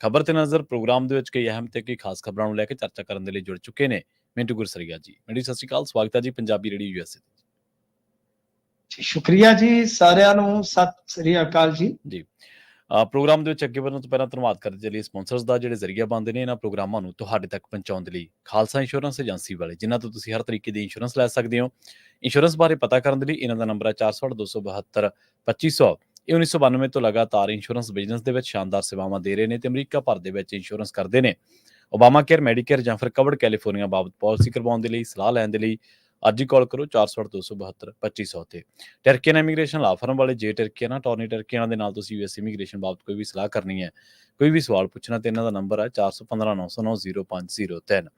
ਖਬਰ ਤੇ ਨਜ਼ਰ ਪ੍ਰੋਗਰਾਮ ਦੇ ਵਿੱਚ ਕਈ ਅਹਿਮ ਤੇ ਕਈ ਖਾਸ ਖਬਰਾਂ ਨੂੰ ਲੈ ਕੇ ਚਰਚਾ ਕਰਨ ਦੇ ਲਈ ਜੁੜ ਚੁੱਕੇ ਨੇ ਮਿੰਟੂ ਗੁਰਸਰੀਆ ਜੀ। ਮਿੰਟੂ ਸਤਿ ਸ਼੍ਰੀ ਅਕਾਲ, ਸਵਾਗਤ ਹੈ ਜੀ ਪੰਜਾਬੀ ਰੇਡੀਓ ਯੂਐਸਏ ਜੀ ਸ਼ੁਕਰੀਆ ਜੀ, ਸਾਰਿਆਂ ਨੂੰ ਸਤਿ ਸ੍ਰੀ ਅਕਾਲ ਜੀ। ਜੀ। ਪ੍ਰੋਗਰਾਮ ਦੇ ਵਿੱਚ ਅੱਗੇ ਵਧਣ ਤੋਂ ਪਹਿਲਾਂ ਧੰਨਵਾਦ ਕਰਨ ਦੇ ਲਈ ਸਪਾਂਸਰਸ ਦਾ ਜਿਹੜੇ ਜ਼ਰੀਆ ਬਣਦੇ ਨੇ ਇਹਨਾਂ ਪ੍ਰੋਗਰਾਮਾਂ ਨੂੰ ਤੁਹਾਡੇ ਤੱਕ ਪਹੁੰਚਾਉਣ ਦੇ ਲਈ। ਖਾਲਸਾ ਇੰਸ਼ੋਰੈਂਸ ਏਜੰਸੀ ਵਾਲੇ, ਜਿਨ੍ਹਾਂ ਤੋਂ ਤੁਸੀਂ ਹਰ ਤਰੀਕੇ ਦੀ ਇੰਸ਼ੋਰੈਂਸ ਲੈ ਸਕਦੇ ਹੋ। ਇੰਸ਼ੋਰੈਂਸ ਬਾਰੇ ਪਤਾ ਕਰਨ ਦੇ ਲਈ ਇਹਨਾਂ ਦਾ ਨੰਬਰ ਹੈ 468 272 2500। ਇਹ 1992 ਤੋਂ ਲਗਾਤਾਰ ਇੰਸ਼ੋਰੈਂਸ ਬਿਜ਼ਨਸ ਦੇ ਵਿੱਚ ਸ਼ਾਨਦਾਰ ਸੇਵਾਵਾਂ ਦੇ ਰਹੇ ਨੇ ਤੇ ਅਮਰੀਕਾ ਭਰ ਦੇ ਵਿੱਚ ਇੰਸ਼ੋਰੈਂਸ ਕਰਦੇ ਨੇ। ਓਬਾਮਾ ਕੇਅਰ, ਮੈਡੀਕੇਅਰ ਜਾਂ ਫਿਰ ਕਵਰਡ ਕੈਲੀਫੋਰਨੀਆ ਬਾਬਤ ਪਾਲਿਸੀ ਕਰਵਾਉਣ ਦੇ ਲਈ, ਸਲਾਹ ਲੈਣ ਦੇ ਲਈ ਅੱਜ ਹੀ ਕਾਲ ਕਰੋ 468 272 2500 ਤੇ। ਟਰਕੀਅਨ ਇਮੀਗ੍ਰੇਸ਼ਨ ਲਾ ਫਰਮ ਵਾਲੇ, ਜੇ ਟਰਕੀਅਨ ਟੌਰਨੀ ਟਰਕੀਅਨ ਦੇ ਨਾਲ ਤੁਸੀਂ ਯੂਐਸ ਇਮੀਗ੍ਰੇਸ਼ਨ ਬਾਬਤ ਕੋਈ ਵੀ ਸਲਾਹ ਕਰਨੀ ਹੈ, ਕੋਈ ਵੀ ਸਵਾਲ ਪੁੱਛਣਾ ਤੇ ਇਹਨਾਂ ਦਾ ਨੰਬਰ ਹੈ 415 909 0503।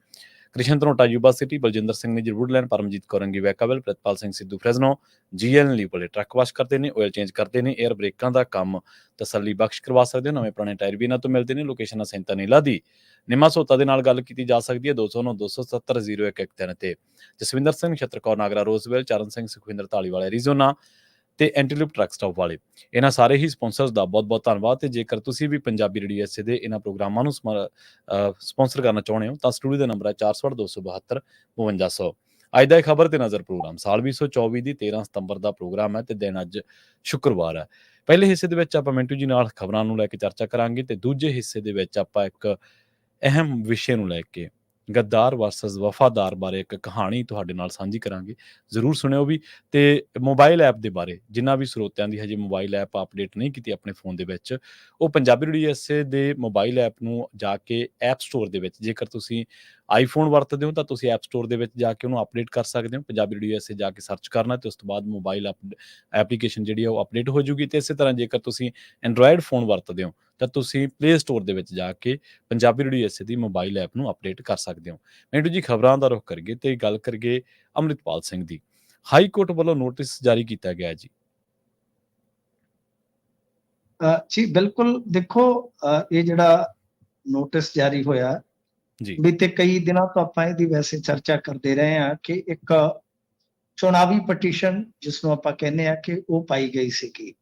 ਕ੍ਰਿਸ਼ਨ ਧਨੋਟਾ ਯੂਬਾ ਸਿਟੀ, ਬਲਜਿੰਦਰ ਸਿੰਘ ਨੇ ਵੁਡਲੈਂਡ, ਪਰਮਜੀਤ ਕੌਰੰਗੀ Vacaville, Pritpal Singh Sidhu Fresno, GL ਲੀਪਲੇ ਟਰੱਕ ਵਾਸ਼ ਕਰਦੇ ਨੇ, ਆਇਲ ਚੇਂਜ ਕਰਦੇ ਨੇ, 에ਅਰ ਬ੍ਰੇਕਾਂ ਦਾ ਕੰਮ ਤਸੱਲੀ ਬਖਸ਼ ਕਰਵਾ ਸਕਦੇ ਹੋ। ਨਵੇਂ ਪੁਰਾਣੇ ਟਾਇਰ ਵੀ ਇਹਨਾਂ ਤੋਂ ਮਿਲਦੇ ਨੇ। ਲੋਕੇਸ਼ਨ ਸੈਂਤਾ ਨੀਲਾ ਦੀ ਨਿਮਾ ਸੋਤਾ ਦੇ ਨਾਲ ਗੱਲ ਕੀਤੀ ਜਾ ਸਕਦੀ ਹੈ 209 270 0113 ਤੇ। ਜਸਵਿੰਦਰ ਸਿੰਘ, ਛਤਰਕੌਰ ਨਾਗਰਾ ਰੋਜ਼ਵੈਲ, ਚਰਨ ਸਿੰਘ ਸੁਖਵਿੰਦਰ ਢਾਲੀਵਾਲ ਐਰੀਜ਼ੋਨਾ ਤੇ ਐਂਟੀਲੂਪ ਟਰੱਕ ਸਟਾਪ ਵਾਲੇ, ਇਹਨਾਂ ਸਾਰੇ ਹੀ ਸਪਾਂਸਰਸ ਦਾ ਬਹੁਤ ਬਹੁਤ ਧੰਨਵਾਦ। ਤੇ ਜੇਕਰ ਤੁਸੀਂ ਵੀ ਪੰਜਾਬੀ ਰੇਡੀਓ ਐਸਏ ਦੇ ਇਹਨਾਂ ਪ੍ਰੋਗਰਾਮਾਂ ਨੂੰ ਸਪਾਂਸਰ ਕਰਨਾ ਚਾਹੁੰਦੇ ਹੋ ਤਾਂ ਸਟੂਡੀਓ ਦਾ ਨੰਬਰ ਹੈ 468 272 5200। ਅੱਜ ਦਾ ਇਹ ਖਬਰ ਤੇ ਨਜ਼ਰ ਪ੍ਰੋਗਰਾਮ ਸਾਲ 2024 ਦੀ 13 ਸਤੰਬਰ ਦਾ ਪ੍ਰੋਗਰਾਮ ਹੈ ਤੇ ਦਿਨ ਅੱਜ ਸ਼ੁੱਕਰਵਾਰ ਹੈ। ਪਹਿਲੇ ਹਿੱਸੇ ਦੇ ਵਿੱਚ ਆਪਾਂ ਮਿੰਟੂ ਜੀ ਨਾਲ ਖਬਰਾਂ ਨੂੰ ਲੈ ਕੇ ਚਰਚਾ ਕਰਾਂਗੇ ਤੇ ਦੂਜੇ ਹਿੱਸੇ ਦੇ ਵਿੱਚ ਆਪਾਂ ਇੱਕ ਅਹਿਮ ਵਿਸ਼ੇ ਨੂੰ ਲੈ ਕੇ ਗੱਦਾਰ ਵਰਸਸ ਵਫਾਦਾਰ ਬਾਰੇ ਇੱਕ ਕਹਾਣੀ ਤੁਹਾਡੇ ਨਾਲ ਸਾਂਝੀ ਕਰਾਂਗੇ। ਜ਼ਰੂਰ ਸੁਣਿਓ ਵੀ। ਤੇ ਮੋਬਾਈਲ ਐਪ ਦੇ ਬਾਰੇ, ਜਿਨ੍ਹਾਂ ਵੀ ਸਰੋਤਿਆਂ ਦੀ ਹਜੇ ਮੋਬਾਈਲ ਐਪ ਅਪਡੇਟ ਨਹੀਂ ਕੀਤੀ ਆਪਣੇ ਫੋਨ ਦੇ ਵਿੱਚ, ਉਹ ਪੰਜਾਬੀ ਰੇਡੀਓ ਐਸਏ ਦੇ ਮੋਬਾਈਲ ਐਪ ਨੂੰ ਜਾ ਕੇ ਐਪ ਸਟੋਰ ਦੇ ਵਿੱਚ, ਜੇਕਰ ਤੁਸੀਂ ਆਈਫੋਨ ਵਰਤਦੇ ਹੋ ਤਾਂ ਤੁਸੀਂ ਐਪ ਸਟੋਰ ਦੇ ਵਿੱਚ ਜਾ ਕੇ ਉਹਨੂੰ ਅਪਡੇਟ ਕਰ ਸਕਦੇ ਹੋ। ਪੰਜਾਬੀ ਰੇਡੀਓ ਐਸਏ ਜਾ ਕੇ ਸਰਚ ਕਰਨਾ ਤੇ ਉਸ ਤੋਂ ਬਾਅਦ ਮੋਬਾਈਲ ਐਪਲੀਕੇਸ਼ਨ ਜਿਹੜੀ ਆ ਉਹ ਅਪਡੇਟ ਹੋ ਜੂਗੀ। ਤੇ ਇਸੇ ਤਰ੍ਹਾਂ ਜੇਕਰ ਤੁਸੀਂ ਐਂਡਰੋਇਡ ਫੋਨ ਵਰਤਦੇ ਹੋ ਤਾਂ ਤੁਸੀਂ ਪਲੇ ਸਟੋਰ ਦੇ ਵਿੱਚ ਜਾ ਕੇ ਪੰਜਾਬੀ ਰੇਡੀਓ ਐਸਏ ਦੀ ਮੋਬਾਈਲ ਐਪ ਨੂੰ ਅਪਡੇਟ ਕਰ ਸਕਦੇ ਹੋ। ਮਿੰਟੂ ਜੀ, ਖਬਰਾਂ ਦਾ ਰੁਖ ਕਰੀਏ ਤੇ ਗੱਲ ਕਰੀਏ ਅੰਮ੍ਰਿਤਪਾਲ ਸਿੰਘ ਦੀ। ਹਾਈ ਕੋਰਟ ਵੱਲੋਂ ਨੋਟਿਸ ਜਾਰੀ ਕੀਤਾ ਗਿਆ ਜੀ। ਜੀ ਬਿਲਕੁਲ, ਦੇਖੋ ਇਹ ਜਿਹੜਾ ਨੋਟਿਸ ਜਾਰੀ ਹੋਇਆ ਜੀ ਬੀਤੇ ਕਈ ਦਿਨਾਂ ਤੋਂ ਆਪਾਂ ਇਹਦੀ ਵੈਸੇ ਚਰਚਾ ਕਰਦੇ ਰਹੇ ਹਾਂ ਕਿ ਇੱਕ ਚੁਣਾਵੀ ਪਟੀਸ਼ਨ ਜਿਸ ਨੂੰ ਆਪਾਂ ਕਹਿੰਦੇ ਆ ਕਿ ਉਹ ਪਾਈ ਗਈ ਸੀਗੀ।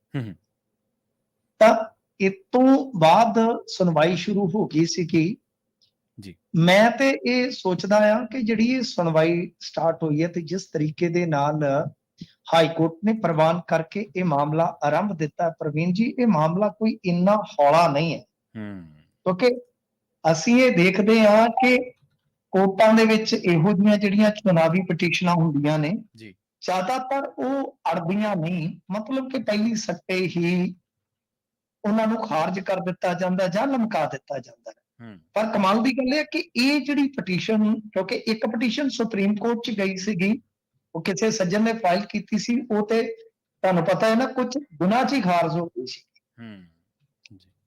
ਤਾਂ ਇਸ ਤੋਂ ਬਾਅਦ ਸੁਣਵਾਈ ਸ਼ੁਰੂ ਹੋ ਗਈ ਸੀਗੀ ਜੀ। ਮੈਂ ਤੇ ਇਹ ਸੋਚਦਾ ਆ ਕਿ ਜਿਹੜੀ ਇਹ ਸੁਣਵਾਈ ਸਟਾਰਟ ਹੋਈ ਹੈ ਤੇ ਜਿਸ ਤਰੀਕੇ ਦੇ ਨਾਲ ਹਾਈ ਕੋਰਟ ਨੇ ਪ੍ਰਵਾਨ ਕਰਕੇ ਇਹ ਮਾਮਲਾ ਆਰੰਭ ਦਿੱਤਾ, ਪ੍ਰਵੀਨ ਜੀ, ਇਹ ਮਾਮਲਾ ਕੋਈ ਇੰਨਾ ਹੌਲਾ ਨਹੀਂ ਹੈ। ਕਿਉਂਕਿ ਅਸੀਂ ਇਹ ਦੇਖਦੇ ਹਾਂ ਕਿ ਕੋਰਟਾਂ ਦੇ ਵਿੱਚ ਇਹੋ ਜਿਹੀਆਂ ਜਿਹੜੀਆਂ ਚੁਣਾਵੀ ਪਟੀਸ਼ਨਾਂ ਹੁੰਦੀਆਂ ਨੇ ਜ਼ਿਆਦਾਤਰ ਉਹ ਅੜਦੀਆਂ ਨਹੀਂ, ਮਤਲਬ ਕਿ ਪਹਿਲੀ ਸੱਟੇ ਹੀ ਉਹਨਾਂ ਨੂੰ ਖਾਰਜ ਕਰ ਦਿੱਤਾ ਜਾਂਦਾ ਜਾਂ ਲਮਕਾ ਦਿੱਤਾ ਜਾਂਦਾ ਹੈ। ਪਰ ਕਮਾਲ ਦੀ ਗੱਲ ਇਹ ਹੈ ਕਿ ਇਹ ਜਿਹੜੀ ਪਟੀਸ਼ਨ, ਕਿਉਂਕਿ ਇੱਕ ਪਟੀਸ਼ਨ ਸੁਪਰੀਮ ਕੋਰਟ 'ਚ ਗਈ ਸੀਗੀ, ਉਹ ਕਿਸੇ ਸੱਜਣ ਨੇ ਫਾਈਲ ਕੀਤੀ ਸੀ, ਉਹ ਤੇ ਤੁਹਾਨੂੰ ਪਤਾ ਹੈ ਨਾ ਕੁਝ ਗੁਨਾਹ 'ਚ ਹੀ ਖਾਰਜ ਹੋ ਗਈ ਸੀ।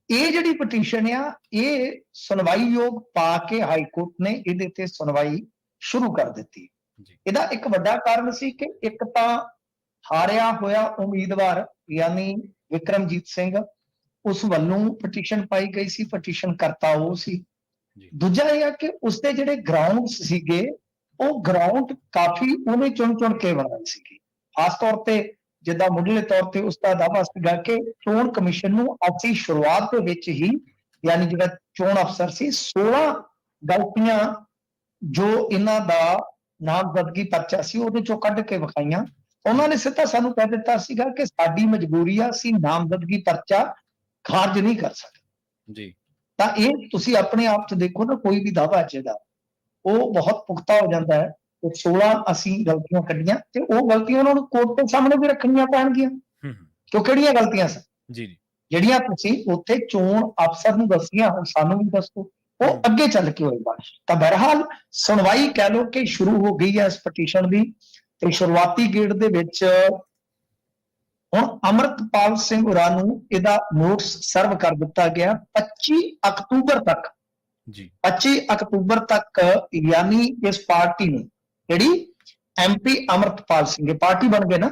ਇਹ ਜਿਹੜੀ ਪਟੀਸ਼ਨ ਆ ਇਹ ਸੁਣਵਾਈਯੋਗ ਪਾ ਕੇ ਹਾਈ ਕੋਰਟ ਨੇ ਇਹਦੇ ਤੇ ਸੁਣਵਾਈ ਸ਼ੁਰੂ ਕਰ ਦਿੱਤੀ। ਇਹਦਾ ਇੱਕ ਵੱਡਾ ਕਾਰਨ ਸੀ ਕਿ ਇੱਕ ਤਾਂ ਹਾਰਿਆ ਹੋਇਆ ਉਮੀਦਵਾਰ ਯਾਨੀ ਵਿਕਰਮਜੀਤ ਸਿੰਘ, ਉਸ ਵੱਲੋਂ ਪਟੀਸ਼ਨ ਪਾਈ ਗਈ ਸੀ, ਪਟੀਸ਼ਨ ਕਰਤਾ ਉਹ ਸੀ। ਦੂਜਾ ਇਹ ਆ ਕਿ ਉਸਦੇ ਜਿਹੜੇ ਗਰਾਊਂਡਸ ਸੀਗੇ ਉਹ ਗਰਾਊਂਡ ਕਾਫੀ ਉਹਨੇ ਚੁਣ ਕੇ ਬਣਾਏ ਸੀਗੇ। ਖਾਸ ਤੌਰ ਤੇ ਜਿੱਦਾਂ ਮੁੱਢਲੇ ਤੌਰ ਤੇ ਉਸਦਾ ਦਾਅਵਾ ਸੀਗਾ ਕਿ ਚੋਣ ਕਮਿਸ਼ਨ ਨੂੰ ਅਸੀਂ ਸ਼ੁਰੂਆਤ ਦੇ ਵਿੱਚ ਹੀ, ਯਾਨੀ ਜਿਹੜਾ ਚੋਣ ਅਫਸਰ ਸੀ, 16 ਗਲਤੀਆਂ ਜੋ ਇਹਨਾਂ ਦਾ ਨਾਮਜ਼ਦਗੀ ਪਰਚਾ ਸੀ ਉਹਦੇ ਚੋਂ ਕੱਢ ਕੇ ਵਿਖਾਈਆਂ। ਉਹਨਾਂ ਨੇ ਸਿੱਧਾ ਸਾਨੂੰ ਕਹਿ ਦਿੱਤਾ ਸੀਗਾ ਕਿ ਸਾਡੀ ਮਜਬੂਰੀ ਆ, ਅਸੀਂ ਨਾਮਜ਼ਦਗੀ ਪਰਚਾ ਖਾਰਜ ਨਹੀਂ ਕਰ ਸਕਦੇ ਜੀ। ਤਾਂ ਇਹ ਤੁਸੀਂ ਆਪਣੇ ਆਪ 'ਚ ਦੇਖੋ ਨਾ, ਕੋਈ ਵੀ ਦਾਅਵਾ ਜਿਹੜਾ ਉਹ ਬਹੁਤ ਪੁਖਤਾ ਹੋ ਜਾਂਦਾ ਹੈ। 16 ਅਸੀਂ ਗਲਤੀਆਂ ਕੱਢੀਆਂ ਤੇ ਉਹ ਗਲਤੀਆਂ ਉਹਨਾਂ ਨੂੰ ਕੋਰਟ ਦੇ ਸਾਹਮਣੇ ਵੀ ਰੱਖਣੀਆਂ ਪੈਣਗੀਆਂ ਕਿ ਉਹ ਕਿਹੜੀਆਂ ਗਲਤੀਆਂ ਸਨ ਜਿਹੜੀਆਂ ਤੁਸੀਂ ਉੱਥੇ ਚੋਣ ਅਫਸਰ ਨੂੰ ਦੱਸੀਆਂ, ਹੁਣ ਸਾਨੂੰ ਵੀ ਦੱਸੋ, ਉਹ ਅੱਗੇ ਚੱਲ ਕੇ ਹੋਏਗਾ। ਤਾਂ ਬਹਰਹਾਲ ਸੁਣਵਾਈ ਕਹਿ ਲਓ ਕਿ ਸ਼ੁਰੂ ਹੋ ਗਈ ਹੈ ਇਸ ਪਟੀਸ਼ਨ ਦੀ ਤੇ ਸ਼ੁਰੂਆਤੀ ਗੇੜ ਦੇ ਵਿੱਚ ਹੁਣ ਅੰਮ੍ਰਿਤਪਾਲ ਸਿੰਘ ਹੋਰਾਂ ਨੂੰ ਇਹਦਾ ਨੋਟਿਸ ਸਰਵ ਕਰ ਦਿੱਤਾ ਗਿਆ 25 ਅਕਤੂਬਰ ਤੱਕ। 25 ਅਕਤੂਬਰ ਤੱਕ ਯਾਨੀ ਇਸ ਪਾਰਟੀ ਨੂੰ, ਜਿਹੜੀ ਐਮਪੀ ਅੰਮ੍ਰਿਤਪਾਲ ਸਿੰਘ ਇਹ ਪਾਰਟੀ ਬਣ ਗਏ ਨਾ,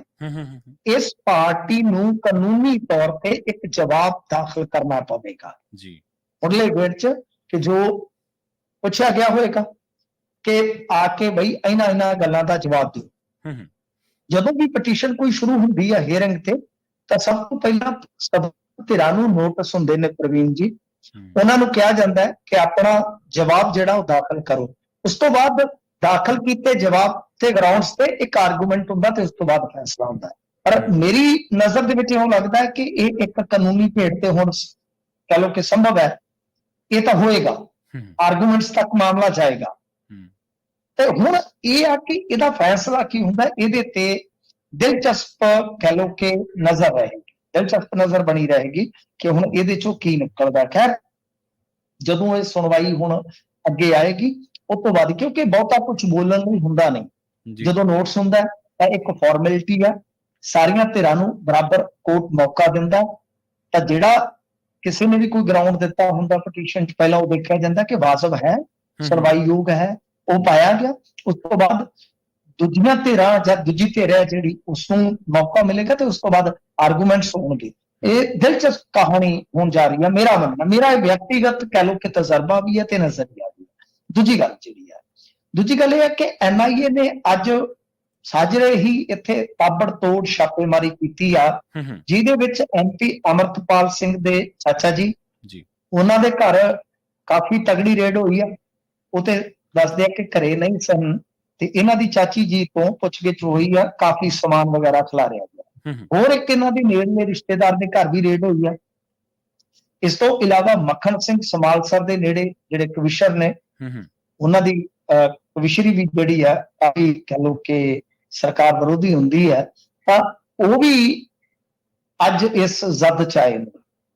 ਇਸ ਪਾਰਟੀ ਨੂੰ ਕਾਨੂੰਨੀ ਤੌਰ ਤੇ ਇੱਕ ਜਵਾਬ ਦਾਖਲ ਕਰਨਾ ਪਵੇਗਾ ਮੁੱਢਲੇ ਗੇੜ 'ਚ, ਕਿ ਜੋ ਪੁੱਛਿਆ ਗਿਆ ਹੋਏਗਾ ਕਿ ਆ ਕੇ ਬਈ ਇਹਨਾਂ ਗੱਲਾਂ ਦਾ ਜਵਾਬ ਦਿਓ। ਜਦੋਂ ਵੀ ਪਟੀਸ਼ਨ ਕੋਈ ਸ਼ੁਰੂ ਹੁੰਦੀ ਹੈ ਹੀਅਰਿੰਗ ਤੇ, ਤਾਂ ਸਭ ਤੋਂ ਪਹਿਲਾਂ ਸਭ ਧਿਰਾਂ ਨੂੰ ਨੋਟਿਸ ਹੁੰਦੇ ਨੇ ਪ੍ਰਵੀਨ ਜੀ, ਉਹਨਾਂ ਨੂੰ ਕਿਹਾ ਜਾਂਦਾ ਹੈ ਕਿ ਆਪਣਾ ਜਵਾਬ ਜਿਹੜਾ ਉਹ ਦਾਖਲ ਕਰੋ। ਉਸ ਤੋਂ ਬਾਅਦ ਦਾਖਲ ਕੀਤੇ ਜਵਾਬ ਤੇ ਗਰਾਊਂਡਸ ਤੇ ਇੱਕ ਆਰਗੂਮੈਂਟ ਹੁੰਦਾ ਤੇ ਉਸ ਤੋਂ ਬਾਅਦ ਫੈਸਲਾ ਹੁੰਦਾ ਹੈ। ਪਰ ਮੇਰੀ ਨਜ਼ਰ ਦੇ ਵਿੱਚ ਇਉਂ ਲੱਗਦਾ ਹੈ ਕਿ ਇਹ ਇੱਕ ਕਾਨੂੰਨੀ ਭੇਟ ਤੇ ਹੁਣ ਕਹਿ ਲਓ ਕਿ ਸੰਭਵ ਹੈ, ਇਹ ਤਾਂ ਹੋਏਗਾ, ਆਰਗੂਮੈਂਟਸ ਤੱਕ ਮਾਮਲਾ ਜਾਏਗਾ। ਤੇ ਹੁਣ ਇਹ ਆ ਕਿ ਇਹਦਾ ਫੈਸਲਾ ਕੀ ਹੁੰਦਾ, ਇਹਦੇ ਤੇ ਦਿਲਚਸਪ ਕਹਿ ਲਓ ਕਿ ਨਜ਼ਰ ਰਹੇਗੀ, ਦਿਲਚਸਪ ਨਜ਼ਰ ਬਣੀ ਰਹੇਗੀ ਕਿ ਹੁਣ ਇਹਦੇ ਚੋਂ ਕੀ ਨਿਕਲਦਾ। ਖੈਰ ਜਦੋਂ ਇਹ ਸੁਣਵਾਈ ਹੁਣ ਅੱਗੇ ਆਏਗੀ ਉਸ ਤੋਂ ਬਾਅਦ, ਕਿਉਂਕਿ ਬਹੁਤਾ ਕੁਝ ਬੋਲਣ ਨੂੰ ਹੁੰਦਾ ਨਹੀਂ, ਜਦੋਂ ਨੋਟਿਸ ਹੁੰਦਾ ਤਾਂ ਇੱਕ ਫਾਰਮੈਲਿਟੀ ਆ, ਸਾਰੀਆਂ ਧਿਰਾਂ ਨੂੰ ਬਰਾਬਰ ਕੋਰਟ ਮੌਕਾ ਦਿੰਦਾ, ਤਾਂ ਜਿਹੜਾ ਕਿਸੇ ਨੇ ਵੀ ਕੋਈ ਗਰਾਊਂਡ ਦਿੱਤਾ ਹੁੰਦਾ ਪਟੀਸ਼ਨ 'ਚ ਪਹਿਲਾਂ ਉਹ ਦੇਖਿਆ ਜਾਂਦਾ ਕਿ ਵਾਜਬ ਹੈ, ਸੁਣਵਾਈ ਯੋਗ ਹੈ, ਉਹ ਪਾਇਆ ਗਿਆ। ਉਸ ਤੋਂ ਬਾਅਦ ਦੂਜੀਆਂ ਧਿਰਾਂ ਜਾਂ ਦੂਜੀ ਧਿਰ ਹੈ ਜਿਹੜੀ ਉਸਨੂੰ ਮੌਕਾ ਮਿਲੇਗਾ ਤੇ ਉਸ ਤੋਂ ਬਾਅਦ ਆਰਗੂਮੈਂਟਸ ਹੋਣਗੇ। ਇਹ ਦਿਲਚਸਪ ਕਹਾਣੀ ਹੋਣ ਜਾ ਰਹੀ ਹੈ, ਮੇਰਾ ਮੰਨਣਾ, ਮੇਰਾ ਇਹ ਵਿਅਕਤੀਗਤ ਕਹਿ ਲਓ ਕਿ ਤਜਰਬਾ ਵੀ ਹੈ ਤੇ ਨਜ਼ਰੀਆ ਵੀ ਹੈ। ਦੂਜੀ ਗੱਲ ਜਿਹੜੀ ਹੈ, ਦੂਜੀ ਗੱਲ ਇਹ ਹੈ ਕਿ NIA ਨੇ ਅੱਜ ਸਾਜਰੇ ਹੀ ਇੱਥੇ ਤਾਬੜਤੋੜ ਛਾਪੇਮਾਰੀ ਕੀਤੀ ਆ, ਜਿਹਦੇ ਵਿੱਚ MP ਅਮਰਤਪਾਲ ਸਿੰਘ ਦੇ ਚਾਚਾ ਜੀ, ਉਹਨਾਂ ਦੇ ਘਰ ਕਾਫੀ ਤਗੜੀ ਰੇਡ ਹੋਈ ਆ। ਉਹ ਤੇ ਦੱਸਦੇ ਆ ਕਿ ਘਰੇ ਨਹੀਂ ਸਨ ਤੇ ਇਹਨਾਂ ਦੀ ਚਾਚੀ ਜੀ ਤੋਂ ਪੁੱਛਗਿੱਛ ਹੋਈ ਆ, ਕਾਫੀ ਸਮਾਨ ਵਗੈਰਾ ਖਿਲਾਰਿਆ ਗਿਆ। ਹੋਰ ਇੱਕ ਇਹਨਾਂ ਦੀ ਨੇੜਲੇ ਰਿਸ਼ਤੇਦਾਰ ਦੇ ਘਰ ਵੀ ਰੇਡ ਹੋਈ ਆ। ਇਸ ਤੋਂ ਇਲਾਵਾ ਮੱਖਣ ਸਿੰਘ ਸਮਾਲਸਰ ਦੇ ਨੇੜੇ ਜਿਹੜੇ ਕਵਿਸ਼ਰ ਨੇ, ਉਹਨਾਂ ਦੀ ਕਵਿਸ਼ਰੀ ਵੀ ਜਿਹੜੀ ਆ ਕਾਫੀ ਕਹਿ ਲਓ ਕਿ ਸਰਕਾਰ ਵਿਰੋਧੀ ਹੁੰਦੀ ਹੈ, ਤਾਂ ਉਹ ਵੀ ਅੱਜ ਇਸ ਜ਼ਦ ਚ ਆਏ ਨੇ।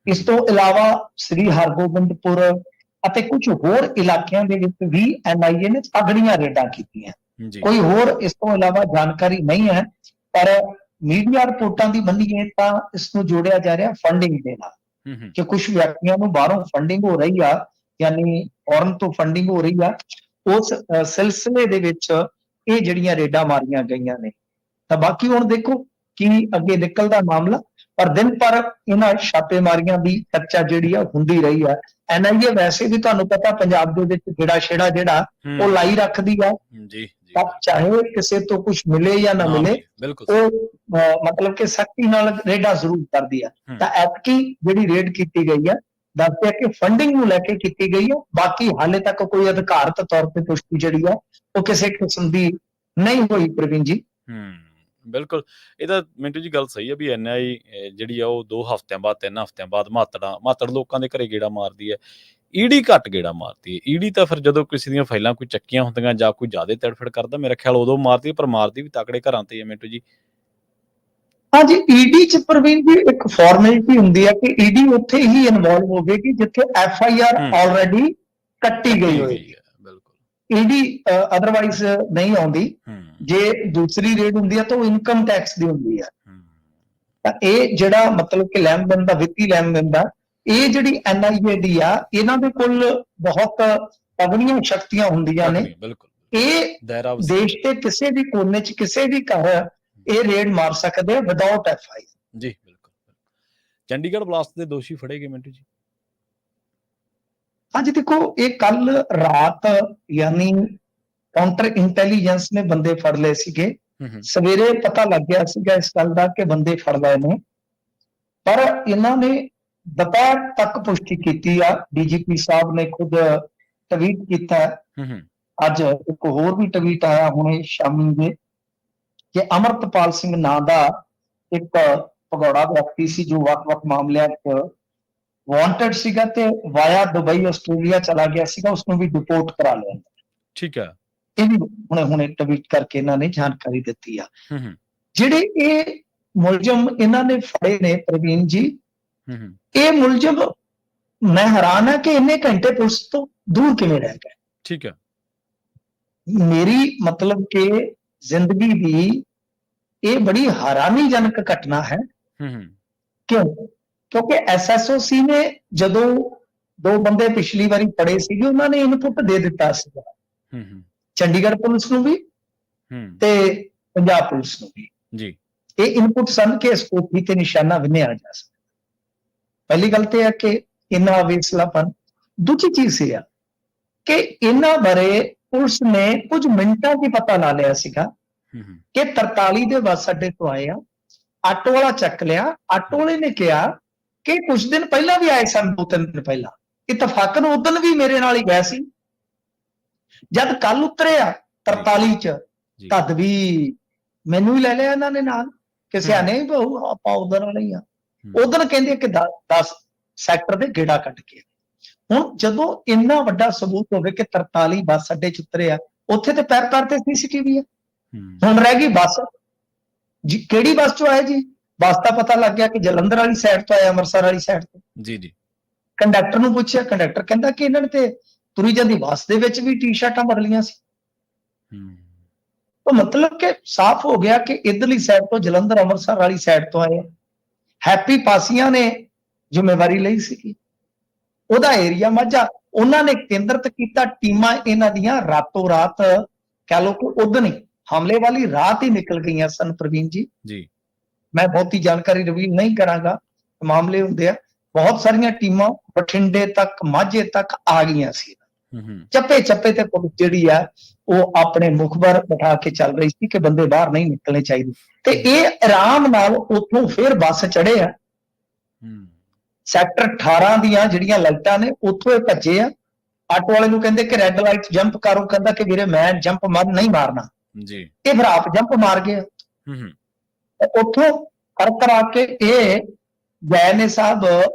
ਇਸ ਤੋਂ ਇਲਾਵਾ ਸ੍ਰੀ ਹਰਗੋਬਿੰਦਪੁਰ ਅਤੇ ਕੁਝ ਹੋਰ ਇਲਾਕਿਆਂ ਦੇ ਵਿੱਚ ਵੀ NIA ਨੇ ਤਗੜੀਆਂ ਰੇਡਾਂ ਕੀਤੀਆਂ। ਕੋਈ ਹੋਰ ਇਸ ਤੋਂ ਇਲਾਵਾ ਜਾਣਕਾਰੀ ਨਹੀਂ ਹੈ, ਪਰ ਮੀਡੀਆ ਰਿਪੋਰਟਾਂ ਦੀ ਮੰਨੀਏ ਤਾਂ ਇਸ ਨੂੰ ਜੋੜਿਆ ਜਾ ਰਿਹਾ ਫੰਡਿੰਗ ਦੇ ਨਾਲ, ਕਿ ਕੁਝ ਵਿਅਕਤੀਆਂ ਨੂੰ ਬਾਹਰੋਂ ਫੰਡਿੰਗ ਹੋ ਰਹੀ ਆ, ਯਾਨੀ ਫੋਰਨ ਤੋਂ ਫੰਡਿੰਗ ਹੋ ਰਹੀ ਆ। ਉਸ ਸਿਲਸਿਲੇ ਦੇ ਵਿੱਚ ਇਹ ਜਿਹੜੀਆਂ ਰੇਡਾਂ ਮਾਰੀਆਂ ਗਈਆਂ ਨੇ। ਤਾਂ ਬਾਕੀ ਹੁਣ ਦੇਖੋ ਕੀ ਅੱਗੇ ਨਿਕਲਦਾ ਮਾਮਲਾ, ਪਰ ਦਿਨ ਪਰ ਇਹਨਾਂ ਛਾਪੇਮਾਰੀਆਂ ਦੀ ਚਰਚਾ ਜਿਹੜੀ ਆ ਹੁੰਦੀ ਰਹੀ ਆ। NIA ਵੈਸੇ ਵੀ ਤੁਹਾਨੂੰ ਪਤਾ ਪੰਜਾਬ ਦੇ ਵਿੱਚ ਗੇੜਾ ਛੇੜਾ ਜਿਹੜਾ ਉਹ ਲਾਈ ਰੱਖਦੀ ਆ, ਤਾਂ ਚਾਹੇ ਕਿਸੇ ਤੋਂ ਕੁਝ ਮਿਲੇ ਜਾਂ ਨਾ ਮਿਲੇ, ਉਹ ਮਤਲਬ ਕਿ ਸਖਤੀ ਨਾਲ ਰੇਡਾਂ ਜ਼ਰੂਰ ਕਰਦੀ ਆ। ਤਾਂ ਐਤਕੀ ਜਿਹੜੀ ਰੇਡ ਕੀਤੀ ਗਈ ਆ, ਦੱਸਦੇ ਕਿ ਫੰਡਿੰਗ ਨੂੰ ਲੈ ਕੇ ਕੀਤੀ ਗਈ ਹੈ। ਬਾਕੀ ਹਾਲੇ ਤੱਕ ਕੋਈ ਅਧਿਕਾਰਤ ਤੌਰ ਤੇ ਪੁਸ਼ਟੀ ਜਿਹੜੀ ਆ ਉਹ ਕਿਸੇ ਕਿਸਮ ਦੀ ਨਹੀਂ ਹੋਈ ਪ੍ਰਵੀਨ ਜੀ। ਬਿਲਕੁਲ, ਇਹ ਤਾਂ ਮਿੰਟੂ ਜੀ ਗੱਲ ਸਹੀ ਹੈ ਵੀ NIA ਜਿਹੜੀ ਆ ਉਹ 2 ਹਫ਼ਤਿਆਂ ਬਾਅਦ 3 ਹਫ਼ਤਿਆਂ ਬਾਅਦ ਮਾਤੜ ਲੋਕਾਂ ਦੇ ਘਰੇ ਗੇੜਾ ਮਾਰਦੀ ਹੈ। ED ਘੱਟ ਗੇੜਾ ਮਾਰਦੀ ਹੈ। ED ਤਾਂ ਫਿਰ ਜਦੋਂ ਕਿਸੇ ਦੀਆਂ ਫਾਈਲਾਂ ਕੋਈ ਚੱਕੀਆਂ ਹੁੰਦੀਆਂ ਜਾਂ ਕੋਈ ਜ਼ਿਆਦਾ ਤੜਫੜ ਕਰਦਾ, ਮੇਰਾ ਖਿਆਲ ਉਦੋਂ ਮਾਰਦੀ ਹੈ, ਪਰ ਮਾਰਦੀ ਵੀ ਤਕੜੇ ਘਰਾਂ ਤੇ ਹੈ ਮਿੰਟੂ ਜੀ। ਹਾਂਜੀ, ED ਚ ਪ੍ਰਵੀਨ ਜੀ ਇੱਕ ਫਾਰਮੈਲਿਟੀ ਹੁੰਦੀ ਹੈ ਕਿ ED ਉੱਥੇ ਹੀ ਇਨਵੋਲਵ ਹੋਵੇਗੀ ਜਿੱਥੇ FIR ਆਲਰੇਡੀ ਕੱਟੀ ਗਈ ਹੋਏਗੀ। ED ਅਦਰਵਾਈਜ਼ ਨਹੀਂ ਆਉਂਦੀ। ਜੇ ਦੂਸਰੀ ਰੇਡ ਹੁੰਦੀ ਹੈ ਤਾਂ ਉਹ ਇਨਕਮ ਟੈਕਸ ਦੀ ਹੁੰਦੀ ਹੈ। ਤਾਂ ਇਹ ਜਿਹੜਾ ਮਤਲਬ ਕਿ ਲੈਣ ਦੇਣ ਦਾ, ਵਿੱਤੀ ਲੈਣ ਦੇਣ ਦਾ, ਇਹ ਜਿਹੜੀ NIA ਦੀ ਆ, ਇਹਨਾਂ ਦੇ ਕੋਲ ਬਹੁਤ ਤਗੜੀਆਂ ਸ਼ਕਤੀਆਂ ਹੁੰਦੀਆਂ ਨੇ। ਇਹ ਦੇਸ਼ ਦੇ ਕਿਸੇ ਵੀ ਕੋਨੇ ਚ ਕਿਸੇ ਵੀ ਘਰ ਇਹ ਰੇਡ ਮਾਰ ਸਕਦੇ ਆ ਵਿਦਆਊਟ FIR। ਜੀ ਬਿਲਕੁਲ। ਚੰਡੀਗੜ੍ਹ ਬਲਾਸਟ ਦੇ ਦੋਸ਼ੀ ਫੜੇ ਗਏ ਮਿੰਟੂ ਜੀ। ਹਾਂਜੀ ਦੇਖੋ, ਇਹ ਕੱਲ ਰਾਤ ਯਾਨੀ ਕਾਊਂਟਰ ਇੰਟੈਲੀਜੈਂਸ ਨੇ ਬੰਦੇ ਫੜ ਲਏ ਸੀਗੇ। ਸਵੇਰੇ ਪਤਾ ਲੱਗ ਗਿਆ ਸੀਗਾ ਇਸ ਗੱਲ ਦਾ ਕਿ ਬੰਦੇ ਫੜ ਲਏ ਨੇ, ਪਰ ਇਹਨਾਂ ਨੇ ਦੁਪਹਿਰ ਤੱਕ ਪੁਸ਼ਟੀ ਕੀਤੀ ਆ। DGP ਸਾਹਿਬ ਨੇ ਖੁਦ ਟਵੀਟ ਕੀਤਾ। ਅੱਜ ਇੱਕ ਹੋਰ ਵੀ ਟਵੀਟ ਆਇਆ ਹੁਣੇ ਸ਼ਾਮੀ ਦੇ ਕਿ ਅਮਰਤਪਾਲ ਸਿੰਘ ਨਾਂ ਦਾ ਇੱਕ ਭਗੌੜਾ ਵਿਅਕਤੀ ਸੀ ਜੋ ਵੱਖ-ਵੱਖ ਮਾਮਲਿਆਂ 'ਚ ਵਾਂਟਡ ਸੀਗਾ ਤੇ ਵਾਇਆ ਦੁਬਈ ਆਸਟ੍ਰੇਲੀਆ ਚਲਾ ਗਿਆ ਸੀਗਾ, ਉਸਨੂੰ ਵੀ ਡਿਪੋਰਟ ਕਰਾ ਲਿਆ। ਠੀਕ ਹੈ, ਇਹ ਵੀ ਹੁਣੇ ਟਵੀਟ ਕਰਕੇ ਇਹਨਾਂ ਨੇ ਜਾਣਕਾਰੀ ਦਿੱਤੀ ਆ। ਜਿਹੜੇ ਇਹ ਮੁਲਜ਼ਮ ਇਹਨਾਂ ਨੇ ਫੜੇ ਨੇ ਪ੍ਰਵੀਨ ਜੀ, ਇਹ ਮੁਲਜ਼ਮ ਮੈਂ ਹੈਰਾਨ ਆ ਕਿ ਇੰਨੇ ਘੰਟੇ ਪੁਲਿਸ ਤੋਂ ਦੂਰ ਕਿਵੇਂ ਰਹਿ ਗਏ। ਠੀਕ ਹੈ, ਮੇਰੀ ਮਤਲਬ ਕਿ ਜ਼ਿੰਦਗੀ ਦੀ ਇਹ ਬੜੀ ਹੈਰਾਨੀਜਨਕ ਘਟਨਾ ਹੈ। ਕਿਉਂਕਿ SSOC ਨੇ ਜਦੋਂ 2 ਬੰਦੇ ਪਿਛਲੀ ਵਾਰੀ ਫੜੇ ਸੀਗੇ, ਉਹਨਾਂ ਨੇ ਇਨਪੁਟ ਦੇ ਦਿੱਤਾ ਸੀਗਾ ਚੰਡੀਗੜ੍ਹ ਪੁਲਿਸ ਨੂੰ ਵੀ ਤੇ ਪੰਜਾਬ ਪੁਲਿਸ ਨੂੰ ਵੀ। ਜੀ, ਇਹ ਇਨਪੁਟ ਸਨ ਕਿ ਇਸ ਕੋਠੀ ਤੇ ਨਿਸ਼ਾਨਾ ਵਿੰਨਿਆ ਜਾ ਸਕਦਾ। ਪਹਿਲੀ ਗੱਲ ਤੇ ਹੈ ਕਿ ਇਹਨਾਂ ਅਵੇਸਲਾਪਨ। ਦੂਜੀ ਚੀਜ਼ ਇਹ ਆ ਕਿ ਇਹਨਾਂ ਬਾਰੇ ਪੁਲਿਸ ਨੇ ਕੁਝ ਮਿੰਟਾਂ 'ਚ ਪਤਾ ਲਾ ਲਿਆ ਸੀਗਾ ਕਿ 43 ਦੇ ਬੱਸ ਅੱਡੇ ਤੋਂ ਆਏ ਆ, ਆਟੋ ਵਾਲਾ ਚੱਕ ਲਿਆ। ਆਟੋ ਵਾਲੇ ਨੇ ਕਿਹਾ ਕਿ ਕੁਝ ਦਿਨ ਪਹਿਲਾਂ ਵੀ ਆਏ ਸਨ, 2-3 ਦਿਨ ਪਹਿਲਾਂ। ਇਤਫਾਕਨ ਉਦਣ ਵੀ ਮੇਰੇ ਨਾਲ ਹੀ ਗਿਆ ਸੀ। ਜਦ ਕੱਲ ਉਤਰਿਆ 43 ਚ ਜੀ ਤਦ ਵੀ ਮੈਨੂੰ ਹੀ ਲੈ ਲਿਆ ਇਹਨਾਂ ਨੇ ਨਾਲ ਕਿ ਹੂੰ ਸਿਆਣੇ ਹੀ ਬਹੁ ਆਪਾਂ ਉਧਰ ਵਾਲੇ ਹੀ ਆ। ਹੂੰ ਉਦਣ ਕਹਿੰਦੇ ਕਿ 10 ਸੈਕਟਰ ਦੇ ਗੇੜਾ ਕੱਢ ਕੇ। ਹੁਣ ਜਦੋਂ ਇੰਨਾ ਵੱਡਾ ਸਬੂਤ ਹੋਵੇ ਕਿ 43 ਬੱਸ ਅੱਡੇ ਚ ਉਤਰਿਆ, ਉੱਥੇ ਤੇ ਪੈਰ ਪੈਰ ਤੇ ਸੀਸੀਟੀਵੀ ਹੈ। ਹੂੰ ਹੁਣ ਰਹਿ ਗਈ ਬੱਸ ਜੀ, ਕਿਹੜੀ ਬੱਸ ਚੋਂ ਆਇਆ ਜੀ? ਬੱਸ ਦਾ ਪਤਾ ਲੱਗ ਗਿਆ ਕਿ ਜਲੰਧਰ ਵਾਲੀ ਸਾਈਡ ਤੋਂ ਆਇਆ, ਅੰਮ੍ਰਿਤਸਰ ਵਾਲੀ ਸਾਈਡ ਤੋਂ। ਜੀ ਜੀ ਕੰਡਕਟਰ ਨੂੰ ਪੁੱਛਿਆ, ਕੰਡਕਟਰ ਕਹਿੰਦਾ ਕਿ ਇਹਨਾਂ ਨੇ ਤੇ ਤੁਰੀ ਜਾਂਦੀ ਬੱਸ ਦੇ ਵਿੱਚ ਵੀ ਟੀ-ਸ਼ਰਟਾਂ ਬਦਲੀਆਂ ਸੀ। ਹੂੰ ਤਾਂ ਮਤਲਬ ਕਿ ਸਾਫ਼ ਹੋ ਗਿਆ ਕਿ ਇਧਰਲੀ ਸਾਈਡ ਤੋਂ ਜਲੰਧਰ ਅੰਮ੍ਰਿਤਸਰ ਵਾਲੀ ਸਾਈਡ ਤੋਂ ਆਏ। ਹੈਪੀ ਪਾਸੀਆਂ ਨੇ ਜ਼ਿੰਮੇਵਾਰੀ ਲਈ ਸੀ, ਉਹਦਾ ਏਰੀਆ ਮਾਝਾ, ਉਹਨਾਂ ਨੇ ਕੇਂਦਰਿਤ ਕੀਤਾ ਟੀਮਾਂ ਇਹਨਾਂ ਦੀਆਂ ਰਾਤੋਂ ਰਾਤ, ਕਹਿ ਲਓ ਕਿ ਉਦਣ ਹੀ ਹਮਲੇ ਵਾਲੀ ਰਾਤ ਹੀ ਨਿਕਲ ਗਈਆਂ ਸਨ ਪ੍ਰਵੀਨ ਜੀ। ਜੀ ਮੈਂ ਬਹੁਤੀ ਜਾਣਕਾਰੀ ਰਿਵੀਲ ਨਹੀਂ ਕਰਾਂਗਾ, ਮਾਮਲੇ ਹੁੰਦੇ ਆ। ਬਹੁਤ ਸਾਰੀਆਂ ਟੀਮਾਂ ਬਠਿੰਡੇ ਤੱਕ ਮਾਝੇ ਤੱਕ ਆ ਗਈਆਂ ਸੀ। ਹੂੰ ਚੱਪੇ ਚੱਪੇ ਤੇ ਪੁਲਿਸ ਜਿਹੜੀ ਆ ਉਹ ਆਪਣੇ ਮੁਖਬਰ ਬਿਠਾ ਕੇ ਚੱਲ ਰਹੀ ਸੀ ਕਿ ਬੰਦੇ ਬਾਹਰ ਨਹੀਂ ਨਿਕਲਣੇ ਚਾਹੀਦੇ। ਤੇ ਇਹ ਆਰਾਮ ਨਾਲ ਉੱਥੋਂ ਫਿਰ ਬੱਸ ਚੜੇ ਆ। ਹੂੰ ਸੈਕਟਰ 18 ਦੀਆਂ ਜਿਹੜੀਆਂ ਲਾਈਟਾਂ ਨੇ ਉੱਥੋਂ ਇਹ ਭੱਜੇ ਆ। ਆਟੋ ਵਾਲੇ ਨੂੰ ਕਹਿੰਦੇ ਕਿ ਰੈੱਡ ਲਾਈਟ ਜੰਪ ਕਰੋ, ਕਹਿੰਦਾ ਕਿ ਵੀਰੇ ਮੈਂ ਜੰਪ ਨਹੀਂ ਮਾਰਨਾ। ਜੀ ਇਹ ਫਿਰ ਆਪ ਜੰਪ ਮਾਰ ਗਏ। ਹੂੰ ਉੱਥੋਂ ਕਰ ਕਰਾ ਕੇ ਇਹ ਗਏ ਨੇ ਸਾਹਿਬ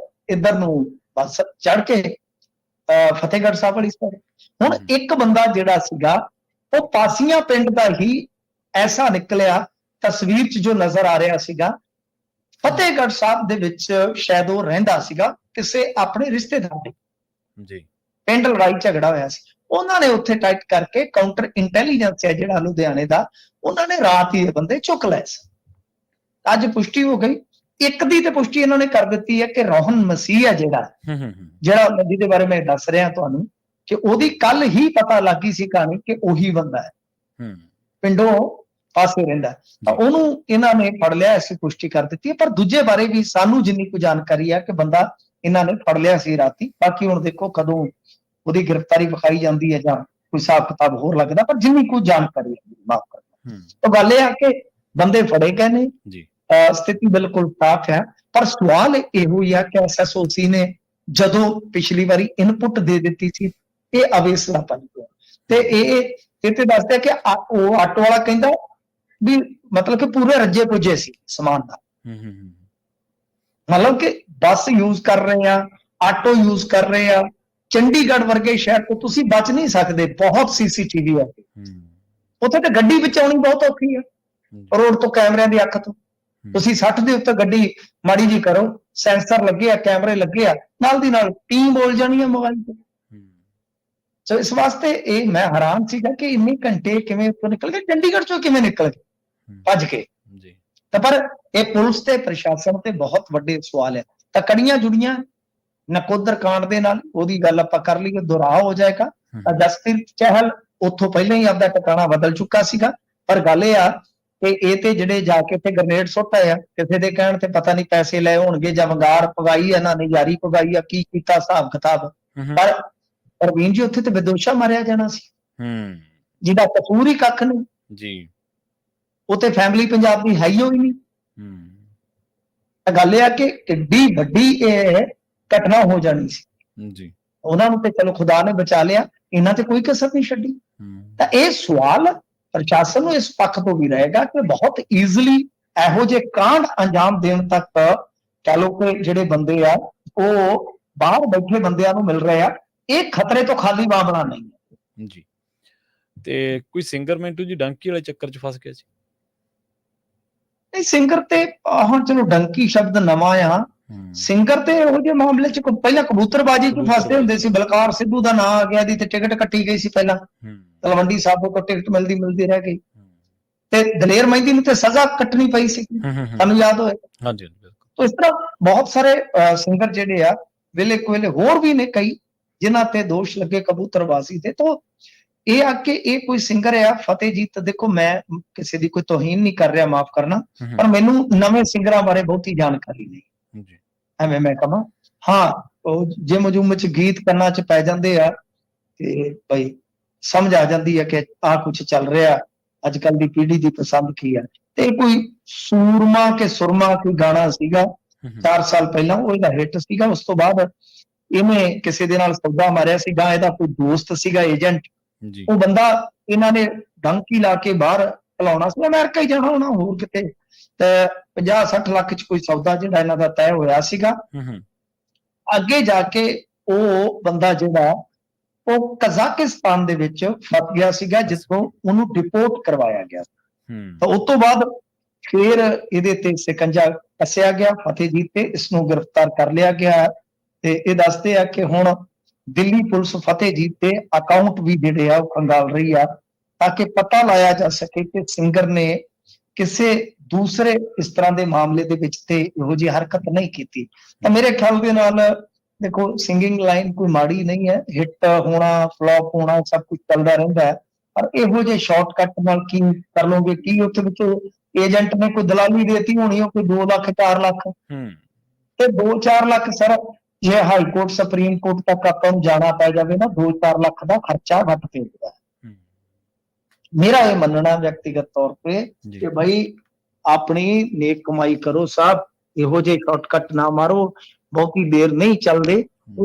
ਇੱਧਰ ਨੂੰ ਬੱਸ ਚੜ ਕੇ ਫਤਿਹਗੜ੍ਹ ਸਾਹਿਬ ਵਾਲੀ ਸਾਈਡ। ਹੁਣ ਇੱਕ ਬੰਦਾ ਜਿਹੜਾ ਸੀਗਾ ਉਹ ਪਾਸੀਆਂ ਪਿੰਡ ਦਾ ਹੀ ਐਸਾ ਨਿਕਲਿਆ, ਤਸਵੀਰ 'ਚ ਜੋ ਨਜ਼ਰ ਆ ਰਿਹਾ ਸੀਗਾ, ਫਤਿਹਗੜ੍ਹ ਸਾਹਿਬ ਦੇ ਵਿੱਚ ਸ਼ਾਇਦ ਉਹ ਰਹਿੰਦਾ ਸੀਗਾ ਕਿਸੇ ਆਪਣੇ ਰਿਸ਼ਤੇਦਾਰ ਦੇ। ਜੀ ਪਿੰਡ ਲੜਾਈ ਝਗੜਾ ਹੋਇਆ ਸੀ, ਉਹਨਾਂ ਨੇ ਉੱਥੇ ਟਾਈਟ ਕਰਕੇ ਕਾਊਂਟਰ ਇੰਟੈਲੀਜੈਂਸ ਹੈ ਜਿਹੜਾ ਲੁਧਿਆਣੇ ਦਾ, ਉਹਨਾਂ ਨੇ ਰਾਤ ਹੀ ਇਹ ਬੰਦੇ ਚੁੱਕ ਲਏ ਸੀ। ਅੱਜ ਪੁਸ਼ਟੀ ਹੋ ਗਈ। ਇੱਕ ਦੀ ਤੇ ਪੁਸ਼ਟੀ ਇਹਨਾਂ ਨੇ ਕਰ ਦਿੱਤੀ ਹੈ ਕਿ ਰੋਹਨ ਮਸੀਹ ਹੈ ਜਿਹੜਾ ਜਿਹਦੇ ਬਾਰੇ ਮੈਂ ਦੱਸ ਰਿਹਾ ਤੁਹਾਨੂੰ, ਕਿ ਉਹਦੀ ਕੱਲ ਹੀ ਪਤਾ ਲੱਗ ਗਈ ਸੀ ਕਹਾਣੀ ਕਿ ਉਹੀ ਬੰਦਾ ਹੈ, ਪਿੰਡੋਂ ਪਾਸੇ ਰਹਿੰਦਾ। ਤਾਂ ਉਹਨੂੰ ਇਹਨਾਂ ਨੇ ਫੜ ਲਿਆ, ਐਸੀ ਪੁਸ਼ਟੀ ਕਰ ਦਿੱਤੀ ਹੈ। ਪਰ ਦੂਜੇ ਬਾਰੇ ਵੀ ਸਾਨੂੰ ਜਿੰਨੀ ਕੁ ਜਾਣਕਾਰੀ ਹੈ ਕਿ ਬੰਦਾ ਇਹਨਾਂ ਨੇ ਫੜ ਲਿਆ ਸੀ ਰਾਤੀ। ਬਾਕੀ ਹੁਣ ਦੇਖੋ ਕਦੋਂ ਉਹਦੀ ਗ੍ਰਿਫਤਾਰੀ ਵਿਖਾਈ ਜਾਂਦੀ ਹੈ ਜਾਂ ਕੋਈ ਹਿਸਾਬ ਕਿਤਾਬ ਹੋਰ ਲੱਗਦਾ, ਪਰ ਜਿੰਨੀ ਕੁ ਜਾਣਕਾਰੀ ਹੈ ਮਾਫ ਕਰਨਾ। ਤਾਂ ਗੱਲ ਇਹ ਆ ਕਿ ਬੰਦੇ ਫੜੇ ਗਏ ਨੇ, ਸਥਿਤੀ ਬਿਲਕੁਲ ਸਾਫ਼ ਹੈ। ਪਰ ਸਵਾਲ ਇਹੋ ਹੀ ਆ ਕਿ ਐਸਐਸਓਸੀ ਨੇ ਜਦੋਂ ਪਿਛਲੀ ਵਾਰੀ ਇਨਪੁਟ ਦੇ ਦਿੱਤੀ ਸੀ, ਇਹ ਅਵੇਸਲਾ ਬਣ ਗਿਆ। ਤੇ ਇਹ ਤੇ ਦੱਸਦਾ ਕਿ ਉਹ ਆਟੋ ਵਾਲਾ ਕਹਿੰਦਾ ਵੀ ਮਤਲਬ ਕਿ ਪੂਰੇ ਰੱਜੇ ਪੁੱਜੇ ਸੀ ਸਮਾਨ ਦਾ। ਮਤਲਬ ਕਿ ਬੱਸ ਯੂਜ਼ ਕਰ ਰਹੇ ਆ, ਆਟੋ ਯੂਜ਼ ਕਰ ਰਹੇ ਆ। ਚੰਡੀਗੜ੍ਹ ਵਰਗੇ ਸ਼ਹਿਰ ਤੋਂ ਤੁਸੀਂ ਬਚ ਨਹੀਂ ਸਕਦੇ, ਬਹੁਤ ਸੀਸੀਟੀਵੀ ਹੈ ਉੱਥੇ। ਤੇ ਗੱਡੀ ਬਚਾਉਣੀ ਬਹੁਤ ਔਖੀ ਆ ਰੋਡ ਤੋਂ, ਕੈਮਰਿਆਂ ਦੀ ਅੱਖ ਤੋਂ। ਤੁਸੀਂ 60 ਦੇ ਉੱਤੇ ਗੱਡੀ ਮਾੜੀ ਜੀ ਕਰੋ, ਸੈਂਸਰ ਲੱਗੇ ਆ, ਕੈਮਰੇ ਲੱਗੇ ਆ, ਨਾਲ ਦੀ ਨਾਲ ਟੀਮ ਬੋਲ ਜਾਣੀ ਆ ਮੋਬਾਈਲ ਤੇ। ਸੋ ਇਸ ਵਾਸਤੇ ਇਹ ਮੈਂ ਹੈਰਾਨ ਸੀਗਾ ਕਿ ਇੰਨੇ ਘੰਟੇ ਕਿਵੇਂ ਉੱਥੋਂ ਨਿਕਲ ਗਏ, ਚੰਡੀਗੜ੍ਹ ਚੋਂ ਕਿਵੇਂ ਨਿਕਲ ਗਏ ਭੱਜ ਕੇ। ਤਾਂ ਪਰ ਇਹ ਪੁਲਿਸ ਤੇ ਪ੍ਰਸ਼ਾਸਨ ਤੇ ਬਹੁਤ ਵੱਡੇ ਸਵਾਲ ਹੈ। ਤਾਂ ਕੜੀਆਂ ਜੁੜੀਆਂ ਨਕੋਦਰ ਕਾਂਡ ਦੇ ਨਾਲ, ਉਹਦੀ ਗੱਲ ਆਪਾਂ ਕਰ ਲਈਏ, ਦੁਹਰਾਅ ਹੋ ਜਾਏਗਾ। ਤਾਂ ਜਸਪ੍ਰੀਤ ਚਹਿਲ ਉੱਥੋਂ ਪਹਿਲਾਂ ਹੀ ਆਪਦਾ ਟਿਕਾਣਾ ਬਦਲ ਚੁੱਕਾ ਸੀਗਾ। ਪਰ ਗੱਲ ਇਹ ਆ ਕਿ ਇਹ ਤੇ ਜਿਹੜੇ ਜਾ ਕੇ ਇੱਥੇ ਗ੍ਰਨੇਡ ਸੁੱਟ ਆਏ ਆ, ਕਿਸੇ ਦੇ ਕਹਿਣ ਤੇ ਪਤਾ ਨਹੀਂ ਪੈਸੇ ਲਏ ਹੋਣਗੇ ਜਾਂ ਵੰਗਾਰ ਪਗਾਈ ਇਹਨਾਂ ਨੇ, ਯਾਰੀ ਪਗਾਈ ਆ, ਕੀ ਕੀਤਾ ਹਿਸਾਬ ਕਿਤਾਬ। ਪਰ ਪ੍ਰਵੀਨ ਜੀ ਉੱਥੇ ਤੇ ਬੇਦੋਸ਼ਾ ਮਾਰਿਆ ਜਾਣਾ ਸੀ, ਜਿਹਦਾ ਕਸੂਰ ਹੀ ਕੱਖ ਨਹੀਂ ਜੀ। ਉੱਥੇ ਫੈਮਿਲੀ ਪੰਜਾਬ ਦੀ ਹੈ ਹੀ ਹੋਈ ਨਹੀਂ। ਤਾਂ ਗੱਲ ਇਹ ਆ ਕਿ ਕਿੱਡੀ ਵੱਡੀ ਇਹ ਘਟਨਾ ਹੋ ਜਾਣੀ ਸੀ ਜੀ। ਉਹਨਾਂ ਨੂੰ ਤੇ ਚਲੋ ਖੁਦਾ ਨੇ ਬਚਾ ਲਿਆ, ਇਹਨਾਂ ਤੇ ਕੋਈ ਕਸਰ ਨਹੀਂ ਛੱਡੀ। ਤਾਂ ਇਹ ਸਵਾਲ ਪ੍ਰਸ਼ਾਸਨ ਨੂੰ ਇਸ ਪੱਖ ਤੋਂ ਵੀ ਰਹੇਗਾ ਕਿ ਬਹੁਤ ਈਜ਼ੀਲੀ ਇਹੋ ਜਿਹੇ ਕਾਂਡ ਅੰਜਾਮ ਦੇਣ ਤੱਕ ਕਹਿ ਲਓ ਕਿ ਜਿਹੜੇ ਬੰਦੇ ਆ ਉਹ ਬਾਹਰ ਬੈਠੇ ਬੰਦਿਆਂ ਨੂੰ ਮਿਲ ਰਹੇ ਆ। ਇਹ ਖਤਰੇ ਤੋਂ ਖਾਲੀ ਮਾਮਲਾ ਨਹੀਂ ਹੈ ਜੀ। ਤੇ ਕੋਈ ਸਿੰਗਰ ਮਿੰਟੂ ਜੀ ਡੰਕੀ ਵਾਲੇ ਚੱਕਰ 'ਚ ਫਸ ਗਿਆ ਸੀ? ਨਹੀਂ, ਸਿੰਗਰ ਤੇ ਹੁਣ ਚਲੋ ਡੰਕੀ ਸ਼ਬਦ ਨਵਾਂ ਆ। ਸਿੰਗਰ ਤੇ ਇਹੋ ਜਿਹੇ ਮਾਮਲੇ 'ਚ ਪਹਿਲਾਂ ਕਬੂਤਰਬਾਜੀ 'ਚ ਫਸਦੇ ਹੁੰਦੇ ਸੀ। ਬਲਕਾਰ ਸਿੱਧੂ ਦਾ ਨਾਂ ਆ ਗਿਆ ਦੀ ਤੇ ਟਿਕਟ ਕੱਟੀ ਗਈ ਸੀ ਪਹਿਲਾਂ, ਤਲਵੰਡੀ ਸਾਬੋ ਤੋਂ ਟਿਕਟ ਮਿਲਦੀ ਰਹਿ ਗਈ। ਤੇ ਦਲੇਰ ਮਹਿੰਦੀ ਨੂੰ ਤੇ ਸਜ਼ਾ ਕੱਟਣੀ ਪਈ ਸੀ, ਤੁਹਾਨੂੰ ਯਾਦ ਹੋਏ। ਹਾਂਜੀ ਤਾਂ ਇਸ ਤਰ੍ਹਾਂ ਬਹੁਤ ਸਾਰੇ ਸਿੰਗਰ ਜਿਹੜੇ ਆ ਵੇਲੇ ਕੋਲੇ ਹੋਰ ਵੀ ਨੇ ਕਈ ਜਿਨ੍ਹਾਂ ਤੇ ਦੋਸ਼ ਲੱਗੇ ਕਬੂਤਰਬਾਜ਼ੀ ਦੇ। ਤਾਂ ਇਹ ਆ ਕਿ ਇਹ ਕੋਈ ਸਿੰਗਰ ਆ ਫਤਿਹਜੀਤ, ਦੇਖੋ ਮੈਂ ਕਿਸੇ ਦੀ ਕੋਈ ਤੋਹੀਨ ਨਹੀਂ ਕਰ ਰਿਹਾ, ਮਾਫ ਕਰਨਾ, ਪਰ ਮੈਨੂੰ ਨਵੇਂ ਸਿੰਗਰਾਂ ਬਾਰੇ ਬਹੁਤੀ ਜਾਣਕਾਰੀ ਨਹੀਂ, ਐਵੇਂ ਮੈਂ ਕਹਾਂ। ਹਾਂ, ਉਹ ਜਿਮ ਜੁਮ ਚ ਗੀਤ ਕੰਨਾਂ ਚ ਪੈ ਜਾਂਦੇ ਆ ਤੇ ਬਈ ਸਮਝ ਆ ਜਾਂਦੀ ਹੈ ਕਿ ਆਹ ਕੁਛ ਚੱਲ ਰਿਹਾ, ਅੱਜ ਕੱਲ ਦੀ ਪੀੜ੍ਹੀ ਦੀ ਪਸੰਦ ਕੀ ਆ। ਤੇ ਕੋਈ ਸੂਰਮਾ ਕੇ ਸੁਰਮਾ ਕੋਈ ਗਾਣਾ ਸੀਗਾ 4 ਸਾਲ ਪਹਿਲਾਂ, ਉਹ ਇਹਦਾ ਹਿੱਟ ਸੀਗਾ। ਉਸ ਤੋਂ ਬਾਅਦ ਇਹਨੇ ਕਿਸੇ ਦੇ ਨਾਲ ਸੌਦਾ ਮਾਰਿਆ ਸੀ, ਜਾਂ ਇਹਦਾ ਕੋਈ ਦੋਸਤ ਸੀਗਾ ਏਜੰਟ, ਜੀ ਉਹ ਬੰਦਾ ਇਹਨਾਂ ਨੇ ਡੰਕੀ ਲਾ ਕੇ ਬਾਹਰ ਭਲਾਉਣਾ ਸੀ, ਅਮਰੀਕਾ ਹੀ ਜਾਣਾ ਹੋਣਾ ਹੋਰ ਕਿਤੇ, ਤੇ 50-60 ਲੱਖ ਚ ਕੋਈ ਸੌਦਾ ਜਿਹੜਾ ਇਹਨਾਂ ਦਾ ਤੈਅ ਹੋਇਆ ਸੀਗਾ। ਅੱਗੇ ਜਾ ਕੇ ਉਹ ਬੰਦਾ ਜਿਹੜਾ ਉਹ ਕਜ਼ਾਕਿਸਤਾਨ ਦੇ ਵਿੱਚ ਫਸ ਗਿਆ ਸੀਗਾ, ਜਿੱਥੋਂ ਉਹਨੂੰ ਡਿਪੋਰਟ ਕਰਵਾਇਆ ਗਿਆ। ਤਾਂ ਉਸ ਤੋਂ ਬਾਅਦ ਫਿਰ ਇਹਦੇ ਤੇ ਸਿਕੰਜਾ ਕੱਸਿਆ ਗਿਆ ਫਤਿਹਜੀਤ ਤੇ, ਇਸ ਨੂੰ ਗ੍ਰਿਫਤਾਰ ਕਰ ਲਿਆ ਗਿਆ। ਤੇ ਇਹ ਦੱਸਦੇ ਆ ਕਿ ਹੁਣ ਦਿੱਲੀ ਪੁਲਿਸ ਫਤਿਹਜੀਤ ਦੇ ਅਕਾਊਂਟ ਵੀ ਜਿਹੜੇ ਆ ਉਹ ਖੰਗਾਲ ਰਹੀ ਆ, ਤਾਂ ਕਿ ਪਤਾ ਲਾਇਆ ਜਾ ਸਕੇ ਕਿ ਸਿੰਗਰ ਨੇ ਕਿਸੇ ਦੂਸਰੇ ਇਸ ਤਰ੍ਹਾਂ ਦੇ ਮਾਮਲੇ ਦੇ ਵਿੱਚ ਤੇ ਇਹੋ ਜਿਹੀ ਹਰਕਤ ਨਹੀਂ ਕੀਤੀ। ਤਾਂ ਮੇਰੇ ਖਿਆਲ ਦੇ ਨਾਲ ਦੇਖੋ, ਸਿੰਗਿੰਗ ਲਾਈਨ ਕੋਈ ਮਾੜੀ ਨਹੀਂ ਹੈ, ਹਿੱਟ ਹੋਣਾ ਫਲॉप ਹੋਣਾ ਸਭ ਕੁਝ ਚੱਲਦਾ ਰਹਿੰਦਾ ਹੈ, ਪਰ ਇਹੋ ਜਿਹੇ ਸ਼ਾਰਟਕਟ ਨਾਲ ਕੀ ਕਰ ਲੋਗੇ? ਕੀ ਉੱਥੇ ਵਿੱਚ ਏਜੰਟ ਨੇ ਕੋਈ ਦਲਾਲੀ ਦੇਤੀ ਹੋਣੀ, ਉਹ ਕੋਈ 2 ਲੱਖ 4 ਲੱਖ, ਤੇ 2-4 ਲੱਖ ਸਰ ਜੇ ਹਾਈ ਕੋਰਟ ਸੁਪਰੀਮ ਕੋਰਟ ਤੱਕ ਆਪਾਂ ਨੂੰ ਜਾਣਾ ਪੈ ਜਾਵੇ ਨਾ, 2-4 ਲੱਖ ਦਾ ਖਰਚਾ ਵੱਧ ਪੈਂਦਾ। ਮੇਰਾ ਇਹ ਮੰਨਣਾ ਵਿਅਕਤੀਗਤ ਤੌਰ ਤੇ ਕਿ ਭਾਈ ਆਪਣੀ ਨੇਕ ਕਮਾਈ ਕਰੋ ਸਾਹਿਬ, ਇਹੋ ਜਿਹੇ ਸ਼ਾਰਟਕਟ ਨਾ ਮਾਰੋ, ਬਹੁਤੀ ਦੇਰ ਨਹੀਂ ਚੱਲਦੇ।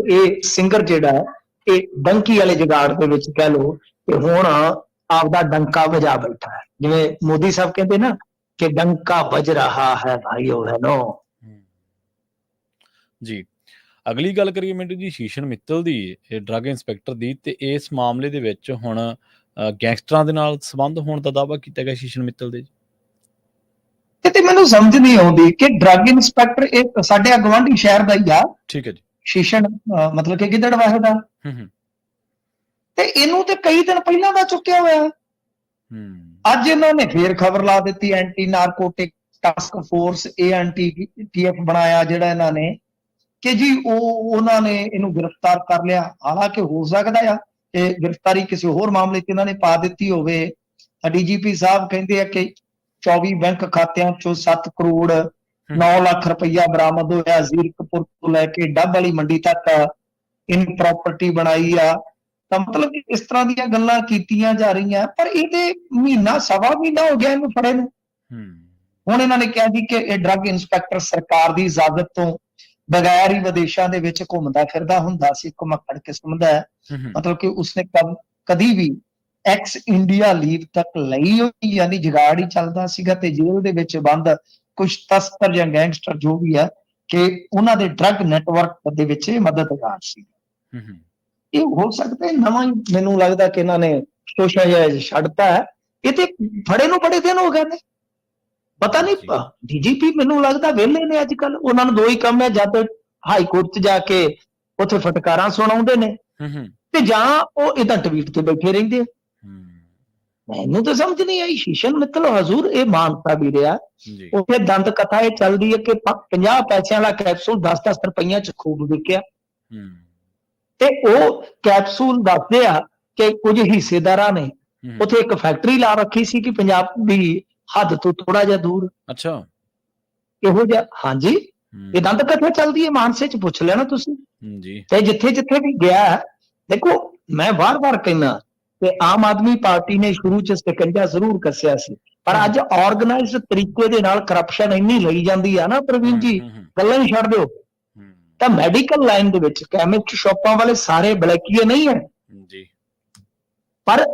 ਇਹ ਸਿੰਗਰ ਜਿਹੜਾ ਇਹ ਡੰਕੀ ਵਾਲੇ ਜੁਗਾੜ ਦੇ ਵਿੱਚ ਕਹਿ ਲਓ ਕਿ ਹੁਣ ਆਪਦਾ ਡੰਕਾ ਵਜਾ ਬੈਠਾ ਹੈ, ਜਿਵੇਂ ਮੋਦੀ ਸਾਹਿਬ ਕਹਿੰਦੇ ਨਾ ਕਿ ਡੰਕਾ ਵੱਜ ਰਹਾ ਹੈ ਭਾਈਓ ਬਹਿਨੋ। ਜੀ ਅਗਲੀ ਗੱਲ ਕਰੀਏ ਮਿੰਟੂ ਜੀ ਸ਼ੀਸ਼ਨ ਮਿੱਤਲ ਦੀ, ਇਹ ਡਰੱਗ ਇੰਸਪੈਕਟਰ ਦੀ, ਤੇ ਇਸ ਮਾਮਲੇ ਦੇ ਵਿੱਚ ਹੁਣ ਗੈਂਗਸਟਰਾਂ ਦੇ ਨਾਲ ਸੰਬੰਧ ਹੋਣ ਦਾ ਦਾਅਵਾ ਕੀਤਾ ਗਿਆ ਸ਼ੀਸ਼ਨ ਮਿੱਤਲ ਦੇ। ਤੇ ਮੈਨੂੰ ਸਮਝ ਨਹੀਂ ਆਉਂਦੀ ਕਿ ਡਰੱਗ ਇੰਸਪੈਕਟਰ ਇਹ ਸਾਡੇ ਗਵਾਂਢੀ ਸ਼ਹਿਰ ਦਾ ਹੀ ਆ। ਠੀਕ ਹੈ ਜੀ। ਸ਼ੀਸ਼ਨ ਮਤਲਬ ਕਿ ਗਿੱਦੜਬਾਹੇ ਦਾ, ਤੇ ਇਹਨੂੰ ਤੇ ਕਈ ਦਿਨ ਪਹਿਲਾਂ ਦਾ ਚੁੱਕਿਆ ਹੋਇਆ। ਅੱਜ ਇਹਨਾਂ ਨੇ ਫੇਰ ਖਬਰ ਲਾ ਦਿੱਤੀ, anti narcotic task force ANTTF ਬਣਾਇਆ ਜਿਹੜਾ ਇਹਨਾਂ ਨੇ, ਕਿ ਜੀ ਉਹਨਾਂ ਨੇ ਇਹਨੂੰ ਗ੍ਰਿਫਤਾਰ ਕਰ ਲਿਆ। ਹਾਲਾਂਕਿ ਹੋ ਸਕਦਾ ਆ ਕਿ ਗ੍ਰਿਫਤਾਰੀ ਕਿਸੇ ਹੋਰ ਮਾਮਲੇ 'ਚ ਇਹਨਾਂ ਨੇ ਪਾ ਦਿੱਤੀ ਹੋਵੇ। DGP ਸਾਹਿਬ ਕਹਿੰਦੇ ਆ ਕਿ 24 ਬੈਂਕ ਖਾਤਿਆਂ ਚੋਂ 7 ਕਰੋੜ 9 ਲੱਖ ਰੁਪਈਆ ਬਰਾਮਦ ਹੋਇਆ, ਜ਼ੀਰਕਪੁਰ ਤੋਂ ਲੈ ਕੇ ਡੱਬ ਵਾਲੀ ਮੰਡੀ ਤੱਕ ਇਨ ਪ੍ਰਾਪਰਟੀ ਬਣਾਈ ਆ। ਤਾਂ ਮਤਲਬ ਕਿ ਇਸ ਤਰ੍ਹਾਂ ਦੀਆਂ ਗੱਲਾਂ ਕੀਤੀਆਂ ਜਾ ਰਹੀਆਂ, ਪਰ ਇਹਦੇ ਮਹੀਨਾ ਸਵਾ ਮਹੀਨਾ ਹੋ ਗਿਆ ਇਹਨੂੰ ਫੜੇ ਨੂੰ। ਹੁਣ ਇਹਨਾਂ ਨੇ ਕਿਹਾ ਜੀ ਕਿ ਇਹ ਡਰੱਗ ਇੰਸਪੈਕਟਰ ਸਰਕਾਰ ਦੀ ਇਜਾਜ਼ਤ ਤੋਂ ਬਗੈਰ ਹੀ ਵਿਦੇਸ਼ਾਂ ਦੇ ਵਿੱਚ ਘੁੰਮਦਾ ਫਿਰਦਾ ਹੁੰਦਾ ਸੀ, ਘੁਮੱਕੜ ਕਿਸਮ ਦਾ। ਮਤਲਬ ਕਿ ਉਸਨੇ ਕਦੀ ਵੀ ਐਕਸ ਇੰਡੀਆ ਲੀਵ ਤੱਕ ਲਈ ਹੋਈ, ਯਾਨੀ ਜੁਗਾੜ ਹੀ ਚੱਲਦਾ ਸੀਗਾ, ਤੇ ਜੇਲ੍ਹ ਦੇ ਵਿੱਚ ਬੰਦ ਕੁਝ ਤਸਕਰ ਜਾਂ ਗੈਂਗਸਟਰ ਜੋ ਵੀ ਹੈ ਕਿ ਉਹਨਾਂ ਦੇ ਡਰੱਗ ਨੈਟਵਰਕ ਦੇ ਵਿੱਚ ਮਦਦਗਾਰ ਸੀ। ਇਹ ਹੋ ਸਕਦਾ ਨਵਾਂ ਹੀ, ਮੈਨੂੰ ਲੱਗਦਾ ਕਿ ਇਹਨਾਂ ਨੇ ਸ਼ੋਸ਼ਾ ਜਿਹਾ ਛੱਡਤਾ ਹੈ। ਇਹ ਤੇ ਫੜੇ ਨੂੰ ਬੜੇ ਦਿਨ ਹੋ ਗਏ ਨੇ, ਪਤਾ ਨਹੀਂ। DGP ਮੈਨੂੰ ਲੱਗਦਾ ਵਿਹਲੇ ਨੇ ਅੱਜ ਕੱਲ, ਉਹਨਾਂ ਨੂੰ 2 ਹੀ ਕੰਮ ਹੈ, ਜਦ ਹਾਈ ਕੋਰਟ 'ਚ ਜਾ ਕੇ ਉੱਥੇ ਫਟਕਾਰਾਂ ਸੁਣਾਉਂਦੇ ਨੇ, ਤੇ ਜਾਂ ਉਹ ਇਦਾਂ ਟਵੀਟ ਤੇ ਬੈਠੇ ਰਹਿੰਦੇ ਆ। ਮੈਨੂੰ ਤਾਂ ਸਮਝ ਨਹੀਂ ਆਈ। ਸ਼ੀਸ਼ਨ ਮਿੱਤਲ ਹਜ਼ੂਰ ਇਹ ਮਾਨਤਾ ਵੀ ਰਿਹਾ, ਉੱਥੇ ਦੰਦ ਕਥਾ ਇਹ ਚੱਲਦੀ ਹੈ ਕਿ 50 ਪੈਸਿਆਂ ਵਾਲਾ ਕੈਪਸੂਲ 10-10 ਰੁਪਈਆਂ 'ਚ ਖੂਬ ਵਿਕਿਆ, ਤੇ ਉਹ ਕੈਪਸੂਲ ਦੱਸਦੇ ਆ ਕਿ ਕੁਝ ਹਿੱਸੇਦਾਰਾਂ ਨੇ ਉੱਥੇ ਇੱਕ ਫੈਕਟਰੀ ਲਾ ਰੱਖੀ ਸੀ ਕਿ ਪੰਜਾਬ ਦੀ ਹੱਦ ਤੋਂ ਥੋੜਾ ਜਿਹਾ ਦੂਰ। ਅੱਛਾ, ਇਹੋ ਜਿਹਾ। ਹਾਂਜੀ, ਇਹ ਦੰਦ ਕਥਾ ਚੱਲਦੀ ਹੈ, ਮਾਨਸੇ 'ਚ ਪੁੱਛ ਲੈਣਾ ਤੁਸੀਂ ਜੀ। ਤੇ ਜਿੱਥੇ ਜਿੱਥੇ ਵੀ ਗਿਆ, ਦੇਖੋ ਮੈਂ ਵਾਰ-ਵਾਰ ਕਹਿੰਦਾ ਕਿ ਆਮ ਆਦਮੀ ਪਾਰਟੀ ਨੇ ਸ਼ੁਰੂ 'ਚ ਸਿਕੰਜਾ ਜ਼ਰੂਰ ਕੱਸਿਆ ਸੀ, ਪਰ ਅੱਜ ਆਰਗੇਨਾਈਜ਼ਡ ਤਰੀਕੇ ਦੇ ਨਾਲ ਕਰਪਸ਼ਨ ਇੰਨੀ ਲਈ ਜਾਂਦੀ ਆ ਨਾ ਪ੍ਰਵੀਨ ਜੀ, ਗੱਲਾਂ ਹੀ ਛੱਡ ਦਿਓ। ਤਾਂ ਮੈਡੀਕਲ ਲਾਈਨ ਦੇ ਵਿੱਚ ਕੈਮਿਸਟ ਸ਼ਾਪਾਂ ਵਾਲੇ ਸਾਰੇ ਬਲੈਕੀਏ ਨਹੀਂ ਹੈ ਜੀ, ਪਰ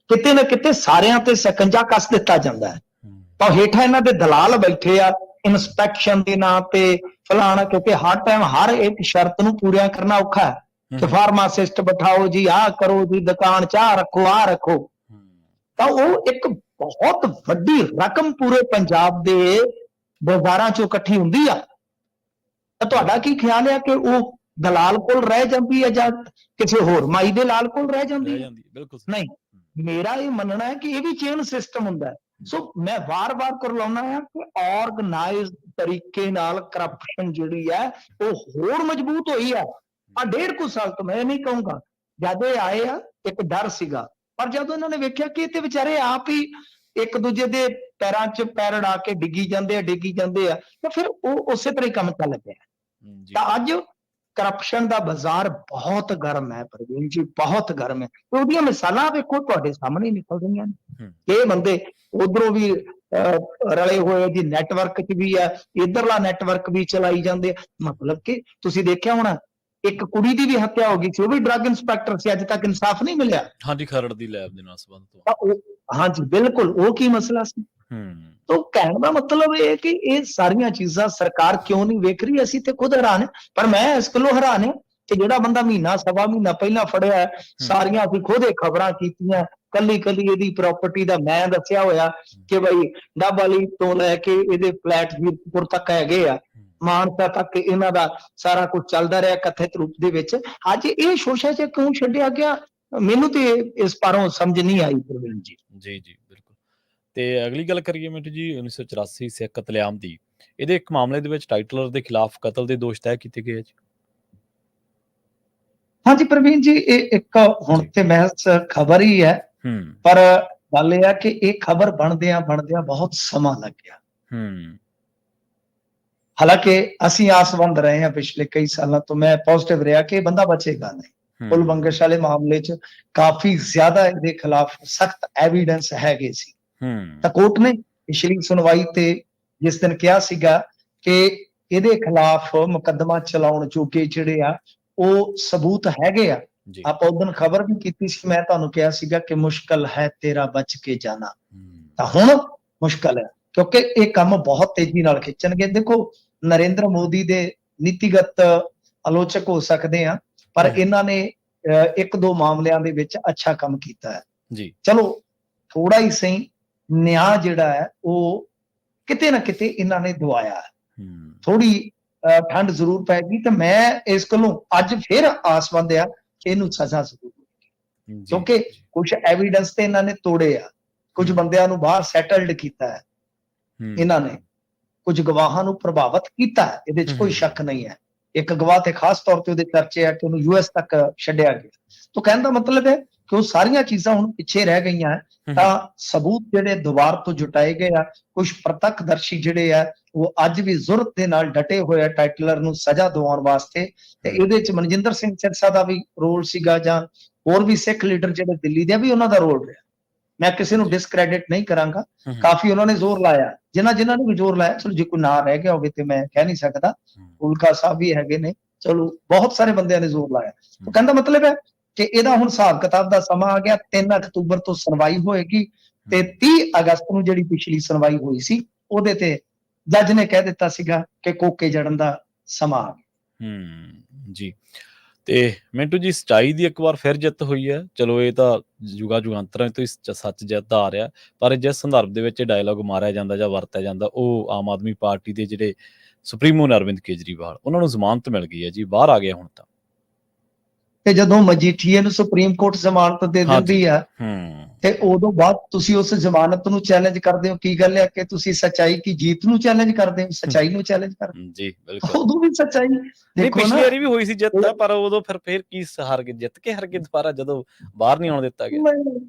ਕਿਤੇ ਨਾ ਕਿਤੇ ਸਾਰਿਆਂ ਤੇ ਸਿਕੰਜਾ ਕੱਸ ਦਿੱਤਾ ਜਾਂਦਾ ਹੈ। ਤਾਂ ਹੇਠਾਂ ਇਹਨਾਂ ਦੇ ਦਲਾਲ ਬੈਠੇ ਆ ਇਨਸਪੈਕਸ਼ਨ ਦੇ ਨਾਂ ਤੇ ਫਲਾਣਾ, ਕਿਉਂਕਿ ਹਰ ਟਾਈਮ ਹਰ ਇੱਕ ਸ਼ਰਤ ਨੂੰ ਪੂਰਾ ਕਰਨਾ ਔਖਾ ਹੈ ਕਿ ਫਾਰਮਾਸਿਸਟ ਬਿਠਾਓ ਜੀ, ਆਹ ਕਰੋ ਜੀ, ਦੁਕਾਨ 'ਚ ਆਹ ਰੱਖੋ, ਆਹ ਰੱਖੋ। ਤਾਂ ਉਹ ਇੱਕ ਬਹੁਤ ਵੱਡੀ ਰਕਮ ਪੂਰੇ ਪੰਜਾਬ ਦੇ ਬਾਜ਼ਾਰਾਂ 'ਚੋਂ ਇਕੱਠੀ ਹੁੰਦੀ ਆ। ਤਾਂ ਤੁਹਾਡਾ ਕੀ ਖਿਆਲ ਹੈ ਕਿ ਉਹ ਦਲਾਲ ਕੋਲ ਰਹਿ ਜਾਂਦੀ ਹੈ ਜਾਂ ਕਿਸੇ ਹੋਰ ਮਾਈ ਦੇ ਲਾਲ ਕੋਲ ਰਹਿ ਜਾਂਦੀ ਹੈ? ਨਹੀਂ, ਮੇਰਾ ਇਹ ਮੰਨਣਾ ਹੈ ਕਿ ਇਹ ਵੀ ਚੇਨ ਸਿਸਟਮ ਹੁੰਦਾ ਹੈ। ਸੋ ਮੈਂ ਵਾਰ-ਵਾਰ ਕਰਲਾਉਣਾ ਹੈ ਕਿ ਆਰਗੇਨਾਈਜ਼ਡ ਤਰੀਕੇ ਨਾਲ ਕਰਪਸ਼ਨ ਜਿਹੜੀ ਹੈ ਉਹ ਹੋਰ ਮਜ਼ਬੂਤ ਹੋਈ ਆ। 1.5 ਕੁ ਸਾਲ ਤੋਂ, ਮੈਂ ਨਹੀਂ ਕਹੂੰਗਾ, ਜਦ ਇਹ ਆਏ ਆ ਇੱਕ ਡਰ ਸੀਗਾ, ਪਰ ਜਦੋਂ ਇਹਨਾਂ ਨੇ ਵੇਖਿਆ ਕਿ ਇਹ ਤੇ ਵਿਚਾਰੇ ਆਪ ਹੀ ਇੱਕ ਦੂਜੇ ਦੇ ਪੈਰਾਂ 'ਚ ਪੈਰ ਅੜਾ ਕੇ ਡਿੱਗੀ ਜਾਂਦੇ ਆ, ਤਾਂ ਫਿਰ ਉਹ ਉਸੇ ਤਰ੍ਹਾਂ ਹੀ ਕੰਮ ਚੱਲ ਪਿਆ। ਤਾਂ ਅੱਜ ਕਰਪਸ਼ਨ ਦਾ ਬਾਜ਼ਾਰ ਬਹੁਤ ਗਰਮ ਹੈ ਪ੍ਰਵੀਨ ਜੀ, ਬਹੁਤ ਗਰਮ ਹੈ। ਉਹਦੀਆਂ ਮਿਸਾਲਾਂ ਵੇਖੋ, ਤੁਹਾਡੇ ਸਾਹਮਣੇ ਨਿਕਲ ਰਹੀਆਂ ਨੇ। ਇਹ ਬੰਦੇ ਉਧਰੋਂ ਵੀ ਰਲੇ ਹੋਏ ਜੀ, ਨੈਟਵਰਕ 'ਚ ਵੀ ਆ, ਇਧਰਲਾ ਨੈਟਵਰਕ ਵੀ ਚਲਾਈ ਜਾਂਦੇ ਆ। ਮਤਲਬ ਕਿ ਤੁਸੀਂ ਦੇਖਿਆ ਹੋਣਾ ਇੱਕ ਕੁੜੀ ਦੀ ਵੀ ਹੱਤਿਆ ਹੋ ਗਈ ਸੀ, ਉਹ ਵੀ ਡਰੱਗ ਇੰਸਪੈਕਟਰ ਸੀ, ਅੱਜ ਤੱਕ ਇਨਸਾਫ ਨਹੀਂ ਮਿਲਿਆ। ਹਾਂਜੀ, ਖਰੜ ਦੀ ਲੈਬ ਦੇ ਨਾਲ ਸੰਬੰਧ ਤੋਂ। ਤਾਂ ਉਹ, ਹਾਂਜੀ ਬਿਲਕੁਲ, ਉਹ ਕੀ ਮਸਲਾ ਸੀ। ਤਾਂ ਕਹਿਣ ਦਾ ਮਤਲਬ ਇਹ ਹੈ ਕਿ ਇਹ ਸਾਰੀਆਂ ਚੀਜ਼ਾਂ ਸਰਕਾਰ ਕਿਉਂ ਨਹੀਂ ਵੇਖ ਰਹੀ, ਅਸੀਂ ਤੇ ਖੁਦ ਹੈਰਾਨ ਹਾਂ। ਪਰ ਮੈਂ ਇਸ ਗੱਲੋਂ ਹੈਰਾਨ ਹਾਂ ਕਿ ਜਿਹੜਾ ਬੰਦਾ ਮਹੀਨਾ ਸਵਾ ਮਹੀਨਾ ਪਹਿਲਾਂ ਫੜਿਆ ਹੈ, ਸਾਰੀਆਂ ਅਸੀਂ ਖੁਦ ਇਹ ਖਬਰਾਂ ਕੀਤੀਆਂ, ਕੱਲੀ ਇਹਦੀ ਪ੍ਰਾਪਰਟੀ ਦਾ ਮੈਂ ਦੱਸਿਆ ਹੋਇਆ ਕਿ ਬਈ ਡੱਬਵਾਲੀ ਤੋਂ ਲੈ ਕੇ ਇਹਦੇ ਫਲੈਟ ਵੀਰਪੁਰ ਤੱਕ ਹੈਗੇ ਆ, ਮਾਨਸਾ ਤੱਕ ਇਹਨਾਂ ਦਾ ਸਾਰਾ ਕੁਝ ਚੱਲਦਾ ਰਿਹਾ ਕਥਿਤ ਰੂਪ ਦੇ ਵਿੱਚ। ਅੱਜ ਇਹ ਸ਼ੋਸ਼ਾ 'ਚ ਕਿਉਂ ਛੱਡਿਆ ਗਿਆ, ਮੈਨੂੰ ਤੇ ਇਸ ਪਾਰੋਂ ਸਮਝ ਨਹੀਂ ਆਈ ਪ੍ਰਵੀਨ ਜੀ। ਜੀ ਜੀ ਬਿਲਕੁਲ। ਤੇ ਅਗਲੀ ਗੱਲ ਕਰੀਏ ਮਿੰਟੂ ਜੀ, 1984 ਸਿੱਖ ਕਤਲੇਆਮ ਦੀ, ਇਹਦੇ ਇੱਕ ਮਾਮਲੇ ਦੇ ਵਿੱਚ ਟਾਈਟਲਰ ਦੇ ਖਿਲਾਫ ਕਤਲ ਦੇ ਦੋਸ਼ ਤੈਅ ਕੀਤੇ ਗਏ ਜੀ। ਹਾਂਜੀ ਪ੍ਰਵੀਨ ਜੀ, ਇਹ ਇੱਕ ਹੁਣ ਤੇ ਮਹਿਜ਼ ਖਬਰ ਹੀ ਹੈ, ਪਰ ਗੱਲ ਇਹ ਹੈ ਕਿ ਇਹ ਖਬਰ ਬਣਦਿਆਂ ਬਹੁਤ ਸਮਾਂ ਲੱਗ ਗਿਆ। ਹਾਲਾਂਕਿ ਅਸੀਂ ਆਸਵੰਦ ਰਹੇ ਹਾਂ ਪਿਛਲੇ ਕਈ ਸਾਲਾਂ ਤੋਂ, ਮੈਂ ਪੋਜ਼ਿਟਿਵ ਰਿਹਾ ਕਿ ਇਹ ਬੰਦਾ ਬਚੇਗਾ ਨਹੀਂ। ਕੁੱਲ ਬੰਗਸ਼ ਵਾਲੇ ਮਾਮਲੇ 'ਚ ਕਾਫੀ ਜ਼ਿਆਦਾ ਇਹਦੇ ਖਿਲਾਫ ਸਖਤ ਐਵੀਡੈਂਸ ਹੈਗੇ ਸੀ। ਤਾਂ ਕੋਰਟ ਨੇ ਪਿਛਲੀ ਸੁਣਵਾਈ ਤੇ ਜਿਸ ਦਿਨ ਕਿਹਾ ਸੀਗਾ ਕਿ ਇਹਦੇ ਖਿਲਾਫ ਮੁਕੱਦਮਾ ਚਲਾਉਣ ਜੋਗੇ ਜਿਹੜੇ ਆ ਉਹ ਸਬੂਤ ਹੈਗੇ ਆ। ਆਪਾਂ ਉਸ ਦਿਨ ਖਬਰ ਵੀ ਕੀਤੀ ਸੀ, ਮੈਂ ਤੁਹਾਨੂੰ ਕਿਹਾ ਸੀਗਾ ਕਿ ਮੁਸ਼ਕਲ ਹੈ ਤੇਰਾ ਬਚ ਕੇ ਜਾਣਾ, ਤਾਂ ਹੁਣ ਮੁਸ਼ਕਲ ਹੈ ਕਿਉਂਕਿ ਇਹ ਕੰਮ ਬਹੁਤ ਤੇਜ਼ੀ ਨਾਲ ਖਿੱਚਣਗੇ। ਦੇਖੋ, ਨਰਿੰਦਰ ਮੋਦੀ ਦੇ ਨੀਤੀਗਤ ਆਲੋਚਕ ਹੋ ਸਕਦੇ ਆ, ਪਰ ਇਹਨਾਂ ਨੇ ਇੱਕ ਦੋ ਮਾਮਲਿਆਂ ਦੇ ਵਿੱਚ ਅੱਛਾ ਕੰਮ ਕੀਤਾ ਹੈ ਜੀ। ਚਲੋ ਥੋੜਾ ਹੀ ਸਹੀ ਨਿਆਂ ਜਿਹੜਾ ਹੈ ਉਹ ਕਿਤੇ ਨਾ ਕਿਤੇ ਇਹਨਾਂ ਨੇ ਦਵਾਇਆ, ਥੋੜੀ ਠੰਡ ਜ਼ਰੂਰ ਪੈਗੀ। ਤੇ ਮੈਂ ਇਸ ਕੋਲੋਂ ਅੱਜ ਫਿਰ ਆਸਵੰਦ ਆ ਕਿ ਇਹਨੂੰ ਸਜ਼ਾ ਜ਼ਰੂਰ ਮਿਲੇਗੀ, ਕਿਉਂਕਿ ਕੁਝ ਐਵੀਡੈਂਸ ਤੇ ਇਹਨਾਂ ਨੇ ਤੋੜੇ ਆ, ਕੁਝ ਬੰਦਿਆਂ ਨੂੰ ਬਾਹਰ ਸੈਟਲਡ ਕੀਤਾ ਹੈ ਇਹਨਾਂ ਨੇ, ਕੁਝ ਗਵਾਹਾਂ ਨੂੰ ਪ੍ਰਭਾਵਿਤ ਕੀਤਾ ਹੈ, ਇਹਦੇ 'ਚ ਕੋਈ ਸ਼ੱਕ ਨਹੀਂ ਹੈ। ਇੱਕ ਗਵਾਹ ਤੇ ਖਾਸ ਤੌਰ ਤੇ ਉਹਦੇ ਚਰਚੇ ਆ ਕਿ ਉਹਨੂੰ US ਤੱਕ ਛੱਡਿਆ ਗਿਆ। ਤਾਂ ਕਹਿਣ ਦਾ ਮਤਲਬ ਹੈ ਕਿ ਉਹ ਸਾਰੀਆਂ ਚੀਜ਼ਾਂ ਹੁਣ ਪਿੱਛੇ ਰਹਿ ਗਈਆਂ ਹੈ। ਤਾਂ ਸਬੂਤ ਜਿਹੜੇ ਦੁਬਾਰ ਤੋਂ ਜੁਟਾਏ ਗਏ ਆ, ਕੁਝ ਪ੍ਰਤੱਖਦਰਸ਼ੀ ਜਿਹੜੇ ਆ ਉਹ ਅੱਜ ਵੀ ਜ਼ੁਰਤ ਦੇ ਨਾਲ ਡਟੇ ਹੋਏ ਆ ਟਾਈਟਲਰ ਨੂੰ ਸਜ਼ਾ ਦਿਵਾਉਣ ਵਾਸਤੇ। ਤੇ ਇਹਦੇ 'ਚ ਮਨਜਿੰਦਰ ਸਿੰਘ ਸਿਰਸਾ ਦਾ ਵੀ ਰੋਲ ਸੀਗਾ, ਜਾਂ ਹੋਰ ਵੀ ਸਿੱਖ ਲੀਡਰ ਜਿਹੜੇ ਦਿੱਲੀ ਦੇ ਵੀ ਉਹਨਾਂ ਦਾ ਰੋਲ ਰਿਹਾ। ਮੈਂ ਕਿਸੇ ਨੂੰ ਡਿਸਕ੍ਰੈਡਿਟ ਨਹੀਂ ਕਰਾਂਗਾ, ਕਾਫੀ ਉਹਨਾਂ ਨੇ ਜ਼ੋਰ ਲਾਇਆ, ਜਿਨ੍ਹਾਂ ਨੇ ਵੀ ਜ਼ੋਰ ਲਾਇਆ। ਚਲੋ ਜੇ ਕੋਈ ਨਾ ਰਹਿ ਗਿਆ ਹੋਵੇ ਤੇ ਮੈਂ ਕਹਿ ਨਹੀਂ ਸਕਦਾ, ਉਲਕਾ ਸਾਹਿਬ ਵੀ ਹੈਗੇ ਨੇ, ਚਲੋ ਬਹੁਤ ਸਾਰੇ ਬੰਦਿਆਂ ਨੇ ਜ਼ੋਰ ਲਾਇਆ। ਉਹ ਕਹਿੰਦਾ ਮਤਲਬ ਹੈ ਕਿ ਇਹਦਾ ਹੁਣ ਹਿਸਾਬ ਕਿਤਾਬ ਦਾ ਸਮਾਂ ਆ ਗਿਆ। 3 ਅਕਤੂਬਰ ਤੋਂ ਸੁਣਵਾਈ ਹੋਏਗੀ ਤੇ 30 ਅਗਸਤ ਨੂੰ ਜਿਹੜੀ ਪਿਛਲੀ ਸੁਣਵਾਈ ਹੋਈ ਸੀ ਉਹਦੇ ਤੇ ਜੱਜ ਨੇ ਕਹਿ ਦਿੱਤਾ ਸੀਗਾ ਕਿ ਕੋਕੇ ਜੜਨ ਦਾ ਸਮਾਂ ਆ ਗਿਆ। ਜੀ। ਤੇ ਮਿੰਟੂ ਜੀ, ਸੱਚਾਈ ਦੀ ਇੱਕ ਵਾਰ ਫਿਰ ਜਿੱਤ ਹੋਈ ਹੈ। ਚਲੋ ਇਹ ਤਾਂ ਯੁਗਾਂਤਰਾਂ ਤੋਂ ਸੱਚ ਜਿੱਤਦਾ ਆ ਰਿਹਾ, ਪਰ ਜਿਸ ਸੰਦਰਭ ਦੇ ਵਿੱਚ ਡਾਇਲੋਗ ਮਾਰਿਆ ਜਾਂਦਾ ਜਾਂ ਵਰਤਿਆ ਜਾਂਦਾ, ਉਹ ਆਮ ਆਦਮੀ ਪਾਰਟੀ ਦੇ ਜਿਹੜੇ ਸੁਪਰੀਮੋ ਨੇ ਅਰਵਿੰਦ ਕੇਜਰੀਵਾਲ, ਉਹਨਾਂ ਨੂੰ ਜ਼ਮਾਨਤ ਮਿਲ ਗਈ ਹੈ ਜੀ, ਬਾਹਰ ਆ ਗਿਆ ਹੁਣ ਤਾਂ। ਤੇ ਜਦੋਂ ਮਜੀਠੀਏ ਨੂੰ ਸੁਪਰੀਮ ਕੋਰਟ ਜ਼ਮਾਨਤ ਦੇ ਦਿੰਦੀ ਆ ਤੇ ਉਦੋਂ ਬਾਅਦ ਤੁਸੀਂ ਉਸ ਜ਼ਮਾਨਤ ਨੂੰ ਚੈਲੰਜ ਕਰਦੇ ਹੋ। ਕੀ ਗੱਲ ਹੈ ਕਿ ਤੁਸੀਂ ਸੱਚਾਈ ਕੀ ਜੀਤ ਨੂੰ ਚੈਲੰਜ ਕਰਦੇ ਹੋ, ਸੱਚਾਈ ਨੂੰ ਚੈਲੰਜ ਕਰਦੇ ਹੋ ਜੀ। ਬਿਲਕੁਲ, ਉਦੋਂ ਵੀ ਸੱਚਾਈ ਦੇਖੋ, ਪਿਛਲੀ ਵਾਰੀ ਵੀ ਹੋਈ ਸੀ ਜਿੱਤ, ਪਰ ਉਦੋਂ ਫਿਰ ਕੀ ਹਾਰ ਕੇ ਜਿੱਤ ਕੇ ਦੁਬਾਰਾ ਜਦੋਂ ਬਾਹਰ ਨਹੀਂ ਆਉਣ ਦਿੱਤਾ ਗਿਆ।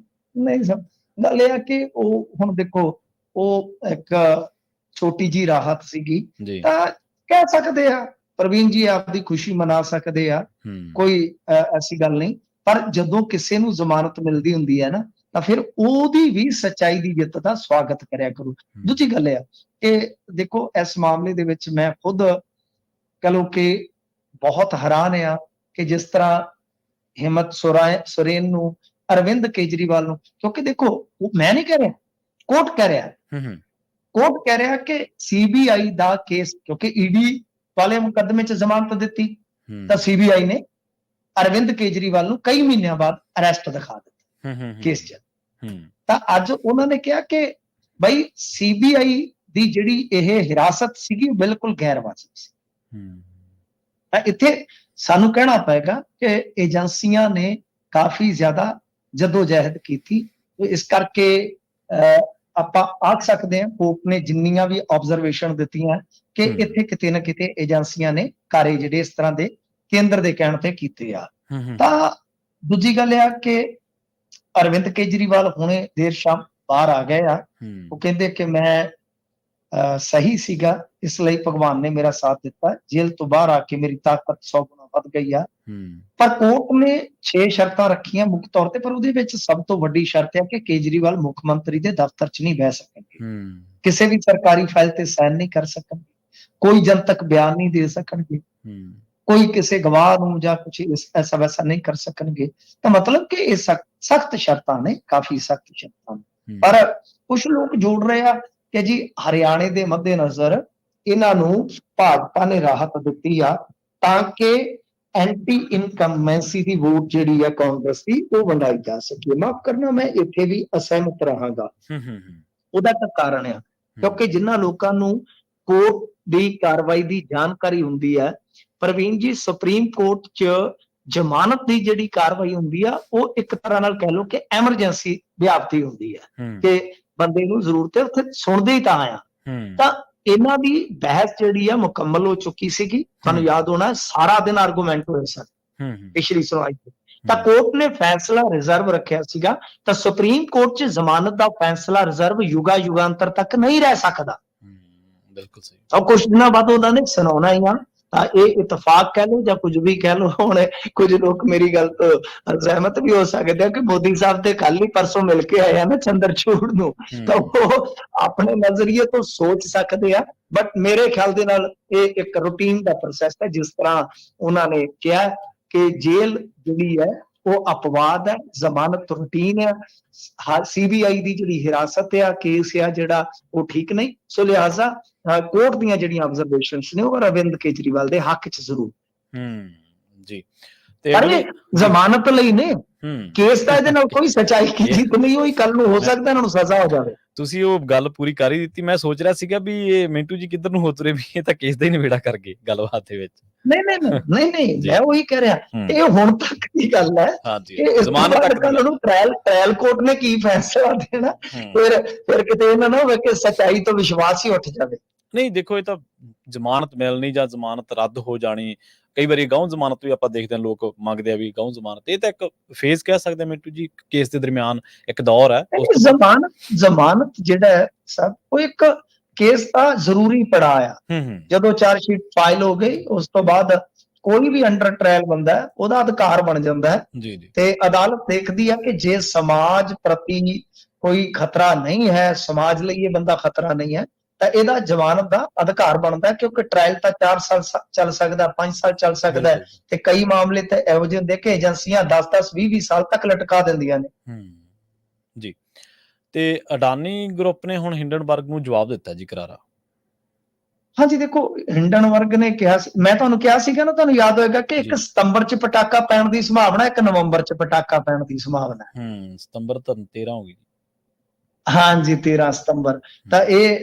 ਨਹੀਂ ਸਭ ਗੱਲ ਇਹ ਆ ਕਿ ਉਹ ਹੁਣ ਦੇਖੋ, ਉਹ ਇੱਕ ਛੋਟੀ ਜੀ ਰਾਹਤ ਸੀਗੀ, ਤਾਂ ਕਹਿ ਸਕਦੇ ਆ ਪ੍ਰਵੀਨ ਜੀ ਆਪਦੀ ਖੁਸ਼ੀ ਮਨਾ ਸਕਦੇ ਆ, ਕੋਈ ਐਸੀ ਗੱਲ ਨਹੀਂ। ਪਰ ਜਦੋਂ ਕਿਸੇ ਨੂੰ ਜ਼ਮਾਨਤ ਮਿਲਦੀ ਹੁੰਦੀ ਹੈ ਨਾ, ਤਾਂ ਫਿਰ ਉਹਦੀ ਵੀ ਸੱਚਾਈ ਦੀ ਜਿੱਤ ਦਾ ਸਵਾਗਤ ਕਰਿਆ ਕਰੋ। ਦੂਜੀ ਗੱਲ ਇਹ ਆ ਕਿ ਦੇਖੋ, ਇਸ ਮਾਮਲੇ ਦੇ ਵਿੱਚ ਮੈਂ ਖੁਦ ਕਹ ਲਓ ਕਿ ਬਹੁਤ ਹੈਰਾਨ ਆ ਕਿ ਜਿਸ ਤਰ੍ਹਾਂ ਹਿੰਮਤ ਸੋਰੇਨ ਨੂੰ, ਅਰਵਿੰਦ ਕੇਜਰੀਵਾਲ ਨੂੰ, ਕਿਉਂਕਿ ਦੇਖੋ ਮੈਂ ਨਹੀਂ ਕਹਿ ਰਿਹਾ, ਕੋਰਟ ਕਹਿ ਰਿਹਾ ਕਿ CBI ਦਾ ਕੇਸ, ਕਿਉਂਕਿ ED ਵਾਲੇ ਮੁਕੱਦਮੇ 'ਚ ਜ਼ਮਾਨਤ ਦਿੱਤੀ ਤਾਂ CBI ਨੇ ਅਰਵਿੰਦ ਕੇਜਰੀਵਾਲ ਨੂੰ ਕਈ ਮਹੀਨਿਆਂ ਬਾਅਦ ਅਰੈਸਟ ਦਿਖਾ ਦਿੱਤਾ ਕੇਸ 'ਚ। ਤਾਂ ਅੱਜ ਉਹਨਾਂ ਨੇ ਕਿਹਾ ਕਿ ਬਈ CBI ਦੀ ਜਿਹੜੀ ਇਹ ਹਿਰਾਸਤ ਸੀਗੀ ਬਿਲਕੁਲ ਗੈਰ ਵਾਜਬ ਸੀ। ਤਾਂ ਇੱਥੇ ਸਾਨੂੰ ਕਹਿਣਾ ਪਏਗਾ ਕਿ ਏਜੰਸੀਆਂ ਨੇ ਕਾਫੀ ਜ਼ਿਆਦਾ ਜਦੋਜਹਿਦ ਕੀਤੀ। ਇਸ ਕਰਕੇ ਆਪਾਂ ਆਖ ਸਕਦੇ ਹਾਂ ਕੋਰਟ ਨੇ ਜਿੰਨੀਆਂ ਵੀ ਆਬਜ਼ਰਵੇਸ਼ਨ ਦਿੱਤੀਆਂ ਕਿ ਇੱਥੇ ਕਿਤੇ ਨਾ ਕਿਤੇ ਏਜੰਸੀਆਂ ਨੇ ਕਾਰੇ ਜਿਹੜੇ ਇਸ ਤਰ੍ਹਾਂ ਦੇ ਕੇਂਦਰ ਦੇ ਕਹਿਣ ਤੇ ਕੀਤੇ ਆ। ਤਾਂ ਦੂਜੀ ਗੱਲ ਇਹ ਆ ਕਿ ਅਰਵਿੰਦ ਕੇਜਰੀਵਾਲ ਹੁਣੇ ਦੇਰ ਸ਼ਾਮ ਬਾਹਰ ਆ ਗਏ ਆ। ਉਹ ਕਹਿੰਦੇ ਕਿ ਮੈਂ ਸਹੀ ਸੀਗਾ, ਇਸ ਲਈ ਭਗਵਾਨ ਨੇ ਮੇਰਾ ਸਾਥ ਦਿੱਤਾ, ਜੇਲ੍ਹ ਤੋਂ ਬਾਹਰ ਆ ਕੇ ਮੇਰੀ ਤਾਕਤ 100 ਗੁਣਾ ਵੱਧ ਗਈ ਆ। ਪਰ ਕੋਰਟ ਨੇ 6 ਸ਼ਰਤਾਂ ਰੱਖੀਆਂ ਮੁੱਖ ਤੌਰ ਤੇ, ਪਰ ਉਹਦੇ ਵਿੱਚ ਸਭ ਤੋਂ ਵੱਡੀ ਸ਼ਰਤ ਹੈ ਕਿ ਕੇਜਰੀਵਾਲ ਮੁੱਖ ਮੰਤਰੀ ਦੇ ਦਫ਼ਤਰ 'ਚ ਨਹੀਂ ਬਹਿ ਸਕਣਗੇ, ਕਿਸੇ ਵੀ ਸਰਕਾਰੀ ਫਾਈਲ ਤੇ ਸਾਈਨ ਨਹੀਂ ਕਰ ਸਕਣਗੇ, ਕੋਈ ਜਨਤਕ ਬਿਆਨ ਨਹੀਂ ਦੇ ਸਕਣਗੇ, ਕੋਈ ਕਿਸੇ ਗਵਾਹ ਨੂੰ ਜਾਂ ਕੁਝ ਐਸਾ ਵੈਸਾ ਨਹੀਂ ਕਰ ਸਕਣਗੇ, ਤਾਂ ਮਤਲਬ ਕਿ ਇਹ ਸਖਤ ਸ਼ਰਤਾਂ ਨੇ, ਕਾਫੀ ਸਖਤ ਸ਼ਰਤਾਂ ਨੇ। ਪਰ ਕੁਝ ਲੋਕ ਜੋੜ ਰਹੇ ਆ ਕਿ ਜੀ ਹਰਿਆਣੇ ਦੇ ਮੱਦੇਨਜ਼ਰ ਇਹਨਾਂ ਨੂੰ ਭਾਜਪਾ ਨੇ ਰਾਹਤ ਦਿੱਤੀ ਆ ਤਾਂ ਕਿ ਐਂਟੀ ਇਨਕੰਬੈਂਸੀ ਦੀ ਵੋਟ ਜਿਹੜੀ ਹੈ ਕਾਂਗਰਸ ਦੀ ਉਹ ਵੰਡਾਈ ਜਾ ਸਕੇ। ਮਾਫ ਕਰਨਾ, ਮੈਂ ਇੱਥੇ ਵੀ ਅਸਹਿਮਤ ਰਹਾਂਗਾ। ਉਹਦਾ ਤਾਂ ਕਾਰਨ ਆ ਕਿਉਂਕਿ ਜਿਨ੍ਹਾਂ ਲੋਕਾਂ ਨੂੰ ਕੋਰਟ ਦੀ ਕਾਰਵਾਈ ਦੀ ਜਾਣਕਾਰੀ ਹੁੰਦੀ ਹੈ, ਪ੍ਰਵੀਨ ਜੀ, ਸੁਪਰੀਮ ਕੋਰਟ 'ਚ ਜ਼ਮਾਨਤ ਦੀ ਜਿਹੜੀ ਕਾਰਵਾਈ ਹੁੰਦੀ ਆ ਉਹ ਇੱਕ ਤਰ੍ਹਾਂ ਨਾਲ ਕਹਿ ਲਓ ਕਿ ਐਮਰਜੈਂਸੀ ਵਿਆਪਤੀ ਹੁੰਦੀ ਹੈ ਕਿ ਬੰਦੇ ਨੂੰ ਜ਼ਰੂਰਤ ਹੈ, ਉੱਥੇ ਸੁਣਦੇ ਹੀ ਤਾਂ ਆ। ਤਾਂ ਇਹਨਾਂ ਦੀ ਬਹਿਸ ਜਿਹੜੀ ਆ ਮੁਕੰਮਲ ਹੋ ਚੁੱਕੀ ਸੀਗੀ। ਤੁਹਾਨੂੰ ਯਾਦ ਹੋਣਾ ਸਾਰਾ ਦਿਨ ਆਰਗੂਮੈਂਟ ਹੋਏ ਸਨ ਪਿਛਲੀ ਸੁਣਵਾਈ ਤੇ, ਤਾਂ ਕੋਰਟ ਨੇ ਫੈਸਲਾ ਰਿਜ਼ਰਵ ਰੱਖਿਆ ਸੀਗਾ। ਤਾਂ ਸੁਪਰੀਮ ਕੋਰਟ 'ਚ ਜ਼ਮਾਨਤ ਦਾ ਫੈਸਲਾ ਰਿਜ਼ਰਵ ਯੁਗਾਂਤਰ ਤੱਕ ਨਹੀਂ ਰਹਿ ਸਕਦਾ। ਬਿਲਕੁਲ ਸਹੀ। ਤਾਂ ਕੁਝ ਦਿਨਾਂ ਬਾਅਦ ਉਹਨਾਂ ਨੇ ਸੁਣਾਉਣਾ ਹੀ ਆ। ਤਾਂ ਇਹ ਇਤਫਾਕ ਕਹਿ ਲਓ ਜਾਂ ਕੁਝ ਵੀ ਕਹਿ ਲਓ, ਹੁਣ ਕੁਝ ਲੋਕ ਮੇਰੀ ਗੱਲ ਤੋਂ ਸਹਿਮਤ ਵੀ ਹੋ ਸਕਦੇ ਆ ਕਿ ਮੋਦੀ ਸਾਹਿਬ ਤੇ ਕੱਲ ਹੀ ਪਰਸੋਂ ਮਿਲ ਕੇ ਆਏ ਆ ਨਾ ਚੰਦਰਚੂੜ ਨੂੰ, ਤਾਂ ਉਹ ਆਪਣੇ ਨਜ਼ਰੀਏ ਤੋਂ ਸੋਚ ਸਕਦੇ ਆ। ਬਟ ਮੇਰੇ ਖਿਆਲ ਦੇ ਨਾਲ ਇਹ ਇੱਕ ਰੂਟੀਨ ਦਾ ਪ੍ਰੋਸੈਸ ਹੈ। ਜਿਸ ਤਰ੍ਹਾਂ ਉਹਨਾਂ ਨੇ ਕਿਹਾ ਕਿ ਜੇਲ੍ਹ ਜਿਹੜੀ ਹੈ ਉਹ ਅਪਵਾਦ ਹੈ, ਜ਼ਮਾਨਤ ਰੂਟੀਨ ਹੈ, CBI ਦੀ ਜਿਹੜੀ ਹਿਰਾਸਤ ਆ, ਕੇਸ ਆ ਜਿਹੜਾ ਉਹ ਠੀਕ ਨਹੀਂ। ਸੋ ਲਿਹਾਜ਼ਾ ਕੋਰਟ ਦੀਆਂ ਜਿਹੜੀਆਂ ਆਬਜ਼ਰਵੇਸ਼ਨਸ ਨੇ ਉਹ ਅਰਵਿੰਦ ਕੇਜਰੀਵਾਲ ਦੇ ਹੱਕ 'ਚ ਜ਼ਰੂਰ ਜੀ। ਪਰ ਇਹ ਜ਼ਮਾਨਤ ਲਈ ਨੇ, ਕੇਸ ਦਾ ਇਹਦੇ ਨਾਲ ਕੋਈ ਸੱਚਾਈ ਕੀ ਜਿੱਤ ਨਹੀਂ ਹੋਈ। ਕੱਲ ਨੂੰ ਹੋ ਸਕਦਾ ਇਹਨਾਂ ਨੂੰ ਸਜ਼ਾ ਹੋ ਜਾਵੇ। ਤੁਸੀਂ ਉਹ ਗੱਲ ਪੂਰੀ ਕਰ ਹੀ ਦਿੱਤੀ। ਮੈਂ ਸੋਚ ਰਿਹਾ ਸੀਗਾ ਵੀ ਇਹ ਮਿੰਟੂ ਜੀ ਕਿੱਧਰ ਨੂੰ ਹੋ ਤੁਰੇ, ਵੀ ਇਹ ਤਾਂ ਕੇਸ ਦਾ ਹੀ ਨਿਬੇੜਾ ਕਰ ਗਏ ਗੱਲਬਾਤ ਦੇ ਵਿੱਚ। ਨਹੀਂ, ਮੈਂ ਉਹੀ ਕਹਿ ਰਿਹਾ, ਇਹ ਹੁਣ ਤੱਕ ਦੀ ਗੱਲ ਹੈ। ਜ਼ਮਾਨਤ ਤੱਕ ਟ੍ਰਾਇਲ ਕੋਰਟ ਨੇ ਕੀ ਫੈਸਲਾ ਦੇਣਾ, ਫਿਰ ਕਿਤੇ ਇਹਨਾਂ ਨਾ ਹੋਵੇ ਕਿ ਸੱਚਾਈ ਤੋਂ ਵਿਸ਼ਵਾਸ ਹੀ ਉੱਠ ਜਾਵੇ। ਨਹੀਂ ਦੇਖੋ, ਇਹ ਤਾਂ ਜ਼ਮਾਨਤ ਮਿਲਣੀ ਜਾਂ ਜ਼ਮਾਨਤ ਰੱਦ ਹੋ ਜਾਣੀ, ਕਈ ਵਾਰੀ ਗਾਉਂ ਜ਼ਮਾਨਤ ਵੀ ਆਪਾਂ ਦੇਖਦੇ ਹਾਂ ਲੋਕ ਮੰਗਦੇ ਆ ਵੀ ਗਾਉਂ ਜ਼ਮਾਨਤ। ਇਹ ਤਾਂ ਇੱਕ ਫੇਜ਼ ਕਹਿ ਸਕਦੇ ਮਿੰਟੂ ਜੀ, ਕੇਸ ਦੇ ਦਰਮਿਆਨ ਇੱਕ ਦੌਰ ਹੈ। ਜ਼ਮਾਨਤ ਜਿਹੜਾ ਹੈ ਸਭ ਉਹ ਇੱਕ ਕੇਸ ਦਾ ਜ਼ਰੂਰੀ ਪੜਾਅ ਆ। ਜਦੋਂ ਚਾਰਜਸ਼ੀਟ ਫਾਈਲ ਹੋ ਗਈ ਉਸ ਤੋਂ ਬਾਅਦ ਕੋਈ ਵੀ ਅੰਡਰ ਟ੍ਰਾਇਲ ਬੰਦਾ ਉਹਦਾ ਅਧਿਕਾਰ ਬਣ ਜਾਂਦਾ ਹੈ ਤੇ ਅਦਾਲਤ ਦੇਖਦੀ ਹੈ ਕਿ ਜੇ ਸਮਾਜ ਪ੍ਰਤੀ ਕੋਈ ਖਤਰਾ ਨਹੀਂ ਹੈ, ਸਮਾਜ ਲਈ ਇਹ ਬੰਦਾ ਖਤਰਾ ਨਹੀਂ ਹੈ, ਤਾਂ ਇਹਦਾ ਜ਼ਮਾਨਤ ਦਾ ਅਧਿਕਾਰ ਬਣਦਾ। ਕਿਉਂਕਿ ਟ੍ਰਾਇਲ ਤਾਂ 4 ਸਾਲ ਚੱਲ ਸਕਦਾ, 5 ਸਾਲ ਚੱਲ ਸਕਦਾ ਹੈ, ਤੇ ਕਈ ਮਾਮਲੇ ਤਾਂ ਇਹੋ ਜਿਹੇ ਹੁੰਦੇ ਕਿ ਏਜੰਸੀਆਂ 10-10, 20-20 ਸਾਲ ਤੱਕ ਲਟਕਾ ਦਿੰਦੀਆਂ ਨੇ। ਜੀ। ਤੇ ਅਡਾਨੀ ਗਰੁੱਪ ਨੇ ਹੁਣ ਹਿੰਡਨਬਰਗ ਨੂੰ ਜਵਾਬ ਦਿੱਤਾ ਜੀ ਕਰਾਰਾ। ਹਾਂਜੀ, ਦੇਖੋ ਹਿੰਡਨਬਰਗ ਨੇ ਕਿਹਾ, ਮੈਂ ਤੁਹਾਨੂੰ ਕਿਹਾ ਸੀਗਾ ਨਾ, ਤੁਹਾਨੂੰ ਯਾਦ ਹੋਏਗਾ ਕਿ 1 ਸਤੰਬਰ 'ਚ ਪਟਾਕਾ ਪੈਣ ਦੀ ਸੰਭਾਵਨਾ, 1 ਨਵੰਬਰ 'ਚ ਪਟਾਕਾ ਪੈਣ ਦੀ ਸੰਭਾਵਨਾ। ਸਤੰਬਰ ਤਾਂ 13 ਹੋ ਗਈ। ਹਾਂਜੀ, 13 ਸਤੰਬਰ। ਤਾਂ ਇਹ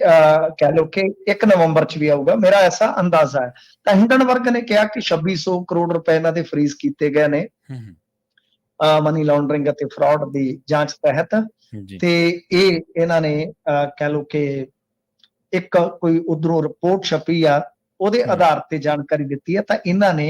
ਕਹਿ ਲਓ ਕਿ 1 ਨਵੰਬਰ 'ਚ ਵੀ ਆਊਗਾ, ਮੇਰਾ ਐਸਾ ਅੰਦਾਜ਼ਾ ਹੈ। ਤਾਂ ਹਿੰਡਨਬਰਗ ਨੇ ਕਿਹਾ ਕਿ 2600 ਕਰੋੜ ਰੁਪਏ ਇਹਨਾਂ ਦੇ ਫਰੀਜ਼ ਕੀਤੇ ਗਏ ਨੇ ਮਨੀ ਲਾਂਡਰਿੰਗ ਅਤੇ ਫਰਾਡ ਦੀ ਜਾਂਚ ਤਹਿਤ। ਤੇ ਇਹ ਇਹਨਾਂ ਨੇ ਕਹਿ ਲਓ ਕਿ ਇੱਕ ਕੋਈ ਉਧਰੋਂ ਰਿਪੋਰਟ ਛਪੀ ਆ, ਉਹਦੇ ਆਧਾਰ ਤੇ ਜਾਣਕਾਰੀ ਦਿੱਤੀ ਹੈ। ਤਾਂ ਇਹਨਾਂ ਨੇ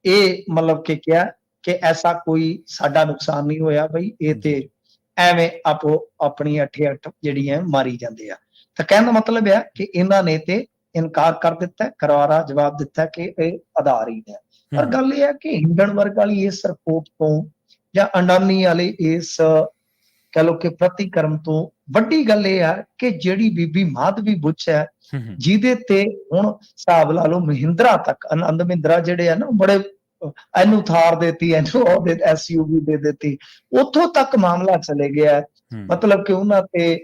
ਇਹ ਮਤਲਬ ਕਿ ਕਿਹਾ ਕਿ ਐਸਾ ਕੋਈ ਸਾਡਾ ਨੁਕਸਾਨ ਨਹੀਂ ਹੋਇਆ ਬਈ, ਇਹ ਤੇ ਐਵੇਂ ਆਪੋ ਆਪਣੀ ਅੱਠ ਜਿਹੜੀ ਹੈ ਮਾਰੀ ਜਾਂਦੇ ਆ। ਤਾਂ ਕਹਿਣ ਦਾ ਮਤਲਬ ਹੈ ਕਿ ਇਹਨਾਂ ਨੇ ਤੇ ਇਨਕਾਰ ਕਰ ਦਿੱਤਾ, ਕਰਾਰਾ ਜਵਾਬ ਦਿੱਤਾ ਕਿ ਇਹ ਆਧਾਰਹੀਨ ਹੈ। ਪਰ ਗੱਲ ਇਹ ਹੈ ਕਿ ਹਿੰਡਨਬਰਗ ਵਾਲੀ ਇਸ ਰਿਪੋਰਟ ਤੋਂ ਜਾਂ ਅਡਾਨੀ ਵਾਲੇ ਇਸ ਕਹਿ ਲਓ ਕਿ ਪ੍ਰਤੀਕਰਮ ਤੋਂ ਵੱਡੀ ਗੱਲ ਇਹ ਹੈ ਕਿ ਜਿਹੜੀ ਬੀਬੀ ਮਾਧਵੀ ਬੁੱਚ ਹੈ, ਜਿਹਦੇ ਤੇ ਹੁਣ ਹਿਸਾਬ ਲਾ ਲਓ ਮਹਿੰਦਰਾ ਤੱਕ, ਆਨੰਦ ਮਹਿੰਦਰਾ ਜਿਹੜੇ ਆ ਨਾ, ਬੜੇ ਇਹਨੂੰ ਥਾਰ ਦੇਤੀ, ਇਹਨੂੰ SUV ਦੇ ਦਿੱਤੀ, ਉੱਥੋਂ ਤੱਕ ਮਾਮਲਾ ਚਲੇ ਗਿਆ। ਮਤਲਬ ਕਿ ਉਹਨਾਂ ਤੇ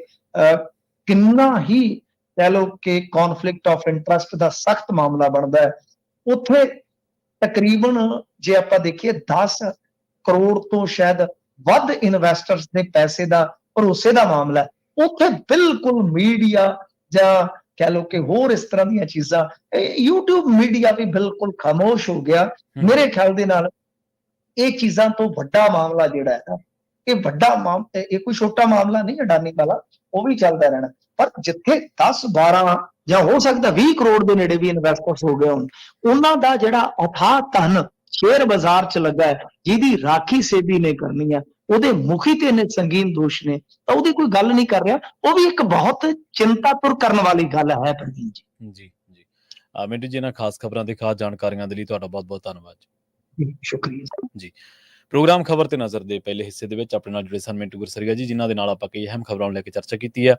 ਕਿੰਨਾ ਹੀ ਕਹਿ ਲਓ ਕਿ ਕੌਨਫਲਿਕਟ ਆਫ ਇੰਟਰਸਟ ਦਾ ਸਖਤ ਮਾਮਲਾ ਬਣਦਾ ਹੈ। ਉੱਥੇ ਤਕਰੀਬਨ ਜੇ ਆਪਾਂ ਦੇਖੀਏ 10 ਕਰੋੜ ਤੋਂ ਸ਼ਾਇਦ ਵੱਧ ਇਨਵੈਸਟਰਸ ਦੇ ਪੈਸੇ ਦਾ ਭਰੋਸੇ ਦਾ ਮਾਮਲਾ ਹੈ। ਉੱਥੇ ਬਿਲਕੁਲ ਮੀਡੀਆ ਜਾਂ ਕਹਿ ਲਓ ਕਿ ਹੋਰ ਇਸ ਤਰ੍ਹਾਂ ਦੀਆਂ ਚੀਜ਼ਾਂ, YouTube ਮੀਡੀਆ ਵੀ ਬਿਲਕੁਲ ਖਾਮੋਸ਼ ਹੋ ਗਿਆ। ਮੇਰੇ ਖਿਆਲ ਦੇ ਨਾਲ ਇਹ ਚੀਜ਼ਾਂ ਤੋਂ ਵੱਡਾ ਮਾਮਲਾ ਜਿਹੜਾ ਹੈ ਨਾ, ਇਹ ਵੱਡਾ ਮਾਮਲਾ, ਇਹ ਕੋਈ ਛੋਟਾ ਮਾਮਲਾ ਨਹੀਂ ਅਡਾਨੀ ਵਾਲਾ, ਉਹ ਵੀ ਚੱਲਦਾ ਰਹਿਣਾ। ਪਰ ਜਿੱਥੇ 10-12 ਜਾਂ ਹੋ ਸਕਦਾ 20 ਕਰੋੜ ਦੇ ਨੇੜੇ ਵੀ ਇਨਵੈਸਟਰਸ ਹੋ ਗਏ ਹੋਣ, ਉਹਨਾਂ ਦਾ ਜਿਹੜਾ ਅਥਾਹ ਧਨ ਸ਼ੇਅਰ ਬਾਜ਼ਾਰ 'ਚ ਲੱਗਾ ਹੈ, ਜਿਹਦੀ ਰਾਖੀ ਸੇਬੀ ਨੇ ਕਰਨੀ ਹੈ, ਉਹਦੇ ਮੁਖੀ ਤੇ ਇੰਨੇ ਸੰਗੀਨ ਦੋਸ਼ ਨੇ, ਤਾਂ ਉਹਦੀ ਕੋਈ ਗੱਲ ਨਹੀਂ ਕਰ ਰਿਹਾ। ਉਹ ਵੀ ਇੱਕ ਬਹੁਤ ਚਿੰਤਾਪੁਰ ਕਰਨ ਵਾਲੀ ਗੱਲ ਹੈ ਪ੍ਰਵੀਨ ਜੀ। ਜੀ। ਮਿੰਟੂ ਜੀ, ਇਹਨਾਂ ਖਾਸ ਖਬਰਾਂ ਤੇ ਖਾਸ ਜਾਣਕਾਰੀਆਂ ਦੇ ਲਈ ਤੁਹਾਡਾ ਬਹੁਤ ਬਹੁਤ ਧੰਨਵਾਦ ਜੀ। ਸ਼ੁਕਰੀਆ ਜੀ। ਪ੍ਰੋਗਰਾਮ ਖਬਰ ਤੇ ਨਜ਼ਰ ਦੇ ਪਹਿਲੇ ਹਿੱਸੇ ਦੇ ਵਿੱਚ ਆਪਣੇ ਨਾਲ ਜੁੜੇ ਸਨ ਮਿੰਟੂ ਗੁਰਸਰੀਆ ਜੀ, ਜਿਨ੍ਹਾਂ ਦੇ ਨਾਲ ਆਪਾਂ ਕਈ ਅਹਿਮ ਖਬਰਾਂ ਨੂੰ ਲੈ ਕੇ ਚਰਚਾ ਕੀਤੀ ਹੈ।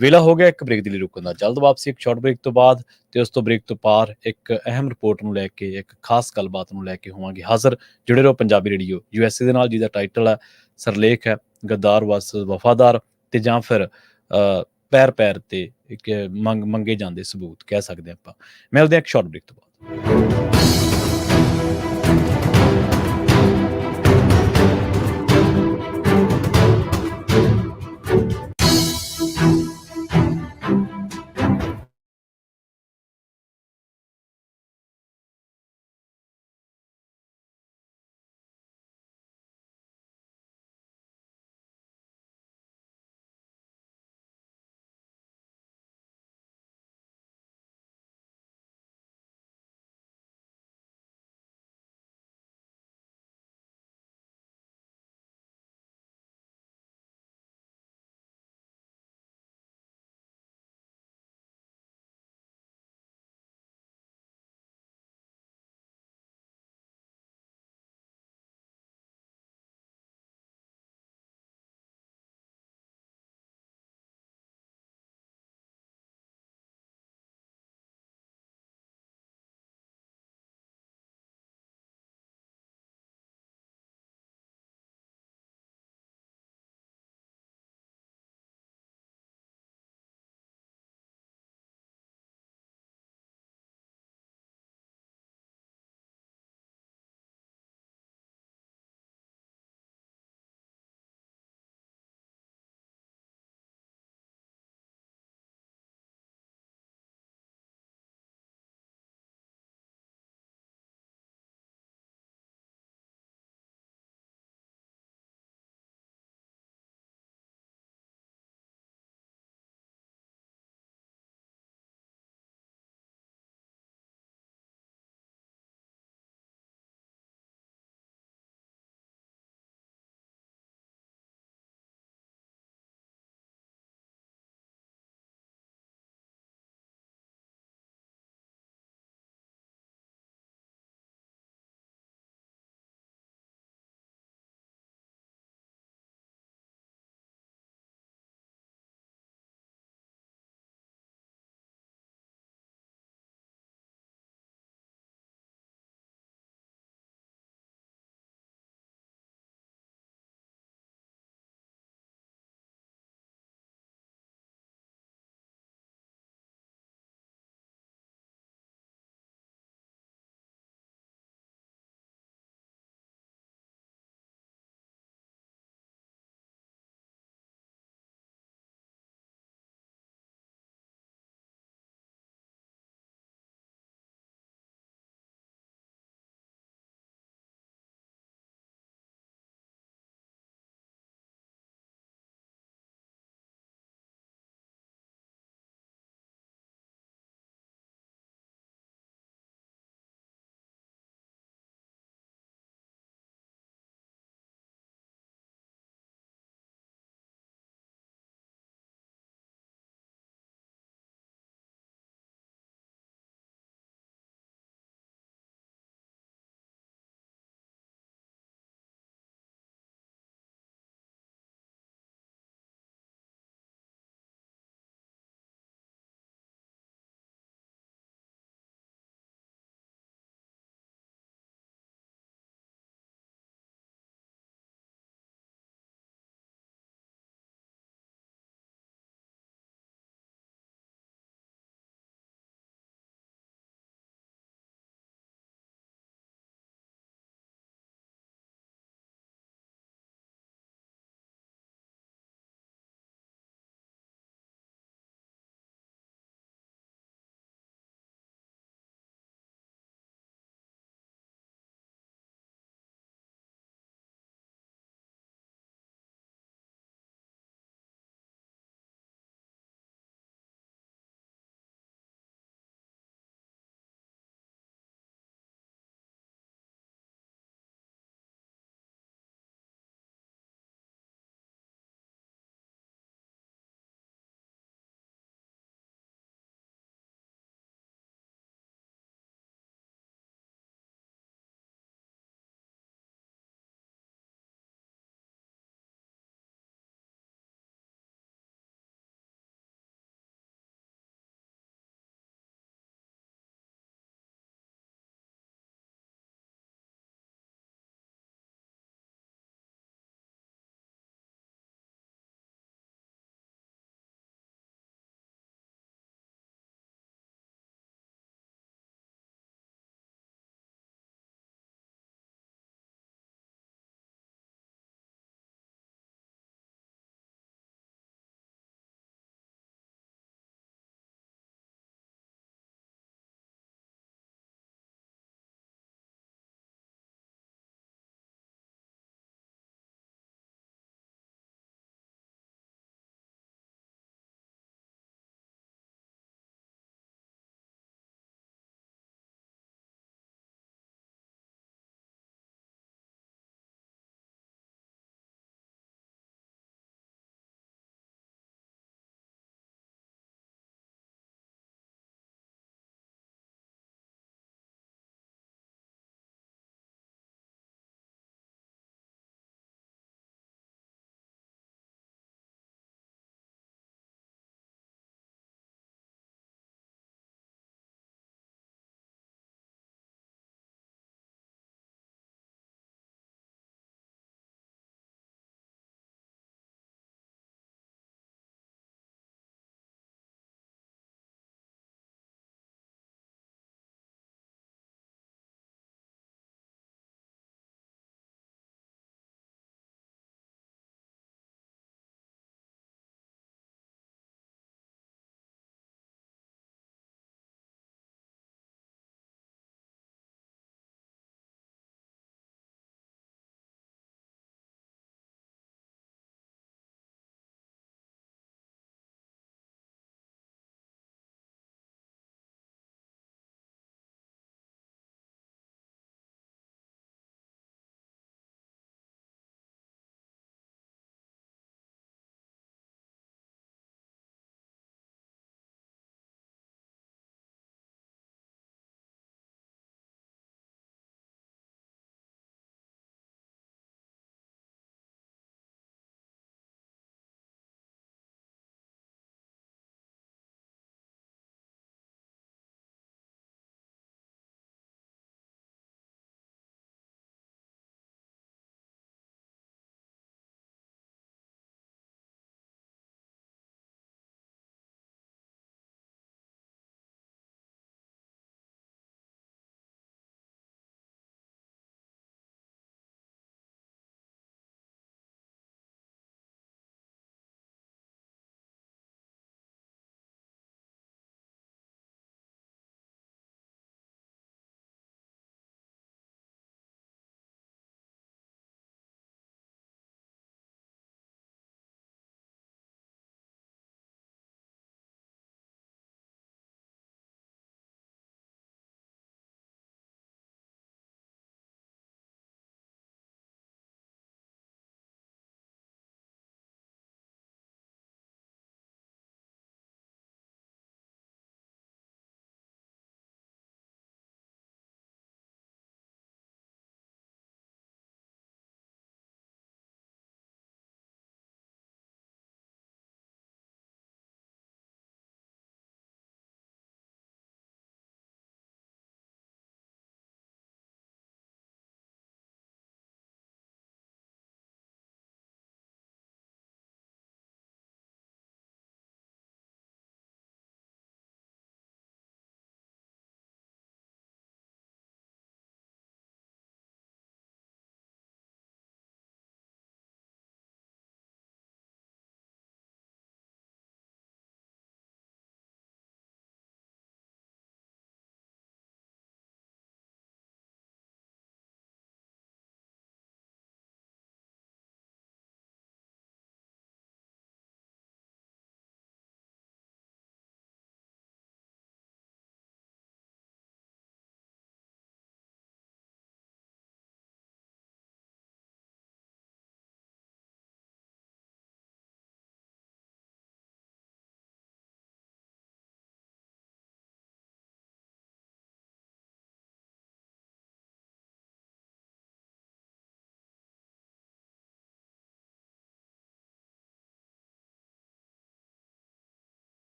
ਵੇਲਾ ਹੋ ਗਿਆ ਇੱਕ ਬ੍ਰੇਕ ਦੇ ਲਈ ਰੁਕਣ ਦਾ। ਜਲਦ ਵਾਪਸੀ ਇੱਕ ਸ਼ਾਰਟ ਬ੍ਰੇਕ ਤੋਂ ਬਾਅਦ, ਤੇ ਉਸ ਤੋਂ ਬ੍ਰੇਕ ਤੋਂ ਪਾਰ ਇੱਕ ਅਹਿਮ ਰਿਪੋਰਟ ਨੂੰ ਲੈ ਕੇ, ਇੱਕ ਖਾਸ ਗੱਲਬਾਤ ਨੂੰ ਲੈ ਕੇ ਹੋਵਾਂਗੇ ਹਾਜ਼ਰ। ਜੁੜੇ ਰਹੋ ਪੰਜਾਬੀ ਰੇਡੀਓ USA ਦੇ ਨਾਲ, ਜਿਹਦਾ ਟਾਈਟਲ ਹੈ, ਸਰਲੇਖ ਹੈ, ਗੱਦਾਰ ਵਸ ਵਫਾਦਾਰ, ਤੇ ਜਾਂ ਫਿਰ ਪੈਰ ਪੈਰ ਤੇ ਇੱਕ ਮੰਗੇ ਜਾਂਦੇ ਸਬੂਤ ਕਹਿ ਸਕਦੇ ਆਪਾਂ। ਮਿਲਦੇ ਹਾਂ ਇੱਕ ਸ਼ਾਰਟ ਬ੍ਰੇਕ ਤੋਂ ਬਾਅਦ।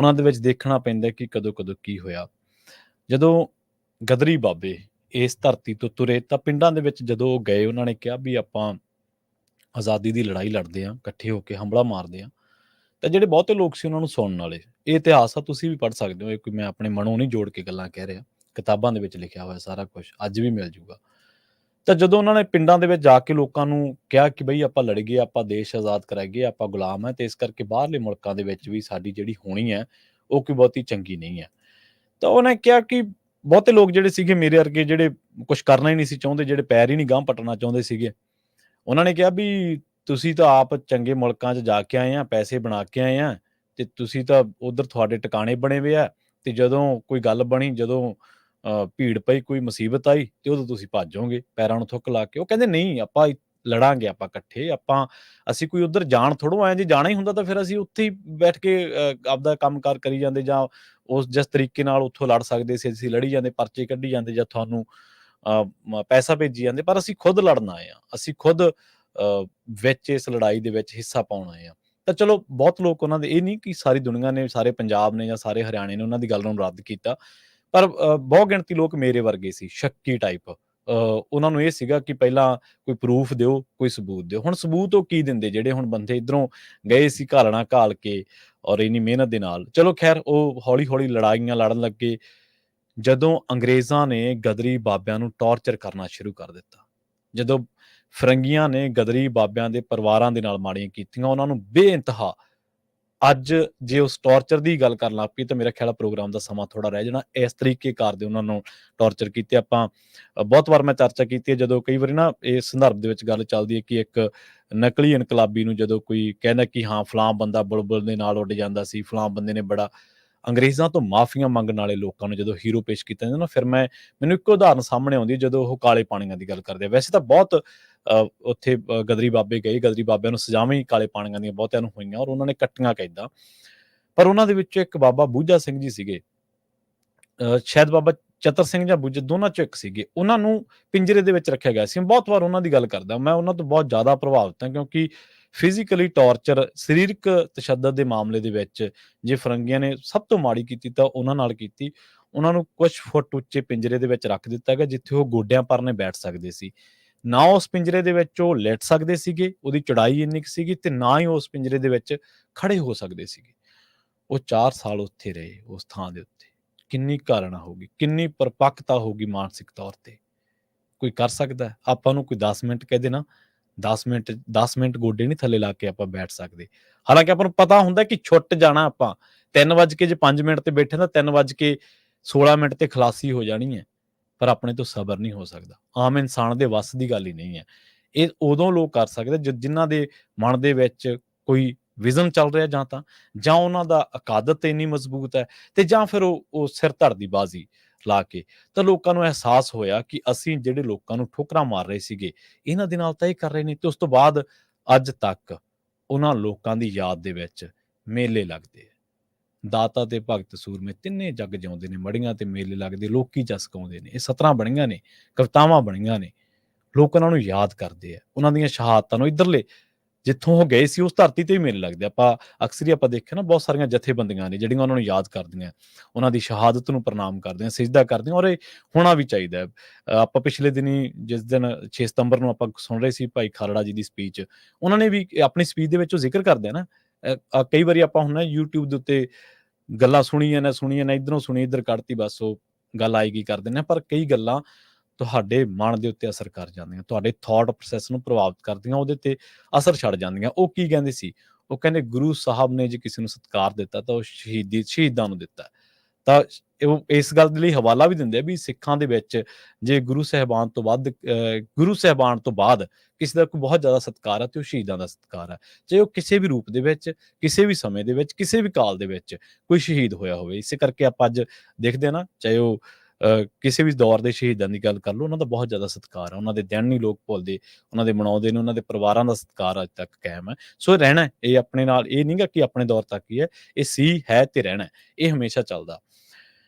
ਉਹਨਾਂ ਦੇ ਵਿੱਚ ਦੇਖਣਾ ਪੈਂਦਾ ਕਿ ਕਦੋਂ-ਕਦੋਂ ਕੀ ਹੋਇਆ। ਜਦੋਂ ਗਦਰੀ ਬਾਬੇ ਇਸ ਧਰਤੀ ਤੋਂ ਤੁਰੇ ਤਾਂ ਪਿੰਡਾਂ ਦੇ ਵਿੱਚ ਜਦੋਂ ਉਹ ਗਏ ਉਹਨਾਂ ਨੇ ਕਿਹਾ ਵੀ ਆਪਾਂ ਆਜ਼ਾਦੀ ਦੀ ਲੜਾਈ ਲੜਦੇ ਹਾਂ, ਇਕੱਠੇ ਹੋ ਕੇ ਹੰਭਲਾ ਮਾਰਦੇ ਹਾਂ। ਤਾਂ ਜਿਹੜੇ ਬਹੁਤੇ ਲੋਕ ਸੀ ਉਹਨਾਂ ਨੂੰ ਸੁਣਨ ਵਾਲੇ। ਇਹ ਇਤਿਹਾਸ ਆ, ਤੁਸੀਂ ਵੀ ਪੜ੍ਹ ਸਕਦੇ ਹੋ, ਇਹ ਕੋਈ ਮੈਂ ਆਪਣੇ ਮਨੋਂ ਨਹੀਂ ਜੋੜ ਕੇ ਗੱਲਾਂ ਕਹਿ ਰਿਹਾ। ਕਿਤਾਬਾਂ ਦੇ ਵਿੱਚ ਲਿਖਿਆ ਹੋਇਆ ਸਾਰਾ ਕੁਛ, ਅੱਜ ਵੀ ਮਿਲ ਜੂਗਾ। ਤਾਂ ਜਦੋਂ ਉਹਨਾਂ ਨੇ ਪਿੰਡਾਂ ਦੇ ਵਿੱਚ ਜਾ ਕੇ ਲੋਕਾਂ ਨੂੰ ਕਿਹਾ ਕਿ ਬਈ ਆਪਾਂ ਲੜੀਏ, ਆਪਾਂ ਦੇਸ਼ ਆਜ਼ਾਦ ਕਰਾਈਏ, ਆਪਾਂ ਗੁਲਾਮ ਹੈ ਤੇ ਇਸ ਕਰਕੇ ਬਾਹਰਲੇ ਮੁਲਕਾਂ ਦੇ ਵਿੱਚ ਵੀ ਸਾਡੀ ਜਿਹੜੀ ਹੋਣੀ ਹੈ, ਉਹ ਕੋਈ ਬਹੁਤੀ ਚੰਗੀ ਨਹੀਂ ਹੈ। ਤਾਂ ਉਹਨੇ ਕਿਹਾ ਕਿ ਬਹੁਤੇ ਲੋਕ ਜਿਹੜੇ ਸੀਗੇ ਮੇਰੇ ਵਰਗੇ, ਜਿਹੜੇ ਕੁਛ ਕਰਨਾ ਹੀ ਨਹੀਂ ਸੀ ਚਾਹੁੰਦੇ, ਜਿਹੜੇ ਪੈਰ ਹੀ ਨਹੀਂ ਗਾਂਹ ਪੱਟਣਾ ਚਾਹੁੰਦੇ ਸੀਗੇ, ਉਹਨਾਂ ਨੇ ਕਿਹਾ ਵੀ ਤੁਸੀਂ ਤਾਂ ਆਪ ਚੰਗੇ ਮੁਲਕਾਂ 'ਚ ਜਾ ਕੇ ਆਏ ਆ, ਪੈਸੇ ਬਣਾ ਕੇ ਆਏ ਆ ਤੇ ਤੁਸੀਂ ਤਾਂ ਉੱਧਰ ਤੁਹਾਡੇ ਟਿਕਾਣੇ ਬਣੇ ਹੋਏ ਆ ਤੇ ਜਦੋਂ ਕੋਈ ਗੱਲ ਬਣੀ, ਜਦੋਂ ਭੀੜ ਪਈ, ਕੋਈ ਮੁਸੀਬਤ ਆਈ ਤੇ ਉਦੋਂ ਤੁਸੀਂ ਭੱਜ ਜਾਓਗੇ ਪੈਰਾਂ ਨੂੰ ਥੁੱਕ ਲਾ ਕੇ। ਉਹ ਕਹਿੰਦੇ ਨਹੀਂ, ਆਪਾਂ ਲੜਾਂਗੇ, ਆਪਾਂ ਇਕੱਠੇ, ਅਸੀਂ ਕੋਈ ਉੱਧਰ ਜਾਣ ਥੋੜ੍ਹੋ ਆਏ, ਜੇ ਜਾਣਾ ਹੀ ਹੁੰਦਾ ਤਾਂ ਫਿਰ ਅਸੀਂ ਉੱਥੇ ਹੀ ਬੈਠ ਕੇ ਆਪਦਾ ਕੰਮਕਾਰ ਕਰੀ ਜਾਂਦੇ, ਜਾਂ ਉਸ ਜਿਸ ਤਰੀਕੇ ਨਾਲ ਉੱਥੋਂ ਲੜ ਸਕਦੇ ਸੀ ਅਸੀਂ ਲੜੀ ਜਾਂਦੇ, ਪਰਚੇ ਕੱਢੀ ਜਾਂਦੇ ਜਾਂ ਤੁਹਾਨੂੰ ਪੈਸਾ ਭੇਜੀ ਜਾਂਦੇ। ਪਰ ਅਸੀਂ ਖੁਦ ਲੜਨ ਆਏ ਆ, ਅਸੀਂ ਖੁਦ ਵਿੱਚ ਇਸ ਲੜਾਈ ਦੇ ਵਿੱਚ ਹਿੱਸਾ ਪਾਉਣ ਆਏ ਆ। ਤਾਂ ਚਲੋ ਬਹੁਤ ਲੋਕ ਉਹਨਾਂ ਦੇ, ਇਹ ਨਹੀਂ ਕਿ ਸਾਰੀ ਦੁਨੀਆ ਨੇ, ਸਾਰੇ ਪੰਜਾਬ ਨੇ ਜਾਂ ਸਾਰੇ ਹਰਿਆਣੇ ਨੇ ਉਹਨਾਂ ਦੀ ਗੱਲ ਨੂੰ ਰੱਦ ਕੀਤਾ, ਪਰ ਬਹੁ ਗਿਣਤੀ ਲੋਕ ਮੇਰੇ ਵਰਗੇ ਸੀ, ਸ਼ੱਕੀ ਟਾਈਪ। ਉਹਨਾਂ ਨੂੰ ਇਹ ਸੀਗਾ ਕਿ ਪਹਿਲਾਂ ਕੋਈ ਪ੍ਰੂਫ ਦਿਓ, ਕੋਈ ਸਬੂਤ ਦਿਓ। ਹੁਣ ਸਬੂਤ ਉਹ ਕੀ ਦਿੰਦੇ, ਜਿਹੜੇ ਹੁਣ ਬੰਦੇ ਇੱਧਰੋਂ ਗਏ ਸੀ ਘਾਲਣਾ ਘਾਲ ਕੇ ਔਰ ਇੰਨੀ ਮਿਹਨਤ ਦੇ ਨਾਲ। ਚਲੋ ਖੈਰ, ਉਹ ਹੌਲੀ-ਹੌਲੀ ਲੜਾਈਆਂ ਲੜਨ ਲੱਗੇ। ਜਦੋਂ ਅੰਗਰੇਜ਼ਾਂ ਨੇ ਗਦਰੀ ਬਾਬਿਆਂ ਨੂੰ ਟਾਰਚਰ ਕਰਨਾ ਸ਼ੁਰੂ ਕਰ ਦਿੱਤਾ, ਜਦੋਂ ਫਿਰੰਗੀਆਂ ਨੇ ਗਦਰੀ ਬਾਬਿਆਂ ਦੇ ਪਰਿਵਾਰਾਂ ਦੇ ਨਾਲ ਮਾੜੀਆਂ ਕੀਤੀਆਂ, ਉਹਨਾਂ ਨੂੰ ਬੇਇੰਤਹਾ, ਅੱਜ ਜੇ ਉਸ ਟਾਰਚਰ ਦੀ ਗੱਲ ਕਰਨ ਲੱਗ ਪਈ ਤਾਂ ਮੇਰਾ ਖਿਆਲ ਆ ਪ੍ਰੋਗਰਾਮ ਦਾ ਸਮਾਂ ਥੋੜ੍ਹਾ ਰਹਿ ਜਾਣਾ। ਇਸ ਤਰੀਕੇ ਕਰਦੇ ਉਹਨਾਂ ਨੂੰ ਟਾਰਚਰ ਕੀਤੇ। ਆਪਾਂ ਬਹੁਤ ਵਾਰ ਮੈਂ ਚਰਚਾ ਕੀਤੀ ਹੈ, ਜਦੋਂ ਕਈ ਵਾਰੀ ਨਾ ਇਸ ਸੰਦਰਭ ਦੇ ਵਿੱਚ ਗੱਲ ਚੱਲਦੀ ਹੈ ਕਿ ਇੱਕ ਨਕਲੀ ਇਨਕਲਾਬੀ ਨੂੰ ਜਦੋਂ ਕੋਈ ਕਹਿੰਦਾ ਕਿ ਹਾਂ ਫਲਾਂ ਬੰਦਾ ਬੁਲਬੁਲ ਦੇ ਨਾਲ ਉੱਡ ਜਾਂਦਾ ਸੀ, ਫਲਾਂ ਬੰਦੇ ਨੇ ਬੜਾ, ਅੰਗਰੇਜ਼ਾਂ ਤੋਂ ਮਾਫੀਆਂ ਮੰਗਣ ਵਾਲੇ ਲੋਕਾਂ ਨੂੰ ਜਦੋਂ ਹੀਰੋ ਪੇਸ਼ ਕੀਤਾ ਜਾਂਦਾ ਨਾ, ਫਿਰ ਮੈਨੂੰ ਇੱਕ ਉਦਾਹਰਨ ਸਾਹਮਣੇ ਆਉਂਦੀ ਹੈ ਜਦੋਂ ਉਹ ਕਾਲੇ ਪਾਣੀਆਂ ਦੀ ਗੱਲ ਕਰਦੇ ਆ। ਵੈਸੇ ਤਾਂ ਬਹੁਤ ਉੱਥੇ ਗਦਰੀ ਬਾਬੇ ਗਏ, ਗਦਰੀ ਬਾਬਿਆਂ ਨੂੰ ਸਜ਼ਾਵਾਂ ਹੀ ਕਾਲੇ ਪਾਣੀਆਂ ਦੀਆਂ ਬਹੁਤਿਆਂ ਨੂੰ ਹੋਈਆਂ ਔਰ ਉਹਨਾਂ ਨੇ ਕੱਟੀਆਂ ਕੈਦਾਂ। ਪਰ ਉਹਨਾਂ ਦੇ ਵਿੱਚੋਂ ਇੱਕ ਬਾਬਾ ਬੂਝਾ ਸਿੰਘ ਜੀ ਸੀਗੇ, ਸ਼ਾਇਦ ਬਾਬਾ ਚਤਰ ਸਿੰਘ ਜਾਂ ਬੁੱਝਾ, ਦੋਨਾਂ ਚੋਂ ਇੱਕ ਸੀਗੇ। ਉਹਨਾਂ ਨੂੰ ਪਿੰਜਰੇ ਦੇ ਵਿੱਚ ਰੱਖਿਆ ਗਿਆ ਸੀ। ਮੈਂ ਬਹੁਤ ਵਾਰ ਉਹਨਾਂ ਦੀ ਗੱਲ ਕਰਦਾ, ਮੈਂ ਉਹਨਾਂ ਤੋਂ ਬਹੁਤ ਜ਼ਿਆਦਾ ਪ੍ਰਭਾਵਿਤ ਹਾਂ, ਕਿਉਂਕਿ ਫਿਜ਼ੀਕਲੀ ਟਾਰਚਰ, ਸਰੀਰਕ ਤਸ਼ੱਦਦ ਦੇ ਮਾਮਲੇ ਦੇ ਵਿੱਚ ਜੇ ਫਿਰੰਗੀਆਂ ਨੇ ਸਭ ਤੋਂ ਮਾੜੀ ਕੀਤੀ ਤਾਂ ਉਹਨਾਂ ਨਾਲ ਕੀਤੀ। ਉਹਨਾਂ ਨੂੰ ਕੁਛ ਫੁੱਟ ਉੱਚੇ ਪਿੰਜਰੇ ਦੇ ਵਿੱਚ ਰੱਖ ਦਿੱਤਾ ਗਿਆ, ਜਿੱਥੇ ਉਹ ਗੋਡਿਆਂ ਪਰਨੇ ਬੈਠ ਸਕਦੇ ਸੀ। ਨਾ ਉਸ ਪਿੰਜਰੇ ਦੇ ਵਿੱਚ ਉਹ ਲਿਟ ਸਕਦੇ ਸੀਗੇ, ਉਹਦੀ ਚੌੜਾਈ ਇੰਨੀ ਕੁ ਸੀਗੀ, ਤੇ ਨਾ ਹੀ ਉਸ ਪਿੰਜਰੇ ਦੇ ਵਿੱਚ ਖੜੇ ਹੋ ਸਕਦੇ ਸੀਗੇ। ਉਹ 4 ਸਾਲ ਉੱਥੇ ਰਹੇ, ਉਸ ਥਾਂ ਦੇ ਉੱਤੇ। ਕਿੰਨੀ ਘਾਲਣਾ ਹੋਊਗੀ, ਕਿੰਨੀ ਪਰਿਪੱਕਤਾ ਹੋਊਗੀ ਮਾਨਸਿਕ ਤੌਰ ਤੇ। ਕੋਈ ਕਰ ਸਕਦਾ ਹੈ? ਆਪਾਂ ਨੂੰ ਕੋਈ 10 ਮਿੰਟ ਕਹਿ ਦੇ ਨਾ, 10 ਮਿੰਟ ਗੋਡੇ ਨਹੀਂ ਥੱਲੇ ਲਾ ਕੇ ਆਪਾਂ ਬੈਠ ਸਕਦੇ। ਹਾਲਾਂਕਿ ਆਪਾਂ ਨੂੰ ਪਤਾ ਹੁੰਦਾ ਕਿ ਛੁੱਟ ਜਾਣਾ ਆਪਾਂ, 3 ਵੱਜ ਕੇ ਜੇ 5 ਮਿੰਟ ਤੇ ਬੈਠੇ ਤਾਂ 3 ਵੱਜ ਕੇ 16 ਮਿੰਟ ਤੇ ਖਲਾਸੀ ਹੋ ਜਾਣੀ ਹੈ, ਪਰ ਆਪਣੇ ਤੋਂ ਸਬਰ ਨਹੀਂ ਹੋ ਸਕਦਾ। ਆਮ ਇਨਸਾਨ ਦੇ ਵੱਸ ਦੀ ਗੱਲ ਹੀ ਨਹੀਂ ਹੈ। ਇਹ ਉਦੋਂ ਲੋਕ ਕਰ ਸਕਦੇ ਜਿਨ੍ਹਾਂ ਦੇ ਮਨ ਦੇ ਵਿੱਚ ਕੋਈ ਵਿਜ਼ਨ ਚੱਲ ਰਿਹਾ, ਜਾਂ ਉਹਨਾਂ ਦਾ ਅਕਾਦਤ ਇੰਨੀ ਮਜ਼ਬੂਤ ਹੈ, ਤੇ ਜਾਂ ਫਿਰ ਉਹ ਸਿਰ ਧੜ ਦੀ ਬਾਜ਼ੀ ਲਾ ਕੇ। ਤਾਂ ਲੋਕਾਂ ਨੂੰ ਅਹਿਸਾਸ ਹੋਇਆ ਕਿ ਅਸੀਂ ਜਿਹੜੇ ਲੋਕਾਂ ਨੂੰ ਠੋਕਰਾਂ ਮਾਰ ਰਹੇ ਸੀਗੇ, ਇਹਨਾਂ ਦੇ ਨਾਲ ਤਾਂ ਇਹ ਕਰ ਰਹੇ ਨੇ। ਤੇ ਉਸ ਤੋਂ ਬਾਅਦ ਅੱਜ ਤੱਕ ਉਹਨਾਂ ਲੋਕਾਂ ਦੀ ਯਾਦ ਦੇ ਵਿੱਚ ਮੇਲੇ ਲੱਗਦੇ ਆ। ਦਾਤਾ ਤੇ ਭਗਤ ਸੂਰਮੇ ਤਿੰਨੇ ਜੱਗ ਜਿਉਂਦੇ ਨੇ, ਮੜੀਆਂ ਤੇ ਮੇਲੇ ਲੱਗਦੇ, ਲੋਕੀ ਜਸ ਗਾਉਂਦੇ ਨੇ। ਇਹ ਸਤਰਾਂ ਬਣੀਆਂ ਨੇ, ਕਵਿਤਾਵਾਂ ਬਣੀਆਂ ਨੇ, ਲੋਕ ਉਹਨਾਂ ਨੂੰ ਯਾਦ ਕਰਦੇ ਆ, ਉਹਨਾਂ ਦੀਆਂ ਸ਼ਹਾਦਤਾਂ ਨੂੰ। ਇੱਧਰਲੇ ਜਿੱਥੋਂ ਉਹ ਗਏ ਸੀ ਉਸ ਧਰਤੀ ਤੇ ਹੀ ਮੇਲੇ ਲੱਗਦੇ। ਅਕਸਰ ਹੀ ਆਪਾਂ ਦੇਖਿਆ ਨਾ, ਬਹੁਤ ਸਾਰੀਆਂ ਜਥੇਬੰਦੀਆਂ ਨੇ ਜਿਹੜੀਆਂ ਉਹਨਾਂ ਨੂੰ ਯਾਦ ਕਰਦੀਆਂ, ਉਹਨਾਂ ਦੀ ਸ਼ਹਾਦਤ ਨੂੰ ਪ੍ਰਣਾਮ ਕਰਦੀਆਂ, ਸਿਜਦਾ ਕਰਦੀਆਂ, ਔਰ ਇਹ ਹੋਣਾ ਵੀ ਚਾਹੀਦਾ ਹੈ। ਆਪਾਂ ਪਿਛਲੇ ਦਿਨੀ ਜਿਸ ਦਿਨ 6 ਸਤੰਬਰ ਨੂੰ ਆਪਾਂ ਸੁਣ ਰਹੇ ਸੀ ਭਾਈ ਖਾਲੜਾ ਜੀ ਦੀ ਸਪੀਚ, ਉਹਨਾਂ ਨੇ ਵੀ ਆਪਣੀ ਸਪੀਚ ਦੇ ਵਿੱਚ ਉਹ ਜ਼ਿਕਰ ਕਰਦੇ ਆ ਨਾ, ਕਈ ਵਾਰੀ ਆਪਾਂ ਹੁਣ ਨਾ YouTube ਦੇ ਉੱਤੇ ਗੱਲਾਂ ਸੁਣੀ ਜਾਂਦੇ, ਇੱਧਰੋਂ ਸੁਣੀ ਇੱਧਰ ਕੱਢਤੀ, ਬਸ ਉਹ ਗੱਲ ਆਏਗੀ ਕਰ ਦਿੰਦੇ ਹਾਂ। ਪਰ ਕਈ ਗੱਲਾਂ ਤੁਹਾਡੇ ਮਨ ਦੇ ਉੱਤੇ ਅਸਰ ਕਰ ਜਾਂਦੀਆਂ, ਤੁਹਾਡੇ ਥਾਟ ਪ੍ਰੋਸੈਸ ਨੂੰ ਪ੍ਰਭਾਵਿਤ ਕਰਦੀਆਂ, ਉਹਦੇ ਤੇ ਅਸਰ ਛੱਡ ਜਾਂਦੀਆਂ। ਉਹ ਕੀ ਕਹਿੰਦੇ ਸੀ? ਉਹ ਕਹਿੰਦੇ ਗੁਰੂ ਸਾਹਿਬ ਨੇ ਜੇ ਕਿਸੇ ਨੂੰ ਸਤਿਕਾਰ ਦਿੱਤਾ ਤਾਂ ਉਹ ਸ਼ਹੀਦਾਂ ਨੂੰ ਦਿੱਤਾ। ਤਾਂ ਉਹ ਇਸ ਗੱਲ ਦੇ ਲਈ ਹਵਾਲਾ ਵੀ ਦਿੰਦੇ ਆ ਵੀ ਸਿੱਖਾਂ ਦੇ ਵਿੱਚ ਜੇ ਗੁਰੂ ਸਾਹਿਬਾਨ ਤੋਂ ਬਾਅਦ ਕਿਸੇ ਦਾ ਕੋਈ ਬਹੁਤ ਜ਼ਿਆਦਾ ਸਤਿਕਾਰ ਹੈ ਤੇ ਉਹ ਸ਼ਹੀਦਾਂ ਦਾ ਸਤਿਕਾਰ ਹੈ, ਚਾਹੇ ਉਹ ਕਿਸੇ ਵੀ ਰੂਪ ਦੇ ਵਿੱਚ, ਕਿਸੇ ਵੀ ਸਮੇਂ ਦੇ ਵਿੱਚ, ਕਿਸੇ ਵੀ ਕਾਲ ਦੇ ਵਿੱਚ ਕੋਈ ਸ਼ਹੀਦ ਹੋਇਆ ਹੋਵੇ। ਇਸੇ ਕਰਕੇ ਆਪਾਂ ਅੱਜ ਦੇਖਦੇ ਹਾਂ ਨਾ, ਚਾਹੇ ਉਹ ਕਿਸੇ ਵੀ ਦੌਰ ਦੇ ਸ਼ਹੀਦਾਂ ਦੀ ਗੱਲ ਕਰ ਲਓ, ਉਹਨਾਂ ਦਾ ਬਹੁਤ ਜ਼ਿਆਦਾ ਸਤਿਕਾਰ ਹੈ। ਉਹਨਾਂ ਦੇ ਦਿਨ ਨਹੀਂ ਲੋਕ ਭੁੱਲਦੇ, ਉਹਨਾਂ ਦੇ ਮਨਾਉਂਦੇ ਨੇ, ਉਹਨਾਂ ਦੇ ਪਰਿਵਾਰਾਂ ਦਾ ਸਤਿਕਾਰ ਅੱਜ ਤੱਕ ਕਾਇਮ ਹੈ। ਸੋ ਰਹਿਣਾ ਇਹ ਆਪਣੇ ਨਾਲ, ਇਹ ਨਹੀਂਗਾ ਕਿ ਆਪਣੇ ਦੌਰ ਤੱਕ ਹੀ ਹੈ, ਇਹ ਸੀ, ਹੈ ਤੇ ਰਹਿਣਾ, ਇਹ ਹਮੇਸ਼ਾ ਚੱਲਦਾ।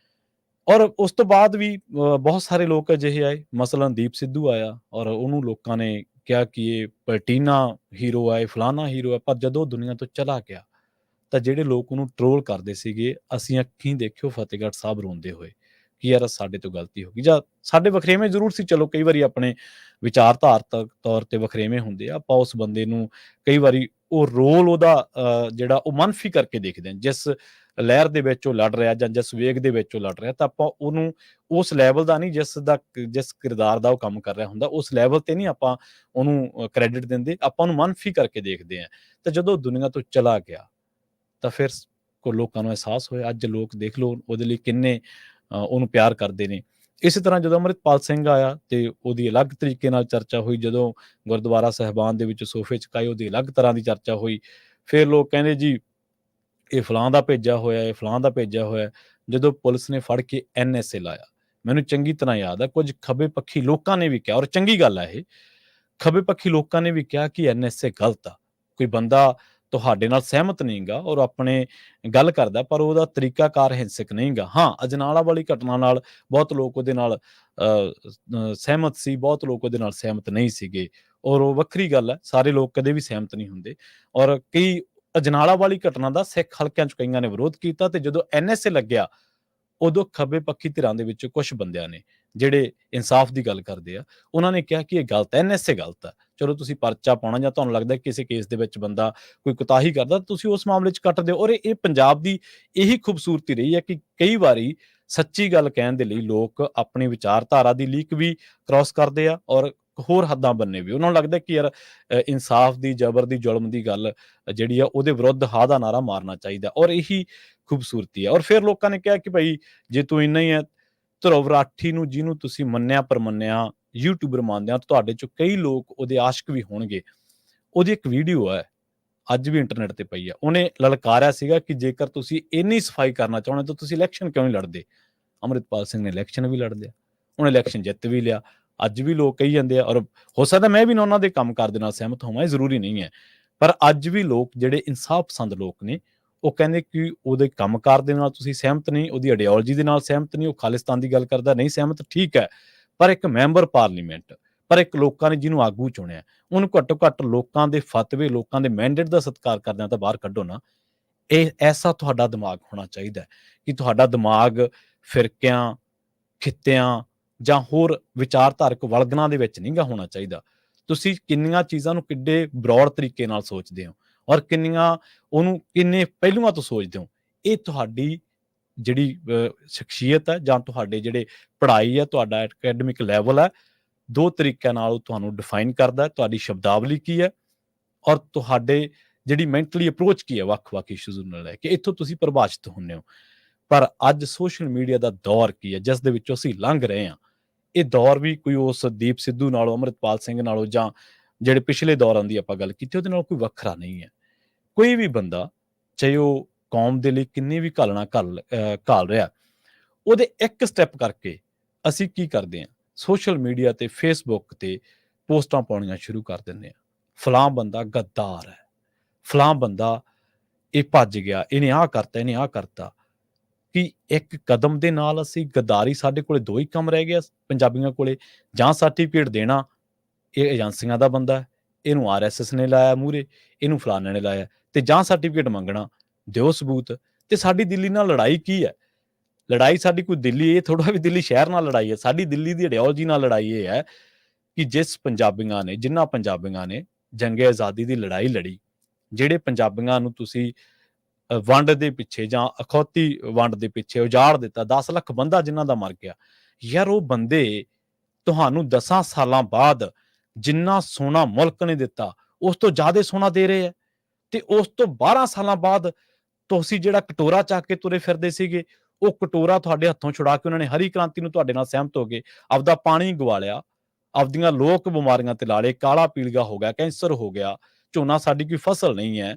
ਔਰ ਉਸ ਤੋਂ ਬਾਅਦ ਵੀ ਬਹੁਤ ਸਾਰੇ ਲੋਕ ਅਜਿਹੇ ਆਏ, ਮਸਲਨ ਦੀਪ ਸਿੱਧੂ ਆਇਆ ਔਰ ਉਹਨੂੰ ਲੋਕਾਂ ਨੇ ਕਿਹਾ ਕਿ ਇਹ ਪਲਟੀਨਾ ਹੀਰੋ ਹੈ, ਇਹ ਫਲਾਨਾ ਹੀਰੋ ਹੈ। ਪਰ ਜਦੋਂ ਦੁਨੀਆ ਤੋਂ ਚਲਾ ਗਿਆ ਤਾਂ ਜਿਹੜੇ ਲੋਕ ਉਹਨੂੰ ਟਰੋਲ ਕਰਦੇ ਸੀਗੇ, ਅਸੀਂ ਅੱਖੀਂ ਦੇਖਿਓ ਫਤਿਹਗੜ੍ਹ ਸਾਹਿਬ ਰੋਂਦੇ ਹੋਏ ਕਿ ਯਾਰ ਸਾਡੇ ਤੋਂ ਗਲਤੀ ਹੋ ਗਈ। ਜਾਂ ਸਾਡੇ ਵਖਰੇਵੇਂ ਜ਼ਰੂਰ ਸੀ, ਚਲੋ ਕਈ ਵਾਰੀ ਆਪਣੇ ਵਿਚਾਰਧਾਰਕ ਤੌਰ ਤੇ ਵਖਰੇਵੇਂ ਹੁੰਦੇ ਆ, ਆਪਾਂ ਉਸ ਬੰਦੇ ਨੂੰ ਕਈ ਵਾਰੀ ਉਹ ਰੋਲ ਉਹਦਾ ਜਿਹੜਾ ਉਹ ਮਨਫੀ ਕਰਕੇ ਦੇਖਦੇ ਹਾਂ। ਜਿਸ ਲਹਿਰ ਦੇ ਵਿੱਚ ਉਹ ਲੜ ਰਿਹਾ ਜਾਂ ਜਿਸ ਵੇਗ ਦੇ ਵਿੱਚ ਉਹ ਲੜ ਰਿਹਾ, ਤਾਂ ਆਪਾਂ ਉਹਨੂੰ ਉਸ ਲੈਵਲ ਦਾ ਨਹੀਂ, ਜਿਸ ਕਿਰਦਾਰ ਦਾ ਉਹ ਕੰਮ ਕਰ ਰਿਹਾ ਹੁੰਦਾ, ਉਸ ਲੈਵਲ ਤੇ ਨਹੀਂ ਆਪਾਂ ਉਹਨੂੰ ਕ੍ਰੈਡਿਟ ਦਿੰਦੇ, ਆਪਾਂ ਉਹਨੂੰ ਮਨਫੀ ਕਰਕੇ ਦੇਖਦੇ ਹਾਂ। ਤਾਂ ਜਦੋਂ ਦੁਨੀਆ ਤੋਂ ਚਲਾ ਗਿਆ ਤਾਂ ਫਿਰ ਕੋ ਲੋਕਾਂ ਨੂੰ ਅਹਿਸਾਸ ਹੋਇਆ। ਅੱਜ ਲੋਕ ਦੇਖ ਲਓ ਉਹਦੇ ਲਈ ਕਿੰਨੇ ਉਹਨੂੰ ਪਿਆਰ ਕਰਦੇ ਨੇ। ਇਸੇ ਤਰ੍ਹਾਂ ਜਦੋਂ ਅੰਮ੍ਰਿਤਪਾਲ ਸਿੰਘ ਆਇਆ ਤੇ ਉਹਦੀ ਅਲੱਗ ਤਰੀਕੇ ਨਾਲ ਚਰਚਾ ਹੋਈ, ਜਦੋਂ ਗੁਰਦੁਆਰਾ ਸਾਹਿਬਾਨ ਦੇ ਵਿੱਚ ਸੋਫੇ ਚੁਕਾਏ ਉਹਦੀ ਅਲੱਗ ਤਰ੍ਹਾਂ ਦੀ ਚਰਚਾ ਹੋਈ। ਫਿਰ ਲੋਕ ਕਹਿੰਦੇ ਜੀ ਇਹ ਫਲਾਂ ਦਾ ਭੇਜਿਆ ਹੋਇਆ, ਇਹ ਫਲਾਂ ਦਾ ਭੇਜਿਆ ਹੋਇਆ। ਜਦੋਂ ਪੁਲਿਸ ਨੇ ਫੜ ਕੇ NSA ਲਾਇਆ, ਮੈਨੂੰ ਚੰਗੀ ਤਰ੍ਹਾਂ ਯਾਦ ਹੈ, ਕੁਝ ਖੱਬੇ ਪੱਖੀ ਲੋਕਾਂ ਨੇ ਵੀ ਕਿਹਾ, ਔਰ ਚੰਗੀ ਗੱਲ ਹੈ ਇਹ, ਖੱਬੇ ਪੱਖੀ ਲੋਕਾਂ ਨੇ ਵੀ ਕਿਹਾ ਕਿ NSA ਗਲਤ ਆ। ਕੋਈ ਬੰਦਾ ਤੁਹਾਡੇ ਨਾਲ ਸਹਿਮਤ ਨਹੀਂਗਾ ਔਰ ਆਪਣੇ ਗੱਲ ਕਰਦਾ, ਪਰ ਉਹਦਾ ਤਰੀਕਾਕਾਰ ਹਿੰਸਕ ਨਹੀਂਗਾ। ਹਾਂ, ਅਜਨਾਲਾ ਵਾਲੀ ਘਟਨਾ ਨਾਲ ਬਹੁਤ ਲੋਕ ਉਹਦੇ ਨਾਲ ਸਹਿਮਤ ਸੀ, ਬਹੁਤ ਲੋਕ ਉਹਦੇ ਨਾਲ ਸਹਿਮਤ ਨਹੀਂ ਸੀਗੇ, ਔਰ ਉਹ ਵੱਖਰੀ ਗੱਲ ਹੈ, ਸਾਰੇ ਲੋਕ ਕਦੇ ਵੀ ਸਹਿਮਤ ਨਹੀਂ ਹੁੰਦੇ। ਔਰ ਕਈ ਅਜਨਾਲਾ ਵਾਲੀ ਘਟਨਾ ਦਾ ਸਿੱਖ ਹਲਕਿਆਂ 'ਚ ਕਈਆਂ ਨੇ ਵਿਰੋਧ ਕੀਤਾ, ਤੇ ਜਦੋਂ NSA ਲੱਗਿਆ ਉਦੋਂ ਖੱਬੇ ਪੱਖੀ ਧਿਰਾਂ ਦੇ ਵਿੱਚ ਕੁਝ ਬੰਦਿਆਂ ਨੇ ਜਿਹੜੇ ਇਨਸਾਫ ਦੀ ਗੱਲ ਕਰਦੇ ਆ, ਉਹਨਾਂ ਨੇ ਕਿਹਾ ਕਿ ਇਹ ਗਲਤ ਹੈ, NSA ਗਲਤ ਹੈ। ਚਲੋ ਤੁਸੀਂ ਪਰਚਾ ਪਾਉਣਾ ਜਾਂ ਤੁਹਾਨੂੰ ਲੱਗਦਾ ਕਿਸੇ ਕੇਸ ਦੇ ਵਿੱਚ ਬੰਦਾ ਕੋਈ ਕੁਤਾਹੀ ਕਰਦਾ, ਤੁਸੀਂ ਉਸ ਮਾਮਲੇ 'ਚ ਕੱਟ ਦਿਓ। ਔਰ ਇਹ ਪੰਜਾਬ ਦੀ ਇਹੀ ਖੂਬਸੂਰਤੀ ਰਹੀ ਹੈ ਕਿ ਕਈ ਵਾਰੀ ਸੱਚੀ ਗੱਲ ਕਹਿਣ ਦੇ ਲਈ ਲੋਕ ਆਪਣੀ ਵਿਚਾਰਧਾਰਾ ਦੀ ਲੀਕ ਵੀ ਕ੍ਰਾਸ ਕਰਦੇ ਆ ਔਰ ਹੋਰ ਹੱਦਾਂ ਬੰਨੇ ਵੀ। ਉਹਨਾਂ ਨੂੰ ਲੱਗਦਾ ਕਿ ਯਾਰ ਇਨਸਾਫ ਦੀ, ਜ਼ਬਰ ਦੀ, ਜ਼ੁਲਮ ਦੀ ਗੱਲ ਜਿਹੜੀ ਆ ਉਹਦੇ ਵਿਰੁੱਧ ਹਾਂ ਦਾ ਨਾਰਾ ਮਾਰਨਾ ਚਾਹੀਦਾ, ਔਰ ਇਹੀ ਖੂਬਸੂਰਤੀ ਹੈ। ਔਰ ਫਿਰ ਲੋਕਾਂ ਨੇ ਕਿਹਾ ਕਿ ਭਾਈ ਜੇ ਤੂੰ ਇੰਨਾ ਹੀ ਹੈ, ਧਰੁਵ ਰਾਠੀ ਨੂੰ ਜਿਹਨੂੰ ਤੁਸੀਂ ਮੰਨਿਆ ਪਰਮੰਨਿਆ ਯੂਟਿਊਬਰ ਮੰਨਦੇ ਆ, ਤੁਹਾਡੇ ਚੋਂ ਕਈ ਲੋਕ ਉਹਦੇ ਆਸ਼ਕ ਵੀ ਹੋਣਗੇ। ਉਹਦੀ ਇੱਕ ਵੀਡੀਓ ਹੈ, ਅੱਜ ਵੀ ਇੰਟਰਨੈਟ ਤੇ ਪਈ ਆ। ਉਹਨੇ ਲਲਕਾਰਿਆ ਸੀਗਾ ਕਿ ਜੇਕਰ ਤੁਸੀਂ ਇੰਨੀ ਸਫਾਈ ਕਰਨਾ ਚਾਹੁੰਦੇ ਤਾਂ ਤੁਸੀਂ ਇਲੈਕਸ਼ਨ ਕਿਉਂ ਨਹੀਂ ਲੜਦੇ। ਅੰਮ੍ਰਿਤਪਾਲ ਸਿੰਘ ਨੇ ਇਲੈਕਸ਼ਨ ਵੀ ਲੜ ਲਿਆ, ਉਹਨੇ ਇਲੈਕਸ਼ਨ ਜਿੱਤ ਵੀ ਲਿਆ। ਅੱਜ ਵੀ ਲੋਕ ਕਹੀ ਜਾਂਦੇ ਆ, ਔਰ ਹੋ ਸਕਦਾ ਮੈਂ ਵੀ ਨਾ ਉਹਨਾਂ ਦੇ ਕੰਮ ਕਾਰ ਦੇ ਨਾਲ ਸਹਿਮਤ ਹੋਵਾਂ, ਇਹ ਜ਼ਰੂਰੀ ਨਹੀਂ ਹੈ, ਪਰ ਅੱਜ ਵੀ ਲੋਕ ਜਿਹੜੇ ਇਨਸਾਫ ਪਸੰਦ ਲੋਕ ਨੇ ਉਹ ਕਹਿੰਦੇ ਕਿ ਉਹਦੇ ਕੰਮਕਾਰ ਦੇ ਨਾਲ ਤੁਸੀਂ ਸਹਿਮਤ ਨਹੀਂ, ਉਹਦੀ ਆਈਡੀਓਲੋਜੀ ਦੇ ਨਾਲ ਸਹਿਮਤ ਨਹੀਂ, ਉਹ ਖਾਲਿਸਤਾਨ ਦੀ ਗੱਲ ਕਰਦਾ, ਨਹੀਂ ਸਹਿਮਤ, ਠੀਕ ਹੈ, ਪਰ ਇੱਕ ਮੈਂਬਰ ਪਾਰਲੀਮੈਂਟ, ਪਰ ਇੱਕ ਲੋਕਾਂ ਨੇ ਜਿਹਨੂੰ ਆਗੂ ਚੁਣਿਆ, ਉਹਨੂੰ ਘੱਟੋ ਘੱਟ ਲੋਕਾਂ ਦੇ ਫਤਵੇ, ਲੋਕਾਂ ਦੇ ਮੈਂਡੇਟ ਦਾ ਸਤਿਕਾਰ ਕਰਦਿਆਂ ਤਾਂ ਬਾਹਰ ਕੱਢੋ ਨਾ। ਇਹ ਐਸਾ ਤੁਹਾਡਾ ਦਿਮਾਗ ਹੋਣਾ ਚਾਹੀਦਾ ਹੈ ਕਿ ਤੁਹਾਡਾ ਦਿਮਾਗ ਫਿਰਕਿਆਂ, ਖਿੱਤਿਆਂ ਜਾਂ ਹੋਰ ਵਿਚਾਰਧਾਰਕ ਵਲਗਣਾ ਦੇ ਵਿੱਚ ਨਹੀਂਗਾ ਹੋਣਾ ਚਾਹੀਦਾ। ਤੁਸੀਂ ਕਿੰਨੀਆਂ ਚੀਜ਼ਾਂ ਨੂੰ ਕਿੱਡੇ ਬਰੌਡ ਤਰੀਕੇ ਨਾਲ ਸੋਚਦੇ ਹੋ ਔਰ ਕਿੰਨੀਆਂ ਉਹਨੂੰ ਕਿੰਨੇ ਪਹਿਲੂਆਂ ਤੋਂ ਸੋਚਦੇ ਹੋ। ਇਹ ਤੁਹਾਡੀ ਜਿਹੜੀ ਸ਼ਖਸੀਅਤ ਹੈ ਜਾਂ ਤੁਹਾਡੇ ਜਿਹੜੇ ਪੜ੍ਹਾਈ ਹੈ, ਤੁਹਾਡਾ ਐਕੈਡਮਿਕ ਲੈਵਲ ਹੈ, ਦੋ ਤਰੀਕਿਆਂ ਨਾਲ ਉਹ ਤੁਹਾਨੂੰ ਡਿਫਾਈਨ ਕਰਦਾ। ਤੁਹਾਡੀ ਸ਼ਬਦਾਵਲੀ ਕੀ ਹੈ ਔਰ ਤੁਹਾਡੇ ਜਿਹੜੀ ਮੈਂਟਲੀ ਅਪਰੋਚ ਕੀ ਹੈ ਵੱਖ-ਵੱਖ ਇਸ਼ੂਜ਼ ਨੂੰ ਲੈ ਕੇ, ਇੱਥੋਂ ਤੁਸੀਂ ਪ੍ਰਭਾਸ਼ਿਤ ਹੁੰਦੇ ਹੋ। ਪਰ ਅੱਜ ਸੋਸ਼ਲ ਮੀਡੀਆ ਦਾ ਦੌਰ ਕੀ ਹੈ ਜਿਸ ਦੇ ਵਿੱਚੋਂ ਅਸੀਂ ਲੰਘ ਰਹੇ ਹਾਂ, ਇਹ ਦੌਰ ਵੀ ਕੋਈ ਉਸ ਦੀਪ ਸਿੱਧੂ ਨਾਲੋਂ, ਅੰਮ੍ਰਿਤਪਾਲ ਸਿੰਘ ਨਾਲੋਂ ਜਾਂ ਜਿਹੜੇ ਪਿਛਲੇ ਦੌਰਾਂ ਦੀ ਆਪਾਂ ਗੱਲ ਕੀਤੀ ਉਹਦੇ ਨਾਲ ਕੋਈ ਵੱਖਰਾ ਨਹੀਂ ਹੈ। ਕੋਈ ਵੀ ਬੰਦਾ ਚਾਹੇ ਉਹ ਕੌਮ ਦੇ ਲਈ ਕਿੰਨੀ ਵੀ ਘਾਲਣਾ ਘਾਲ ਰਿਹਾ, ਉਹਦੇ ਇੱਕ ਸਟੈਪ ਕਰਕੇ ਅਸੀਂ ਕੀ ਕਰਦੇ ਹਾਂ, ਸੋਸ਼ਲ ਮੀਡੀਆ ਤੇ ਫੇਸਬੁੱਕ ਤੇ ਪੋਸਟਾਂ ਪਾਉਣੀਆਂ ਸ਼ੁਰੂ ਕਰ ਦਿੰਦੇ ਹਾਂ। ਫਲਾਂ ਬੰਦਾ ਗੱਦਾਰ ਹੈ, ਫਲਾਂ ਬੰਦਾ ਇਹ ਭੱਜ ਗਿਆ, ਇਹਨੇ ਆਹ ਕਰਤਾ, ਇਹਨੇ ਆਹ ਕਰਤਾ। ਕਿ ਇੱਕ ਕਦਮ ਦੇ ਨਾਲ ਅਸੀਂ ਗੱਦਾਰੀ, ਸਾਡੇ ਕੋਲੇ ਦੋ ਹੀ ਕੰਮ ਰਹਿ ਗਿਆ ਪੰਜਾਬੀਆਂ ਕੋਲੇ, ਜਾਂ ਸਰਟੀਫਿਕੇਟ ਦੇਣਾ ਇਹ ਏਜੰਸੀਆਂ ਦਾ ਬੰਦਾ ਹੈ, ਇਹਨੂੰ RSS ਨੇ ਲਾਇਆ ਮੂਹਰੇ, ਇਹਨੂੰ ਫਲਾਣੇ ਨੇ ਲਾਇਆ, ਤੇ ਜਾਂ ਸਰਟੀਫਿਕੇਟ ਮੰਗਣਾ, ਦਿਓ ਸਬੂਤ। ਤੇ ਸਾਡੀ ਦਿੱਲੀ ਨਾਲ ਲੜਾਈ ਕੀ ਹੈ? ਲੜਾਈ ਸਾਡੀ ਕੋਈ ਦਿੱਲੀ, ਇਹ ਥੋੜਾ ਵੀ ਦਿੱਲੀ ਸ਼ਹਿਰ ਨਾਲ ਲੜਾਈ ਹੈ, ਸਾਡੀ ਦਿੱਲੀ ਦੀ ਆਈਡੀਓਲੋਜੀ ਨਾਲ ਲੜਾਈ ਇਹ ਹੈ ਕਿ ਜਿਨ੍ਹਾਂ ਪੰਜਾਬੀਆਂ ਨੇ ਜੰਗੇ ਆਜ਼ਾਦੀ ਦੀ ਲੜਾਈ ਲੜੀ, ਜਿਹੜੇ ਪੰਜਾਬੀਆਂ ਨੂੰ ਤੁਸੀਂ ਵੰਡ ਦੇ ਪਿੱਛੇ ਜਾਂ ਅਖੌਤੀ ਵੰਡ ਦੇ ਪਿੱਛੇ ਉਜਾੜ ਦਿੱਤਾ, 10 ਲੱਖ ਬੰਦਾ ਜਿਨ੍ਹਾਂ ਦਾ ਮਰ ਗਿਆ, ਯਾਰ ਉਹ ਬੰਦੇ ਤੁਹਾਨੂੰ 10 ਸਾਲਾਂ ਬਾਅਦ ਜਿੰਨਾ ਸੋਨਾ ਮੁਲਕ ਨੇ ਦਿੱਤਾ ਉਸ ਤੋਂ ਜ਼ਿਆਦਾ ਸੋਨਾ ਦੇ ਰਹੇ ਹੈ। ਤੇ ਉਸ ਤੋਂ 12 ਸਾਲਾਂ ਬਾਅਦ ਤੁਸੀਂ ਜਿਹੜਾ ਕਟੋਰਾ ਚੱਕ ਕੇ ਤੁਰੇ ਫਿਰਦੇ ਸੀਗੇ, ਉਹ ਕਟੋਰਾ ਤੁਹਾਡੇ ਹੱਥੋਂ ਛੁਡਾ ਕੇ ਉਹਨਾਂ ਨੇ ਹਰੀ ਕ੍ਰਾਂਤੀ ਨੂੰ ਤੁਹਾਡੇ ਨਾਲ ਸਹਿਮਤ ਹੋ ਗਏ, ਆਪਦਾ ਪਾਣੀ ਗਵਾ ਲਿਆ, ਆਪਦੀਆਂ ਲੋਕ ਬਿਮਾਰੀਆਂ ਤੇ ਲਾ ਲਏ, ਕਾਲਾ ਪੀਲੀਆ ਹੋ ਗਿਆ, ਕੈਂਸਰ ਹੋ ਗਿਆ, ਝੋਨਾ ਸਾਡੀ ਕੋਈ ਫਸਲ ਨਹੀਂ ਹੈ।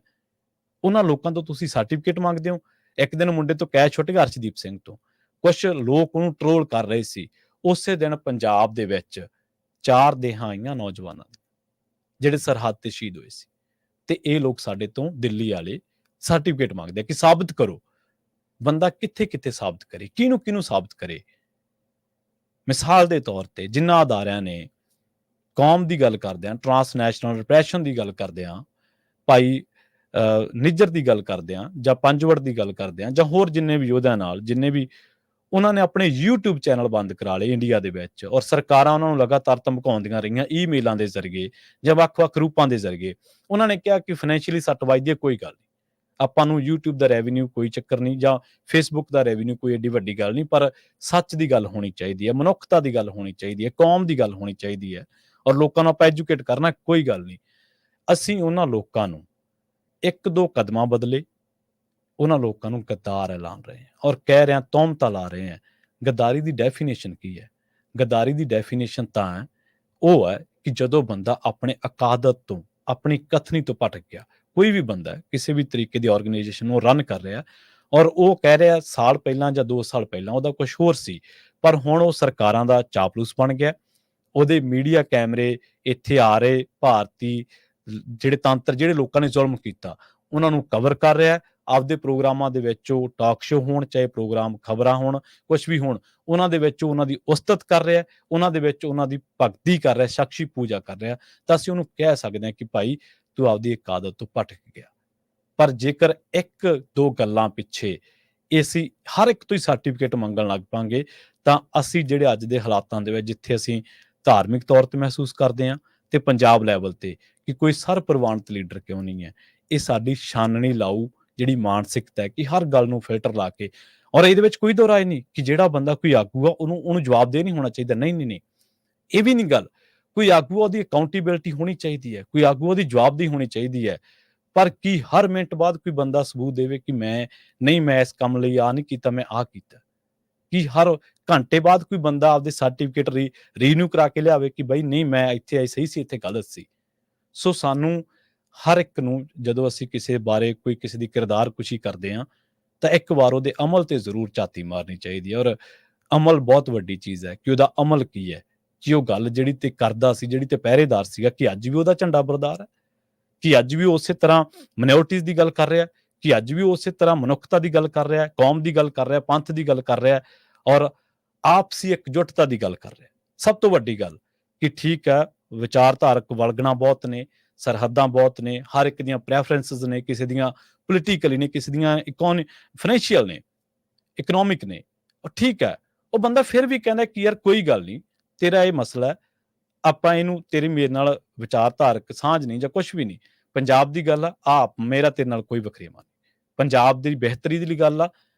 ਉਹਨਾਂ ਲੋਕਾਂ ਤੋਂ ਤੁਸੀਂ ਸਰਟੀਫਿਕੇਟ ਮੰਗਦੇ ਹੋ। ਇੱਕ ਦਿਨ ਮੁੰਡੇ ਤੋਂ ਕੈਸ਼ ਛੁੱਟ ਗਿਆ, ਅਰਸ਼ਦੀਪ ਸਿੰਘ ਤੋਂ, ਕੁਛ ਲੋਕ ਉਹਨੂੰ ਟਰੋਲ ਕਰ ਰਹੇ ਸੀ। ਉਸੇ ਦਿਨ ਪੰਜਾਬ ਦੇ ਵਿੱਚ 4 ਦੇਹਾਂ ਆਈਆਂ ਨੌਜਵਾਨਾਂ ਦੀਆਂ ਜਿਹੜੇ ਸਰਹੱਦ ਤੇ ਸ਼ਹੀਦ ਹੋਏ ਸੀ, ਤੇ ਇਹ ਲੋਕ ਸਾਡੇ ਤੋਂ ਦਿੱਲੀ ਵਾਲੇ ਸਰਟੀਫਿਕੇਟ ਮੰਗਦੇ ਆ ਕਿ ਸਾਬਤ ਕਰੋ। ਬੰਦਾ ਕਿੱਥੇ ਕਿੱਥੇ ਸਾਬਤ ਕਰੇ, ਕਿਹਨੂੰ ਕਿਹਨੂੰ ਸਾਬਤ ਕਰੇ? ਮਿਸਾਲ ਦੇ ਤੌਰ ਤੇ ਜਿਨ੍ਹਾਂ ਅਦਾਰਿਆਂ ਨੇ ਕੌਮ ਦੀ ਗੱਲ ਕਰਦੇ ਆ, ਟਰਾਂਸਨੈਸ਼ਨਲ ਰਿਪਰੈਸ਼ਨ ਦੀ ਗੱਲ ਕਰਦੇ ਆ, ਭਾਈ ਨਿੱਜਰ ਦੀ ਗੱਲ ਕਰਦੇ ਹਾਂ ਜਾਂ ਪੰਜਵੜ ਦੀ ਗੱਲ ਕਰਦੇ ਹਾਂ ਜਾਂ ਹੋਰ ਜਿੰਨੇ ਵੀ ਯੋਧਿਆਂ ਨਾਲ ਜਿੰਨੇ ਵੀ ਉਹਨਾਂ ਨੇ ਆਪਣੇ YouTube ਚੈਨਲ ਬੰਦ ਕਰਾ ਲਏ ਇੰਡੀਆ ਦੇ ਵਿੱਚ ਔਰ ਸਰਕਾਰਾਂ ਉਹਨਾਂ ਨੂੰ ਲਗਾਤਾਰ ਧਮਕਾਉਂਦੀਆਂ ਰਹੀਆਂ ਈਮੇਲਾਂ ਦੇ ਜ਼ਰੀਏ ਜਾਂ ਵੱਖ-ਵੱਖ ਰੂਪਾਂ ਦੇ ਜ਼ਰੀਏ। ਉਹਨਾਂ ਨੇ ਕਿਹਾ ਕਿ ਫਾਈਨੈਂਸ਼ੀਅਲੀ ਸੱਟ ਵੱਜਦੀ ਹੈ, ਕੋਈ ਗੱਲ ਨਹੀਂ, ਆਪਾਂ ਨੂੰ YouTube ਦਾ ਰੈਵਨਿਊ ਕੋਈ ਚੱਕਰ ਨਹੀਂ ਜਾਂ Facebook ਦਾ ਰੈਵਨਿਊ ਕੋਈ ਐਡੀ ਵੱਡੀ ਗੱਲ ਨਹੀਂ, ਪਰ ਸੱਚ ਦੀ ਗੱਲ ਹੋਣੀ ਚਾਹੀਦੀ ਹੈ, ਮਨੁੱਖਤਾ ਦੀ ਗੱਲ ਹੋਣੀ ਚਾਹੀਦੀ ਹੈ, ਕੌਮ ਦੀ ਗੱਲ ਹੋਣੀ ਚਾਹੀਦੀ ਹੈ ਔਰ ਲੋਕਾਂ ਨੂੰ ਆਪਾਂ ਐਜੂਕੇਟ ਕਰਨਾ, ਕੋਈ ਗੱਲ ਨਹੀਂ। ਅਸੀਂ ਉਹਨਾਂ ਲੋਕਾਂ ਨੂੰ 1-2 ਕਦਮਾਂ ਬਦਲੇ ਉਹਨਾਂ ਲੋਕਾਂ ਨੂੰ ਗੱਦਾਰ ਐਲਾਨ ਰਹੇ ਹਾਂ ਔਰ ਕਹਿ ਰਹੇ ਹਾਂ, ਤੌਹਮਤਾਂ ਲਾ ਰਹੇ ਹਾਂ। ਗੱਦਾਰੀ ਦੀ ਡੈਫੀਨੇਸ਼ਨ ਕੀ ਹੈ? ਗੱਦਾਰੀ ਦੀ ਡੈਫੀਨੇਸ਼ਨ ਤਾਂ ਹੈ, ਉਹ ਹੈ ਕਿ ਜਦੋਂ ਬੰਦਾ ਆਪਣੇ ਅਕਾਦਤ ਤੋਂ, ਆਪਣੀ ਕਥਨੀ ਤੋਂ ਭਟਕ ਗਿਆ। ਕੋਈ ਵੀ ਬੰਦਾ ਕਿਸੇ ਵੀ ਤਰੀਕੇ ਦੀ ਆਰਗੇਨਾਈਜੇਸ਼ਨ ਨੂੰ ਰਨ ਕਰ ਰਿਹਾ ਔਰ ਉਹ ਕਹਿ ਰਿਹਾ ਸਾਲ ਪਹਿਲਾਂ ਜਾਂ 2 ਸਾਲ ਪਹਿਲਾਂ ਉਹਦਾ ਕੁਝ ਹੋਰ ਸੀ, ਪਰ ਹੁਣ ਉਹ ਸਰਕਾਰਾਂ ਦਾ ਚਾਪਲੂਸ ਬਣ ਗਿਆ। ਉਹਦੇ ਮੀਡੀਆ ਕੈਮਰੇ ਇੱਥੇ ਆ ਰਹੇ ਭਾਰਤੀ ਜਿਹੜੇ ਤੰਤਰ, ਜਿਹੜੇ ਲੋਕਾਂ ਨੇ ਜ਼ੁਲਮ ਕੀਤਾ, ਉਹਨਾਂ ਨੂੰ ਕਵਰ ਕਰ ਰਿਹਾ। ਆਪਦੇ ਪ੍ਰੋਗਰਾਮਾਂ ਦੇ ਵਿੱਚ ਉਹ ਟਾਕ ਸ਼ੋ ਹੋਣ, ਚਾਹੇ ਪ੍ਰੋਗਰਾਮ ਖਬਰਾਂ ਹੋਣ, ਕੁਛ ਵੀ ਹੋਣ, ਉਹਨਾਂ ਦੇ ਵਿੱਚ ਉਹਨਾਂ ਦੀ ਉਸਤਤ ਕਰ ਰਿਹਾ, ਉਹਨਾਂ ਦੇ ਵਿੱਚ ਉਹਨਾਂ ਦੀ ਭਗਤੀ ਕਰ ਰਿਹਾ, ਸ਼ਖਸੀ ਪੂਜਾ ਕਰ ਰਿਹਾ। ਤਾਂ ਅਸੀਂ ਉਹਨੂੰ ਕਹਿ ਸਕਦੇ ਹਾਂ ਕਿ ਭਾਈ ਤੂੰ ਆਪਦੀ ਇਕਾਦਤ ਤੋਂ ਭਟਕ ਗਿਆ। ਪਰ ਜੇਕਰ 1-2 ਗੱਲਾਂ ਪਿੱਛੇ ਅਸੀਂ ਹਰ ਇੱਕ ਤੋਂ ਹੀ ਸਰਟੀਫਿਕੇਟ ਮੰਗਣ ਲੱਗ ਪਾਂਗੇ ਤਾਂ ਅਸੀਂ ਜਿਹੜੇ ਅੱਜ ਦੇ ਹਾਲਾਤਾਂ ਦੇ ਵਿੱਚ ਜਿੱਥੇ ਅਸੀਂ ਧਾਰਮਿਕ ਤੌਰ ਤੇ ਮਹਿਸੂਸ ਕਰਦੇ ਹਾਂ ਤੇ ਪੰਜਾਬ ਲੈਵਲ ਤੇ ਕਿ ਕੋਈ ਸਰਪ੍ਰਵਾਨਿਤ ਲੀਡਰ ਕਿਉਂ ਨਹੀਂ ਹੈ, ਇਹ ਸਾਡੀ ਛਾਨਣੀ ਲਾਊ ਜਿਹੜੀ ਮਾਨਸਿਕਤਾ ਹੈ ਕਿ ਹਰ ਗੱਲ ਨੂੰ ਫਿਲਟਰ ਲਾ ਕੇ। ਔਰ ਇਹਦੇ ਵਿੱਚ ਕੋਈ ਦੋ ਰਾਏ ਨਹੀਂ ਕਿ ਜਿਹੜਾ ਬੰਦਾ ਕੋਈ ਆਗੂ ਆ ਉਹਨੂੰ ਜਵਾਬਦੇਹ ਨਹੀਂ ਹੋਣਾ ਚਾਹੀਦਾ, ਨਹੀਂ ਨਹੀਂ ਨਹੀਂ, ਇਹ ਵੀ ਨਹੀਂ ਗੱਲ। ਕੋਈ ਆਗੂ ਉਹਦੀ ਅਕਾਊਂਟੇਬਿਲਿਟੀ ਹੋਣੀ ਚਾਹੀਦੀ ਹੈ, ਕੋਈ ਆਗੂ ਉਹਦੀ ਜਵਾਬਦੇਹੀ ਹੋਣੀ ਚਾਹੀਦੀ ਹੈ। ਪਰ ਕੀ ਹਰ ਮਿੰਟ ਬਾਅਦ ਕੋਈ ਬੰਦਾ ਸਬੂਤ ਦੇਵੇ ਕਿ ਮੈਂ ਇਸ ਕੰਮ ਲਈ ਆਹ ਨਹੀਂ ਕੀਤਾ, ਮੈਂ ਆਹ ਕੀਤਾ? ਕਿ ਹਰ ਘੰਟੇ ਬਾਅਦ ਕੋਈ ਬੰਦਾ ਆਪਦੇ ਸਰਟੀਫਿਕੇਟ ਰੀਨਿਊ ਕਰਾ ਕੇ ਲਿਆਵੇ ਕਿ ਬਈ ਨਹੀਂ ਮੈਂ ਇੱਥੇ ਸਹੀ ਸੀ, ਇੱਥੇ ਗਲਤ ਸੀ? ਸੋ ਸਾਨੂੰ ਹਰ ਇੱਕ ਨੂੰ ਜਦੋਂ ਅਸੀਂ ਕਿਸੇ ਬਾਰੇ ਕੋਈ ਕਿਸੇ ਦੀ ਕਿਰਦਾਰਕੁਸ਼ੀ ਕਰਦੇ ਹਾਂ ਤਾਂ ਇੱਕ ਵਾਰ ਉਹਦੇ ਅਮਲ ਤੇ ਜ਼ਰੂਰ ਝਾਤੀ ਮਾਰਨੀ ਚਾਹੀਦੀ ਹੈ। ਔਰ ਅਮਲ ਬਹੁਤ ਵੱਡੀ ਚੀਜ਼ ਹੈ ਕਿ ਉਹਦਾ ਅਮਲ ਕੀ ਹੈ, ਕਿ ਉਹ ਗੱਲ ਜਿਹੜੀ ਤੇ ਕਰਦਾ ਸੀ, ਜਿਹੜੀ ਤੇ ਪਹਿਰੇਦਾਰ ਸੀਗਾ, ਕਿ ਅੱਜ ਵੀ ਉਹਦਾ ਝੰਡਾ ਬਰਦਾਰ ਹੈ, ਕਿ ਅੱਜ ਵੀ ਉਸੇ ਤਰ੍ਹਾਂ ਮਾਈਨੋਰਟੀਜ਼ ਦੀ ਗੱਲ ਕਰ ਰਿਹਾ, ਕਿ ਅੱਜ ਵੀ ਉਸੇ ਤਰ੍ਹਾਂ ਮਨੁੱਖਤਾ ਦੀ ਗੱਲ ਕਰ ਰਿਹਾ, ਕੌਮ ਦੀ ਗੱਲ ਕਰ ਰਿਹਾ, ਪੰਥ ਦੀ ਗੱਲ ਕਰ ਰਿਹਾ ਔਰ ਆਪਸੀ ਇਕਜੁੱਟਤਾ ਦੀ ਗੱਲ ਕਰ ਰਿਹਾ। ਸਭ ਤੋਂ ਵੱਡੀ ਗੱਲ ਕਿ ਠੀਕ ਹੈ, ਵਿਚਾਰਧਾਰਕ ਵਲਗਣਾ ਬਹੁਤ ਨੇ, ਸਰਹੱਦਾਂ ਬਹੁਤ ਨੇ, ਹਰ ਇੱਕ ਦੀਆਂ ਪ੍ਰੈਫਰੈਂਸਿਸ ਨੇ, ਕਿਸੇ ਦੀਆਂ ਪੋਲੀਟੀਕਲੀ ਨੇ, ਕਿਸੇ ਦੀਆਂ ਫਾਈਨੈਂਸ਼ੀਅਲ ਨੇ, ਇਕਨੋਮਿਕ ਨੇ। ਉਹ ਠੀਕ ਹੈ, ਉਹ ਬੰਦਾ ਫਿਰ ਵੀ ਕਹਿੰਦਾ ਕਿ ਯਾਰ ਕੋਈ ਗੱਲ ਨਹੀਂ, ਤੇਰਾ ਇਹ ਮਸਲਾ ਹੈ, ਆਪਾਂ ਇਹਨੂੰ ਤੇਰੀ ਮੇਰੇ ਨਾਲ ਵਿਚਾਰਧਾਰਕ ਸਾਂਝ ਨਹੀਂ ਜਾਂ ਕੁਛ ਵੀ ਨਹੀਂ, ਪੰਜਾਬ ਦੀ ਗੱਲ ਆ, ਮੇਰਾ ਤੇਰੇ ਨਾਲ ਕੋਈ ਵਖਰੇਵਾਂ ਨਹੀਂ, ਪੰਜਾਬ ਦੀ ਬਿਹਤਰੀ ਦੀ ਲਈ ਗੱਲ ਆ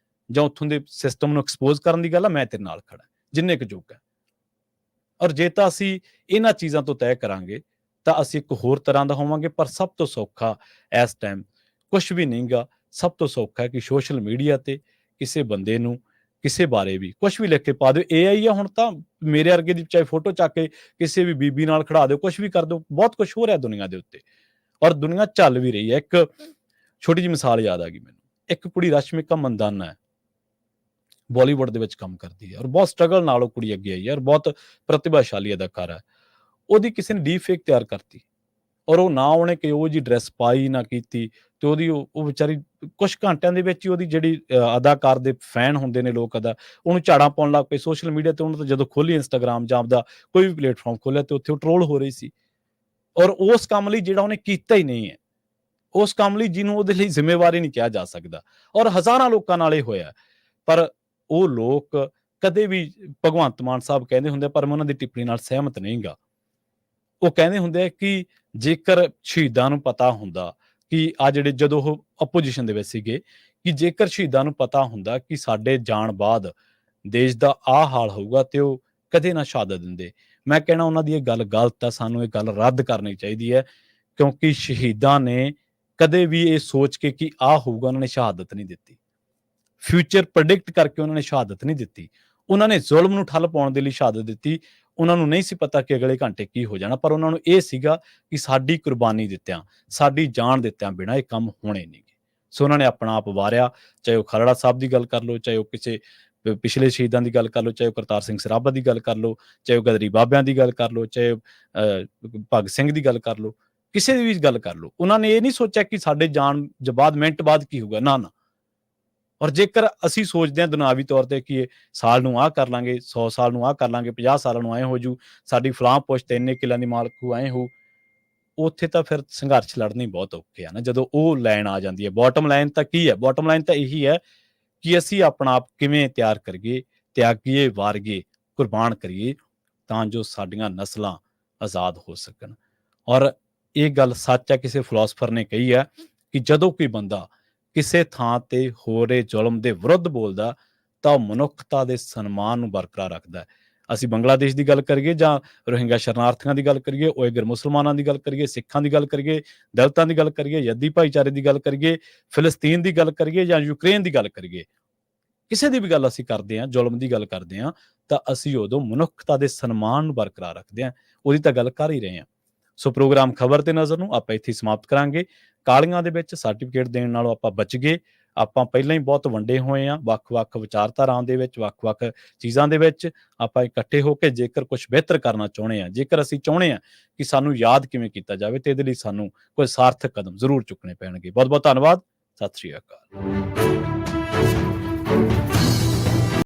ਜਾਂ ਉੱਥੋਂ ਦੇ ਸਿਸਟਮ ਨੂੰ ਐਕਸਪੋਜ਼ ਕਰਨ ਦੀ ਗੱਲ ਆ, ਮੈਂ ਤੇਰੇ ਨਾਲ ਖੜਾ ਜਿੰਨੇ ਕੁ ਯੋਗ ਹੈ। ਔਰ ਜੇ ਤਾਂ ਅਸੀਂ ਇਹਨਾਂ ਚੀਜ਼ਾਂ ਤੋਂ ਤੈਅ ਕਰਾਂਗੇ ਤਾਂ ਅਸੀਂ ਇੱਕ ਹੋਰ ਤਰ੍ਹਾਂ ਦਾ ਹੋਵਾਂਗੇ। ਪਰ ਸਭ ਤੋਂ ਸੌਖਾ ਇਸ ਟਾਈਮ ਕੁਛ ਵੀ ਨਹੀਂਗਾ। ਸਭ ਤੋਂ ਸੌਖਾ ਹੈ ਕਿ ਸੋਸ਼ਲ ਮੀਡੀਆ ਤੇ ਕਿਸੇ ਬੰਦੇ ਨੂੰ ਕਿਸੇ ਬਾਰੇ ਵੀ ਕੁਛ ਵੀ ਲਿਖ ਕੇ ਪਾ ਦਿਓ। AI ਆ ਹੁਣ ਤਾਂ, ਮੇਰੇ ਵਰਗੇ ਦੀ ਚਾਹੇ ਫੋਟੋ ਚੱਕ ਕੇ ਕਿਸੇ ਵੀ ਬੀਬੀ ਨਾਲ ਖੜਾ ਦਿਓ, ਕੁਛ ਵੀ ਕਰ ਦਿਓ, ਬਹੁਤ ਕੁਛ ਹੋ ਰਿਹਾ ਦੁਨੀਆ ਦੇ ਉੱਤੇ ਔਰ ਦੁਨੀਆ ਚੱਲ ਵੀ ਰਹੀ ਹੈ। ਇੱਕ ਛੋਟੀ ਜਿਹੀ ਮਿਸਾਲ ਯਾਦ ਆ ਗਈ ਮੈਨੂੰ, ਇੱਕ ਕੁੜੀ ਰਸ਼ਮਿਕਾ ਮੰਦਾਨਾ ਹੈ, ਬਾਲੀਵੁੱਡ ਦੇ ਵਿੱਚ ਕੰਮ ਕਰਦੀ ਹੈ ਔਰ ਬਹੁਤ ਸਟਰਗਲ ਨਾਲ ਉਹ ਕੁੜੀ ਅੱਗੇ ਆਈ ਹੈ ਔਰ ਬਹੁਤ ਪ੍ਰਤਿਭਾਸ਼ਾਲੀ ਅਦਾਕਾਰਾ ਹੈ। ਉਹਦੀ ਕਿਸੇ ਨੇ ਡੀਪ ਫੇਕ ਤਿਆਰ ਕਰਤੀ ਔਰ ਉਹ ਨਾ ਉਹਨੇ ਕਿ ਉਹ ਜੀ ਡਰੈਸ ਪਾਈ ਨਾ ਕੀਤੀ ਤੇ ਉਹਦੀ ਉਹ ਵਿਚਾਰੀ ਕੁਝ ਘੰਟਿਆਂ ਦੇ ਵਿੱਚ ਹੀ ਉਹਦੀ ਜਿਹੜੀ ਅਦਾਕਾਰ ਦੇ ਫੈਨ ਹੁੰਦੇ ਨੇ ਲੋਕ ਉਹਨੂੰ ਝਾੜਾਂ ਪਾਉਣ ਲੱਗ ਪਏ ਸੋਸ਼ਲ ਮੀਡੀਆ ਤੇ। ਉਹਨੂੰ ਤਾਂ ਜਦੋਂ ਖੋਲੀ ਇੰਸਟਾਗ੍ਰਾਮ ਜਾਂ ਆਪਦਾ ਕੋਈ ਵੀ ਪਲੇਟਫਾਰਮ ਖੋਲਿਆ ਤੇ ਉੱਥੇ ਉਹ ਟਰੋਲ ਹੋ ਰਹੀ ਸੀ ਔਰ ਉਸ ਕੰਮ ਲਈ ਜਿਹੜਾ ਉਹਨੇ ਕੀਤਾ ਹੀ ਨਹੀਂ ਹੈ, ਉਸ ਕੰਮ ਲਈ ਜਿਹਨੂੰ ਉਹਦੇ ਲਈ ਜ਼ਿੰਮੇਵਾਰੀ ਨਹੀਂ ਕਿਹਾ ਜਾ ਸਕਦਾ। ਔਰ ਹਜ਼ਾਰਾਂ ਲੋਕਾਂ ਨਾਲ ਇਹ ਹੋਇਆ। ਪਰ ਉਹ ਲੋਕ ਕਦੇ ਵੀ, ਭਗਵੰਤ ਮਾਨ ਸਾਹਿਬ ਕਹਿੰਦੇ ਹੁੰਦੇ, ਪਰ ਮੈਂ ਉਹਨਾਂ ਦੀ ਟਿੱਪਣੀ ਨਾਲ ਸਹਿਮਤ ਨਹੀਂ ਗਾ। ਉਹ ਕਹਿੰਦੇ ਹੁੰਦੇ ਆ ਕਿ ਜੇਕਰ ਸ਼ਹੀਦਾਂ ਨੂੰ ਪਤਾ ਹੁੰਦਾ ਕਿ ਆ ਜਿਹੜੇ ਜਦੋਂ ਉਹ ਆਪੋਜੀਸ਼ਨ ਦੇ ਵਿੱਚ ਸੀਗੇ, ਕਿ ਜੇਕਰ ਸ਼ਹੀਦਾਂ ਨੂੰ ਪਤਾ ਹੁੰਦਾ ਕਿ ਸਾਡੇ ਜਾਣ ਬਾਅਦ ਦੇਸ਼ ਦਾ ਆਹ ਹਾਲ ਹੋਊਗਾ ਤੇ ਉਹ ਕਦੇ ਨਾ ਸ਼ਹਾਦਤ ਦਿੰਦੇ। ਮੈਂ ਕਹਿਣਾ ਉਹਨਾਂ ਦੀ ਇਹ ਗੱਲ ਗਲਤ ਆ, ਸਾਨੂੰ ਇਹ ਗੱਲ ਰੱਦ ਕਰਨੀ ਚਾਹੀਦੀ ਹੈ ਕਿਉਂਕਿ ਸ਼ਹੀਦਾਂ ਨੇ ਕਦੇ ਵੀ ਇਹ ਸੋਚ ਕੇ ਕਿ ਆਹ ਹੋਊਗਾ ਉਹਨਾਂ ਨੇ ਸ਼ਹਾਦਤ ਨਹੀਂ ਦਿੱਤੀ। ਫਿਊਚਰ ਪ੍ਰੈਡਿਕਟ ਕਰਕੇ ਉਹਨਾਂ ਨੇ ਸ਼ਹਾਦਤ ਨਹੀਂ ਦਿੱਤੀ। ਉਹਨਾਂ ਨੇ ਜ਼ੁਲਮ ਨੂੰ ਠੱਲ ਪਾਉਣ ਦੇ ਲਈ ਸ਼ਹਾਦਤ ਦਿੱਤੀ। ਉਹਨਾਂ ਨੂੰ ਨਹੀਂ ਸੀ ਪਤਾ ਕਿ ਅਗਲੇ ਘੰਟੇ ਕੀ ਹੋ ਜਾਣਾ, ਪਰ ਉਹਨਾਂ ਨੂੰ ਇਹ ਸੀਗਾ ਕਿ ਸਾਡੀ ਕੁਰਬਾਨੀ ਦਿੱਤਿਆਂ, ਸਾਡੀ ਜਾਨ ਦਿੱਤਿਆਂ ਬਿਨਾਂ ਇਹ ਕੰਮ ਹੋਣੇ ਨਹੀਂ ਗੇ। ਸੋ ਉਹਨਾਂ ਨੇ ਆਪਣਾ ਆਪ ਵਾਰਿਆ। ਚਾਹੇ ਉਹ ਖਰੜਾ ਸਾਹਿਬ ਦੀ ਗੱਲ ਕਰ ਲਓ, ਚਾਹੇ ਉਹ ਕਿਸੇ ਪਿਛਲੇ ਸ਼ਹੀਦਾਂ ਦੀ ਗੱਲ ਕਰ ਲਓ, ਚਾਹੇ ਉਹ ਕਰਤਾਰ ਸਿੰਘ ਸਰਾਭਾ ਦੀ ਗੱਲ ਕਰ ਲਓ, ਚਾਹੇ ਉਹ ਗਦਰੀ ਬਾਬਿਆਂ ਦੀ ਗੱਲ ਕਰ ਲਓ, ਚਾਹੇ ਭਗਤ ਸਿੰਘ ਦੀ ਗੱਲ ਕਰ ਲਓ, ਕਿਸੇ ਦੀ ਵੀ ਗੱਲ ਕਰ ਲਓ। ਉਹਨਾਂ ਨੇ ਇਹ ਨਹੀਂ ਸੋਚਿਆ ਕਿ ਸਾਡੇ ਜਾਣ ਬਾਅਦ ਮਿੰਟ ਬਾਅਦ ਕੀ ਹੋਊਗਾ, ਨਾ ਨਾ। ਔਰ ਜੇਕਰ ਅਸੀਂ ਸੋਚਦੇ ਹਾਂ ਦੁਨਿਆਵੀ ਤੌਰ ਤੇ ਕਿ ਇਹ ਸਾਲ ਨੂੰ ਆਹ ਕਰ ਲਾਂਗੇ, 100 ਸਾਲ ਨੂੰ ਆਹ ਕਰ ਲਾਂਗੇ, 50 ਸਾਲਾਂ ਨੂੰ ਐਂ ਹੋ ਜੂ, ਸਾਡੀ ਫਲਾਂ ਪੁਸ਼ਤ ਇੰਨੇ ਕਿੱਲਿਆਂ ਦੀ ਮਾਲਕ ਹੋ, ਐਂ ਹੋ, ਉੱਥੇ ਤਾਂ ਫਿਰ ਸੰਘਰਸ਼ ਲੜਨੇ ਬਹੁਤ ਔਖੇ ਆ ਨਾ, ਜਦੋਂ ਉਹ ਲਾਈਨ ਆ ਜਾਂਦੀ ਹੈ। ਬਾਟਮ ਲਾਈਨ ਤਾਂ ਕੀ ਹੈ? ਬਾਟਮ ਲਾਈਨ ਤਾਂ ਇਹੀ ਹੈ ਕਿ ਅਸੀਂ ਆਪਣਾ ਆਪ ਕਿਵੇਂ ਤਿਆਰ ਕਰੀਏ, ਤਿਆਗੀਏ, ਵਾਰੀਏ, ਕੁਰਬਾਨ ਕਰੀਏ, ਤਾਂ ਜੋ ਸਾਡੀਆਂ ਨਸਲਾਂ ਆਜ਼ਾਦ ਹੋ ਸਕਣ। ਔਰ ਇਹ ਗੱਲ ਸੱਚ ਹੈ, ਕਿਸੇ ਫਿਲਾਸਫਰ ਨੇ ਕਹੀ ਹੈ ਕਿ ਜਦੋਂ ਕੋਈ ਬੰਦਾ ਕਿਸੇ ਥਾਂ ਤੇ ਹੋ ਰਹੇ ਜ਼ੁਲਮ ਦੇ ਵਿਰੁੱਧ ਬੋਲਦਾ ਤਾਂ ਉਹ ਮਨੁੱਖਤਾ ਦੇ ਸਨਮਾਨ ਨੂੰ ਬਰਕਰਾਰ ਰੱਖਦਾ ਹੈ। ਅਸੀਂ ਬੰਗਲਾਦੇਸ਼ ਦੀ ਗੱਲ ਕਰੀਏ ਜਾਂ ਰੋਹਿੰਗਾ ਸ਼ਰਨਾਰਥੀਆਂ ਦੀ ਗੱਲ ਕਰੀਏ, ਉਇਗਰ ਮੁਸਲਮਾਨਾਂ ਦੀ ਗੱਲ ਕਰੀਏ, ਸਿੱਖਾਂ ਦੀ ਗੱਲ ਕਰੀਏ, ਦਲਿਤਾਂ ਦੀ ਗੱਲ ਕਰੀਏ, ਯੱਦੀ ਭਾਈਚਾਰੇ ਦੀ ਗੱਲ ਕਰੀਏ, ਫਿਲਸਤੀਨ ਦੀ ਗੱਲ ਕਰੀਏ ਜਾਂ ਯੂਕਰੇਨ ਦੀ ਗੱਲ ਕਰੀਏ, ਕਿਸੇ ਦੀ ਵੀ ਗੱਲ ਅਸੀਂ ਕਰਦੇ ਹਾਂ, ਜ਼ੁਲਮ ਦੀ ਗੱਲ ਕਰਦੇ ਹਾਂ, ਤਾਂ ਅਸੀਂ ਉਦੋਂ ਮਨੁੱਖਤਾ ਦੇ ਸਨਮਾਨ ਨੂੰ ਬਰਕਰਾਰ ਰੱਖਦੇ ਹਾਂ। ਉਹਦੀ ਤਾਂ ਗੱਲ ਕਰ ਹੀ ਰਹੇ ਹਾਂ। ਸੋ ਪ੍ਰੋਗਰਾਮ ਖਬਰ ਤੇ ਨਜ਼ਰ ਨੂੰ ਆਪਾਂ ਇੱਥੇ ਸਮਾਪਤ ਕਰਾਂਗੇ। ਕਾਲੀਆਂ ਦੇ ਵਿੱਚ ਸਰਟੀਫਿਕੇਟ ਦੇਣ ਨਾਲੋਂ ਆਪਾਂ ਬਚ ਗਏ। ਆਪਾਂ ਪਹਿਲਾਂ ਹੀ ਬਹੁਤ ਵੰਡੇ ਹੋਏ ਹਾਂ, ਵੱਖ-ਵੱਖ ਵਿਚਾਰਧਾਰਾਵਾਂ ਦੇ ਵਿੱਚ, ਵੱਖ-ਵੱਖ ਚੀਜ਼ਾਂ ਦੇ ਵਿੱਚ। ਆਪਾਂ ਇਕੱਠੇ ਹੋ ਕੇ ਜੇਕਰ ਕੁਝ ਬਿਹਤਰ ਕਰਨਾ ਚਾਹੁੰਦੇ ਹਾਂ, ਜੇਕਰ ਅਸੀਂ ਚਾਹੁੰਦੇ ਹਾਂ ਕਿ ਸਾਨੂੰ ਯਾਦ ਕਿਵੇਂ ਕੀਤਾ ਜਾਵੇ, ਤੇ ਇਹਦੇ ਲਈ ਸਾਨੂੰ ਕੋਈ ਸਾਰਥਕ ਕਦਮ ਜ਼ਰੂਰ ਚੁੱਕਣੇ ਪੈਣਗੇ। ਬਹੁਤ-ਬਹੁਤ ਧੰਨਵਾਦ। ਸਤਿ ਸ਼੍ਰੀ ਅਕਾਲ।